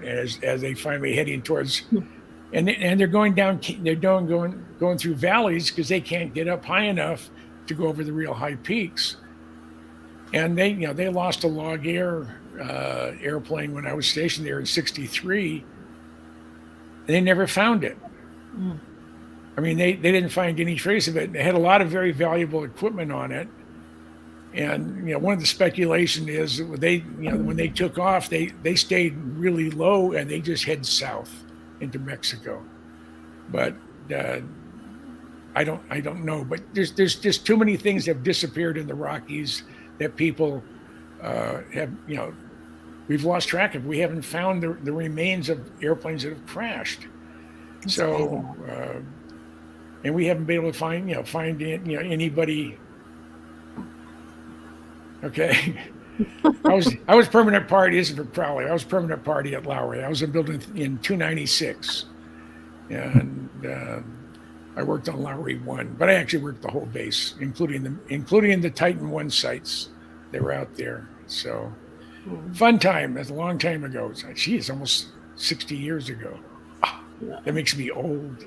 [SPEAKER 3] as they finally heading towards, and they're going down, going through valleys because they can't get up high enough to go over the real high peaks. And they lost a log air airplane when I was stationed there in '63. They never found it. I mean, they didn't find any trace of it. They had a lot of very valuable equipment on it. And one of the speculation is that when they took off, they stayed really low and they just head south into Mexico. But I don't know. But there's just too many things that have disappeared in the Rockies that people have we've lost track of. We haven't found the remains of airplanes that have crashed. So and we haven't been able to find anybody. Okay. I was permanent party. This is for Crowley. I was permanent party at Lowry. I was in building in 296, and I worked on Lowry 1, but I actually worked the whole base, including the Titan 1 sites that were out there. So fun time. That's a long time ago. It's almost 60 years ago. That makes me old.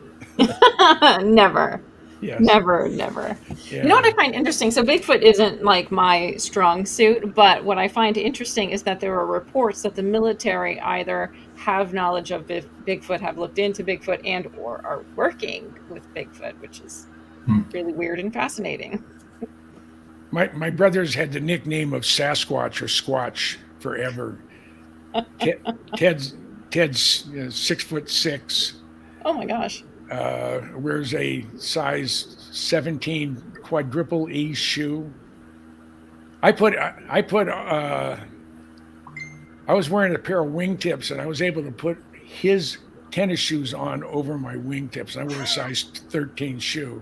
[SPEAKER 2] Never.
[SPEAKER 3] Yes.
[SPEAKER 2] Never. Yeah. You know what I find interesting? So Bigfoot isn't like my strong suit, but what I find interesting is that there are reports that the military either have knowledge of Bigfoot, have looked into Bigfoot, and or are working with Bigfoot, which is really weird and fascinating.
[SPEAKER 3] My brothers had the nickname of Sasquatch or Squatch forever. Ted's 6'6".
[SPEAKER 2] Oh my gosh.
[SPEAKER 3] Wears a size 17 quadruple E shoe. I was wearing a pair of wingtips, and I was able to put his tennis shoes on over my wingtips. I wear a size 13 shoe.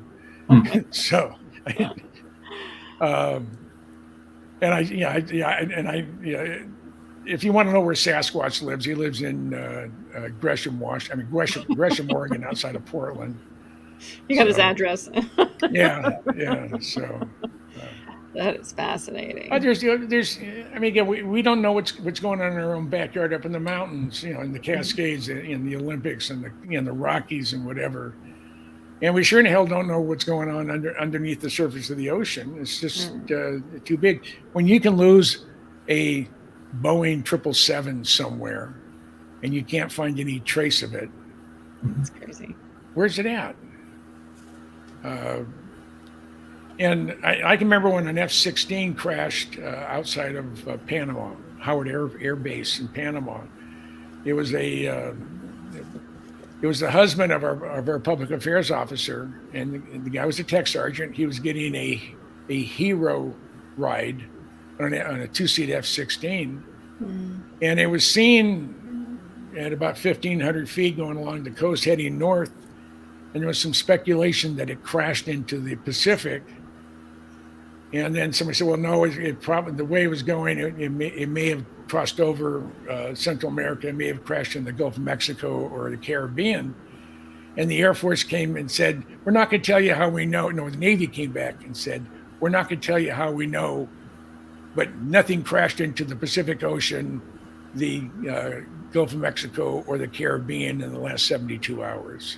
[SPEAKER 3] So, if you want to know where Sasquatch lives, he lives in Gresham, Oregon, outside of Portland.
[SPEAKER 2] You got his address.
[SPEAKER 3] Yeah. So
[SPEAKER 2] that is fascinating.
[SPEAKER 3] There's. I mean, again, we don't know what's going on in our own backyard up in the mountains, in the Cascades, in the Olympics, and the Rockies, and whatever. And we sure in hell don't know what's going on underneath the surface of the ocean. It's just too big. When you can lose a Boeing 777 somewhere, and you can't find any trace of it.
[SPEAKER 2] That's crazy.
[SPEAKER 3] Where's it at? And I can remember when an F-16 crashed outside of Panama, Howard Air Base in Panama. It was the husband of our public affairs officer, and the guy was a tech sergeant. He was getting a hero ride on a two-seat F-16, and it was seen at about 1,500 feet going along the coast heading north, and there was some speculation that it crashed into the Pacific. And then somebody said, well, no, it probably, the way it was going, it may have crossed over Central America, it may have crashed in the Gulf of Mexico or the Caribbean. And the Air Force came and said, we're not going to tell you how we know. No, the Navy came back and said, we're not going to tell you how we know, but nothing crashed into the Pacific Ocean the Gulf of Mexico or the Caribbean in the last 72 hours.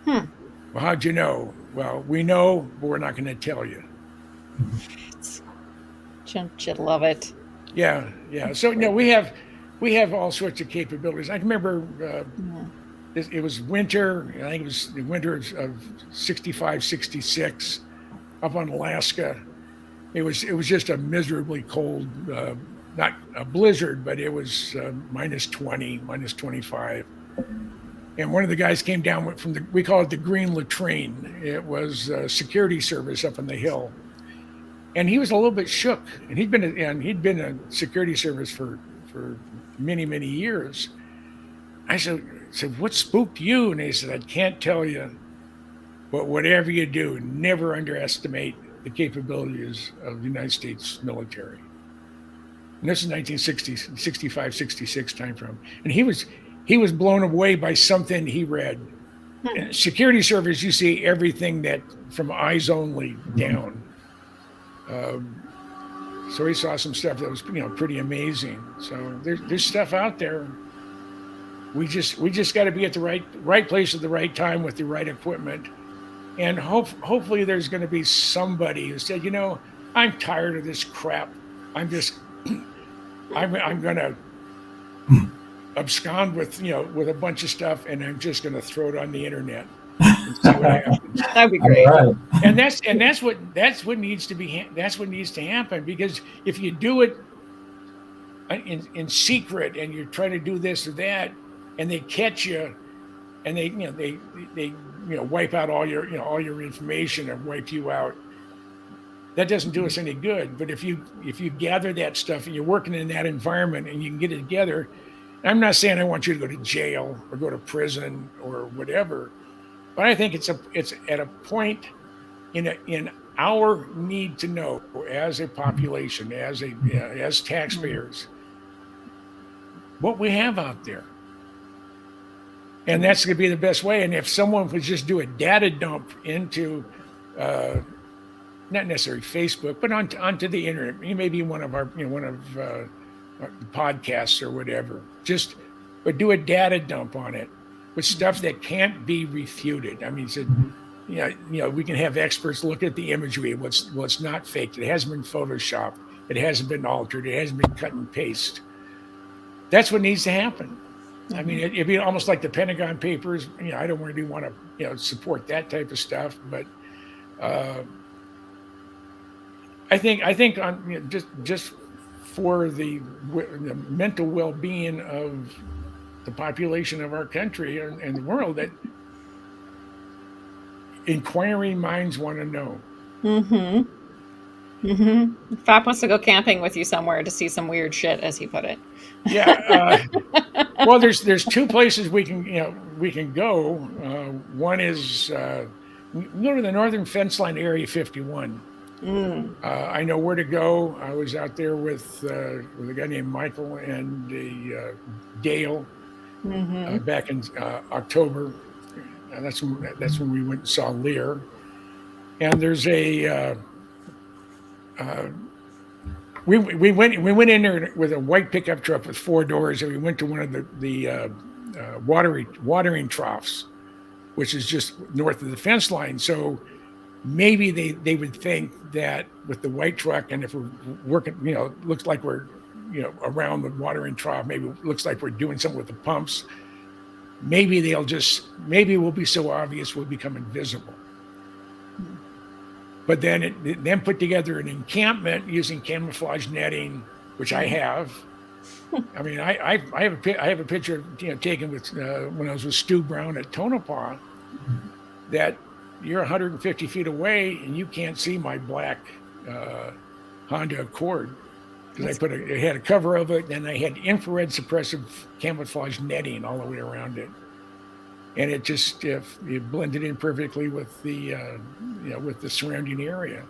[SPEAKER 2] Hmm.
[SPEAKER 3] Well, how'd you know? Well, we know, but we're not going to tell you.
[SPEAKER 2] Don't you love it?
[SPEAKER 3] Yeah, yeah. So we have all sorts of capabilities. I can remember it was winter. I think it was the winter of 65, 66 up on Alaska. It was just a miserably cold, not a blizzard, but it was minus 20, minus 25. And one of the guys came down from we call it the green latrine. It was a security service up on the hill. And he was a little bit shook. And he'd been a security service for many, many years. I said, what spooked you? And he said, I can't tell you, but whatever you do, never underestimate the capabilities of the United States military. And this is 1960, 65, 66 timeframe. And he was blown away by something he read. In security service, you see everything that from eyes only down. So he saw some stuff that was pretty amazing. So there's stuff out there. We just got to be at the right place at the right time with the right equipment, and hopefully there's going to be somebody who said, I'm tired of this crap. I'm going to abscond with a bunch of stuff, and I'm just going to throw it on the internet and see what happens.
[SPEAKER 2] That'd be great.
[SPEAKER 4] Right.
[SPEAKER 3] And that's what needs to happen, because if you do it in secret and you're trying to do this or that, and they catch you, and they wipe out all your information and wipe you out, that doesn't do us any good. But if you gather that stuff and you're working in that environment and you can get it together, I'm not saying I want you to go to jail or go to prison or whatever, but I think it's at a point in our need to know as a population, as taxpayers, what we have out there. And that's going to be the best way. And if someone would just do a data dump into, not necessarily Facebook, but onto the internet, maybe one of our podcasts or whatever, but do a data dump on it with stuff that can't be refuted. I mean, we can have experts look at the imagery, what's not faked. It hasn't been photoshopped. It hasn't been altered. It hasn't been cut and paste. That's what needs to happen. I mean, it'd be almost like the Pentagon Papers. I don't really want to, support that type of stuff, but I think on just for the mental well-being of the population of our country and the world, that inquiring minds want to know.
[SPEAKER 2] Fap wants to go camping with you somewhere to see some weird shit, as he put it.
[SPEAKER 3] Yeah. Well, there's two places we can go. One is we can go to the northern fence line, Area 51. I know where to go. I was out there with a guy named Michael and Dale back in October. That's when we went and saw Lear. And there's we went in there with a white pickup truck with 4 doors, and we went to one of the watering troughs, which is just north of the fence line. So maybe they would think that with the white truck, and if we're working, looks like we're around the watering trough, maybe it looks like we're doing something with the pumps. Maybe we'll be so obvious we'll become invisible. But then put together an encampment using camouflage netting, which I have. I mean, I have a picture taken with when I was with Stu Brown at Tonopah, that you're 150 feet away and you can't see my black Honda Accord, because it had a cover of it, and I had infrared suppressive camouflage netting all the way around it. And it just it blended in perfectly with the with the surrounding area.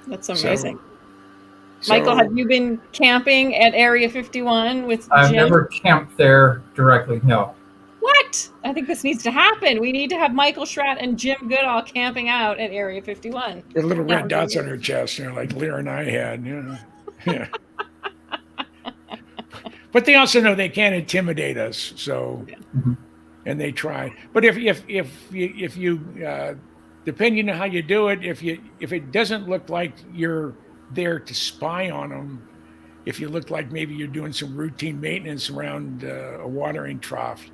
[SPEAKER 2] That's amazing. Michael, have you been camping at Area 51 with Jim?
[SPEAKER 4] I've never camped there directly. No.
[SPEAKER 2] What? I think this needs to happen. We need to have Michael Schratt and Jim Goodall camping out at Area 51.
[SPEAKER 3] With little red dots on their chest, like Lear and I had. Yeah. but they also know they can't intimidate us. So, and they try. But if you depending on how you do it, if it doesn't look like you're there to spy on them, if you look like maybe you're doing some routine maintenance around a watering trough,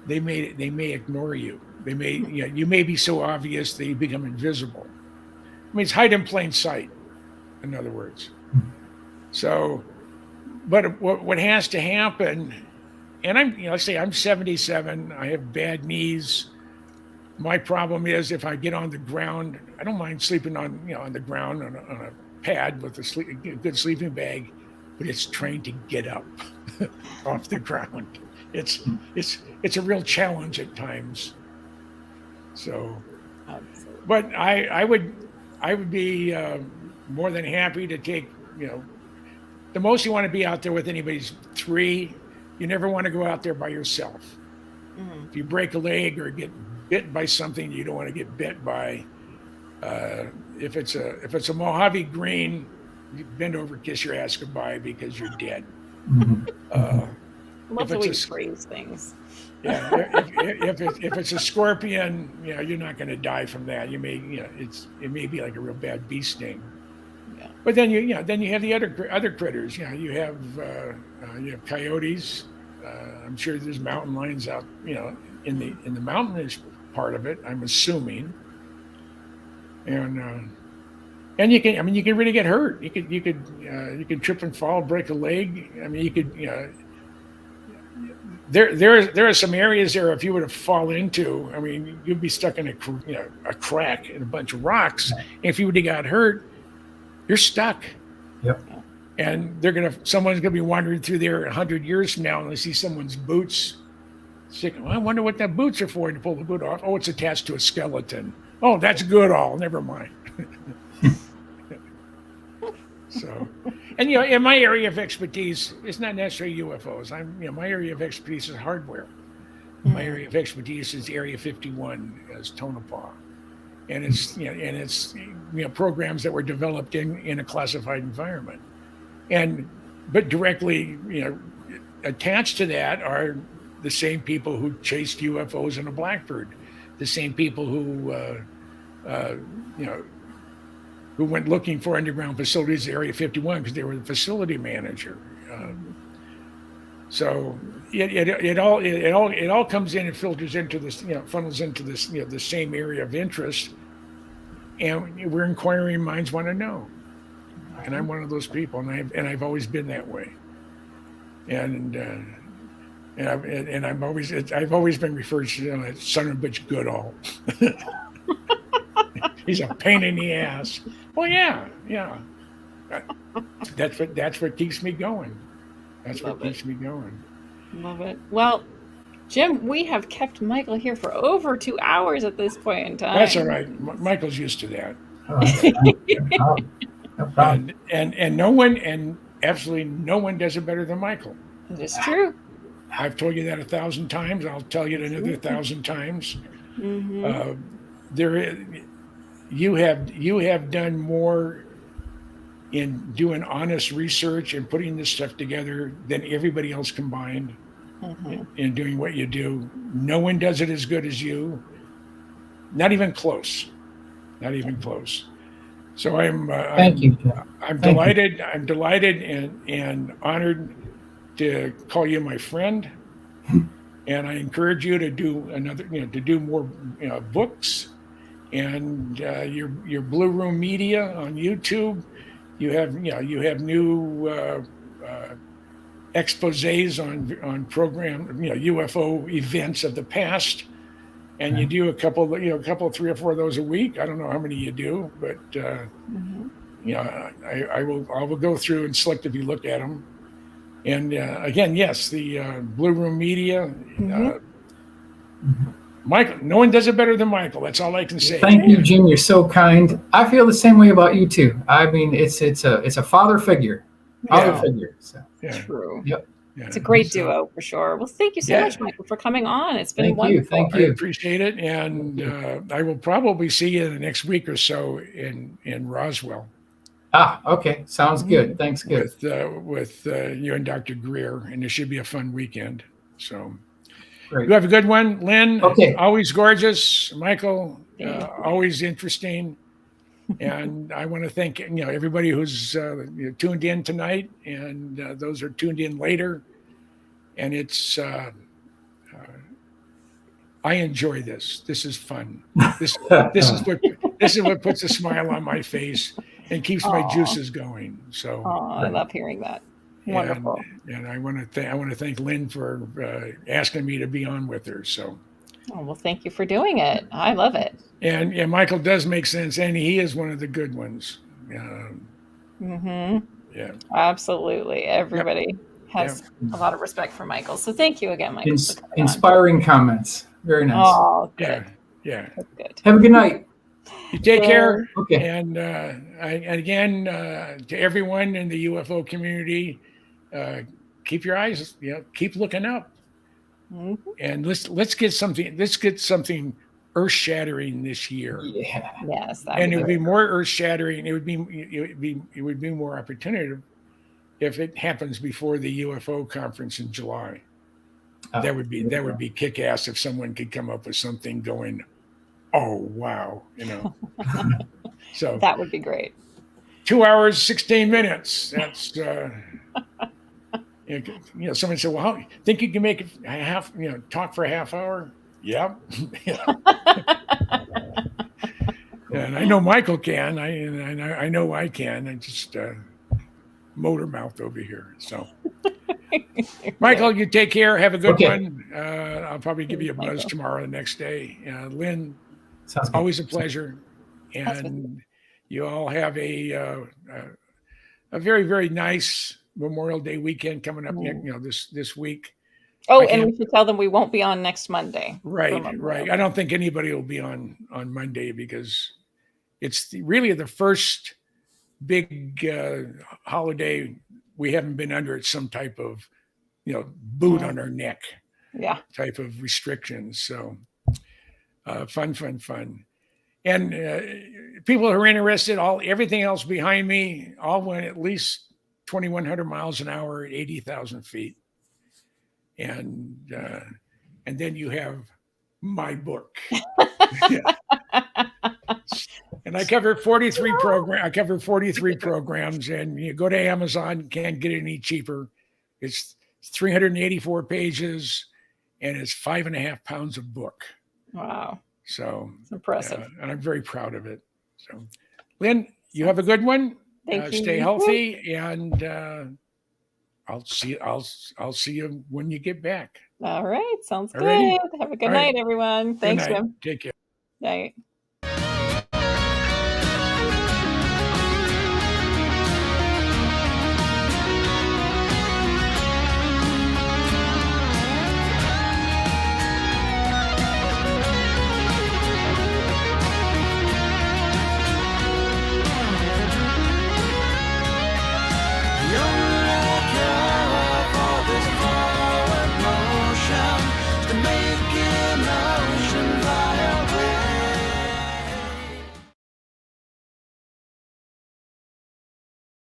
[SPEAKER 3] they may ignore you. They may, you may be so obvious that you become invisible. I mean, it's hide in plain sight, in other words. So, but what has to happen, and let's say I'm 77, I have bad knees. My problem is if I get on the ground, I don't mind sleeping on the ground on a pad with a good sleeping bag, but it's trained to get up off the ground. It's a real challenge at times. So, but I would be more than happy to take, the most you want to be out there with anybody's 3. You never want to go out there by yourself. If you break a leg or get bit by something you don't want to get bit by, if it's a Mojave green, you bend over, kiss your ass goodbye because you're dead.
[SPEAKER 2] Love the way you phrase things.
[SPEAKER 3] Yeah, if it's a scorpion, you're not going to die from that. You may, it may be like a real bad bee sting. Yeah. But then you have the other critters. You have coyotes. I'm sure there's mountain lions out, in the mountainous part of it, I'm assuming. And you can really get hurt. You could trip and fall, break a leg. I mean, you could, there are some areas there if you were to fall into, I mean, you'd be stuck in a crack in a bunch of rocks. And if you would have got hurt, you're stuck.
[SPEAKER 4] Yep.
[SPEAKER 3] And someone's gonna be wandering through there 100 years from now and they see someone's boots. Well, I wonder what that boots are for. To pull the boot off. Oh, it's attached to a skeleton. Oh, that's Goodall. Never mind. So, and in my area of expertise, it's not necessarily UFOs. My area of expertise is hardware. My area of expertise is Area 51 as Tonopah, and it's programs that were developed in a classified environment, but directly attached to that are the same people who chased UFOs in a Blackbird, the same people who who went looking for underground facilities at Area 51 because they were the facility manager. So it all comes in and filters into this, funnels into this, the same area of interest, and we're inquiring minds want to know, and I'm one of those people, and I've always been that way, and I've always been referred to as son of a bitch Goodall. He's a pain in the ass. Well, yeah. That's what keeps me going. Keeps me going.
[SPEAKER 2] Love it. Well, Jim, we have kept Michael here for over 2 hours at this point in time.
[SPEAKER 3] That's all right. Michael's used to that.
[SPEAKER 4] No problem.
[SPEAKER 3] And absolutely no one does it better than Michael.
[SPEAKER 2] It is true.
[SPEAKER 3] I've told you that 1,000 times. I'll tell you it another 1,000 times. You have done more in doing honest research and putting this stuff together than everybody else combined in doing what you do. No one does it as good as you. Not even close. So
[SPEAKER 4] thank you.
[SPEAKER 3] I'm delighted. I'm delighted and honored to call you my friend. And I encourage you to do to do more books. And your Blue Room Media on YouTube, you have new exposés on program UFO events of the past, and you do a couple 3 or 4 of those a week. I don't know how many you do, but I will go through and selectively look at them. And again, yes, the Blue Room Media. Michael, no one does it better than Michael. That's all I can say.
[SPEAKER 4] Thank you, Jim. You're so kind. I feel the same way about you too. I mean, it's a father figure. So.
[SPEAKER 3] Yeah.
[SPEAKER 2] True.
[SPEAKER 4] Yep.
[SPEAKER 3] Yeah.
[SPEAKER 2] It's a great duo for sure. Well, thank you so much, Michael, for coming on. It's been wonderful.
[SPEAKER 4] Thank you.
[SPEAKER 3] I appreciate it, and I will probably see you in the next week or so in Roswell.
[SPEAKER 4] Okay. Sounds good. Thanks. Good.
[SPEAKER 3] with you and Dr. Greer, and it should be a fun weekend. So
[SPEAKER 4] Great.
[SPEAKER 3] you have a good one, Lynn.
[SPEAKER 4] Okay.
[SPEAKER 3] Always gorgeous, Michael.
[SPEAKER 2] Thank you.
[SPEAKER 3] Always interesting. And I want to thank everybody who's tuned in tonight, and those are tuned in later. And it's I enjoy this. This is fun. This is what puts a smile on my face and keeps my juices going. So
[SPEAKER 2] I love hearing that. Wonderful.
[SPEAKER 3] And I want to thank Lynn for asking me to be on with her. So.
[SPEAKER 2] Oh, well, thank you for doing it. I love it.
[SPEAKER 3] And Michael does make sense, and he is one of the good ones. Yeah,
[SPEAKER 2] absolutely. Everybody has a lot of respect for Michael. So thank you again, Michael.
[SPEAKER 4] Inspiring comments. Very nice.
[SPEAKER 2] Oh, good.
[SPEAKER 3] Yeah.
[SPEAKER 2] That's good.
[SPEAKER 4] Have a good night.
[SPEAKER 3] You take care.
[SPEAKER 4] Okay.
[SPEAKER 3] And again, to everyone in the UFO community, keep your eyes, keep looking up. And let's get something earth-shattering this year.
[SPEAKER 4] Yeah.
[SPEAKER 2] Yes.
[SPEAKER 3] And it would be more earth-shattering. It would be more opportunity if it happens before the UFO conference in July. That would be kick-ass if someone could come up with something going, oh wow, So
[SPEAKER 2] that would be great.
[SPEAKER 3] 2 hours, 16 minutes. That's someone said, well, think you can make it talk for a half hour? Yeah. And I know Michael can. I know I can. I just motor mouth over here. So, Michael, you take care. Have a good one. I'll probably give you a buzz tomorrow, the next day. Lynn, always a pleasure. And you all have a very, very nice Memorial Day weekend coming up. This week.
[SPEAKER 2] Oh, and we should tell them we won't be on next Monday.
[SPEAKER 3] Right. I don't think anybody will be on Monday because it's really the first big holiday we haven't been under some type of boot on our neck type of restrictions. So fun. And people who are interested, everything else behind me all went at least 2,100 miles an hour at 80,000 feet. And then you have my book. And I cover 43 programs, and you go to Amazon, can't get it any cheaper. It's 384 pages, and it's 5.5 pounds of book.
[SPEAKER 2] Wow.
[SPEAKER 3] So
[SPEAKER 2] it's impressive.
[SPEAKER 3] And I'm very proud of it. So, Lynn, you have a good one.
[SPEAKER 2] Thank you.
[SPEAKER 3] Stay healthy, and I'll see you when you get back.
[SPEAKER 2] All right. Sounds
[SPEAKER 3] Alrighty.
[SPEAKER 2] good. Have a good night, everyone. Thanks,
[SPEAKER 3] Good night.
[SPEAKER 2] Jim.
[SPEAKER 3] Take care.
[SPEAKER 2] Night.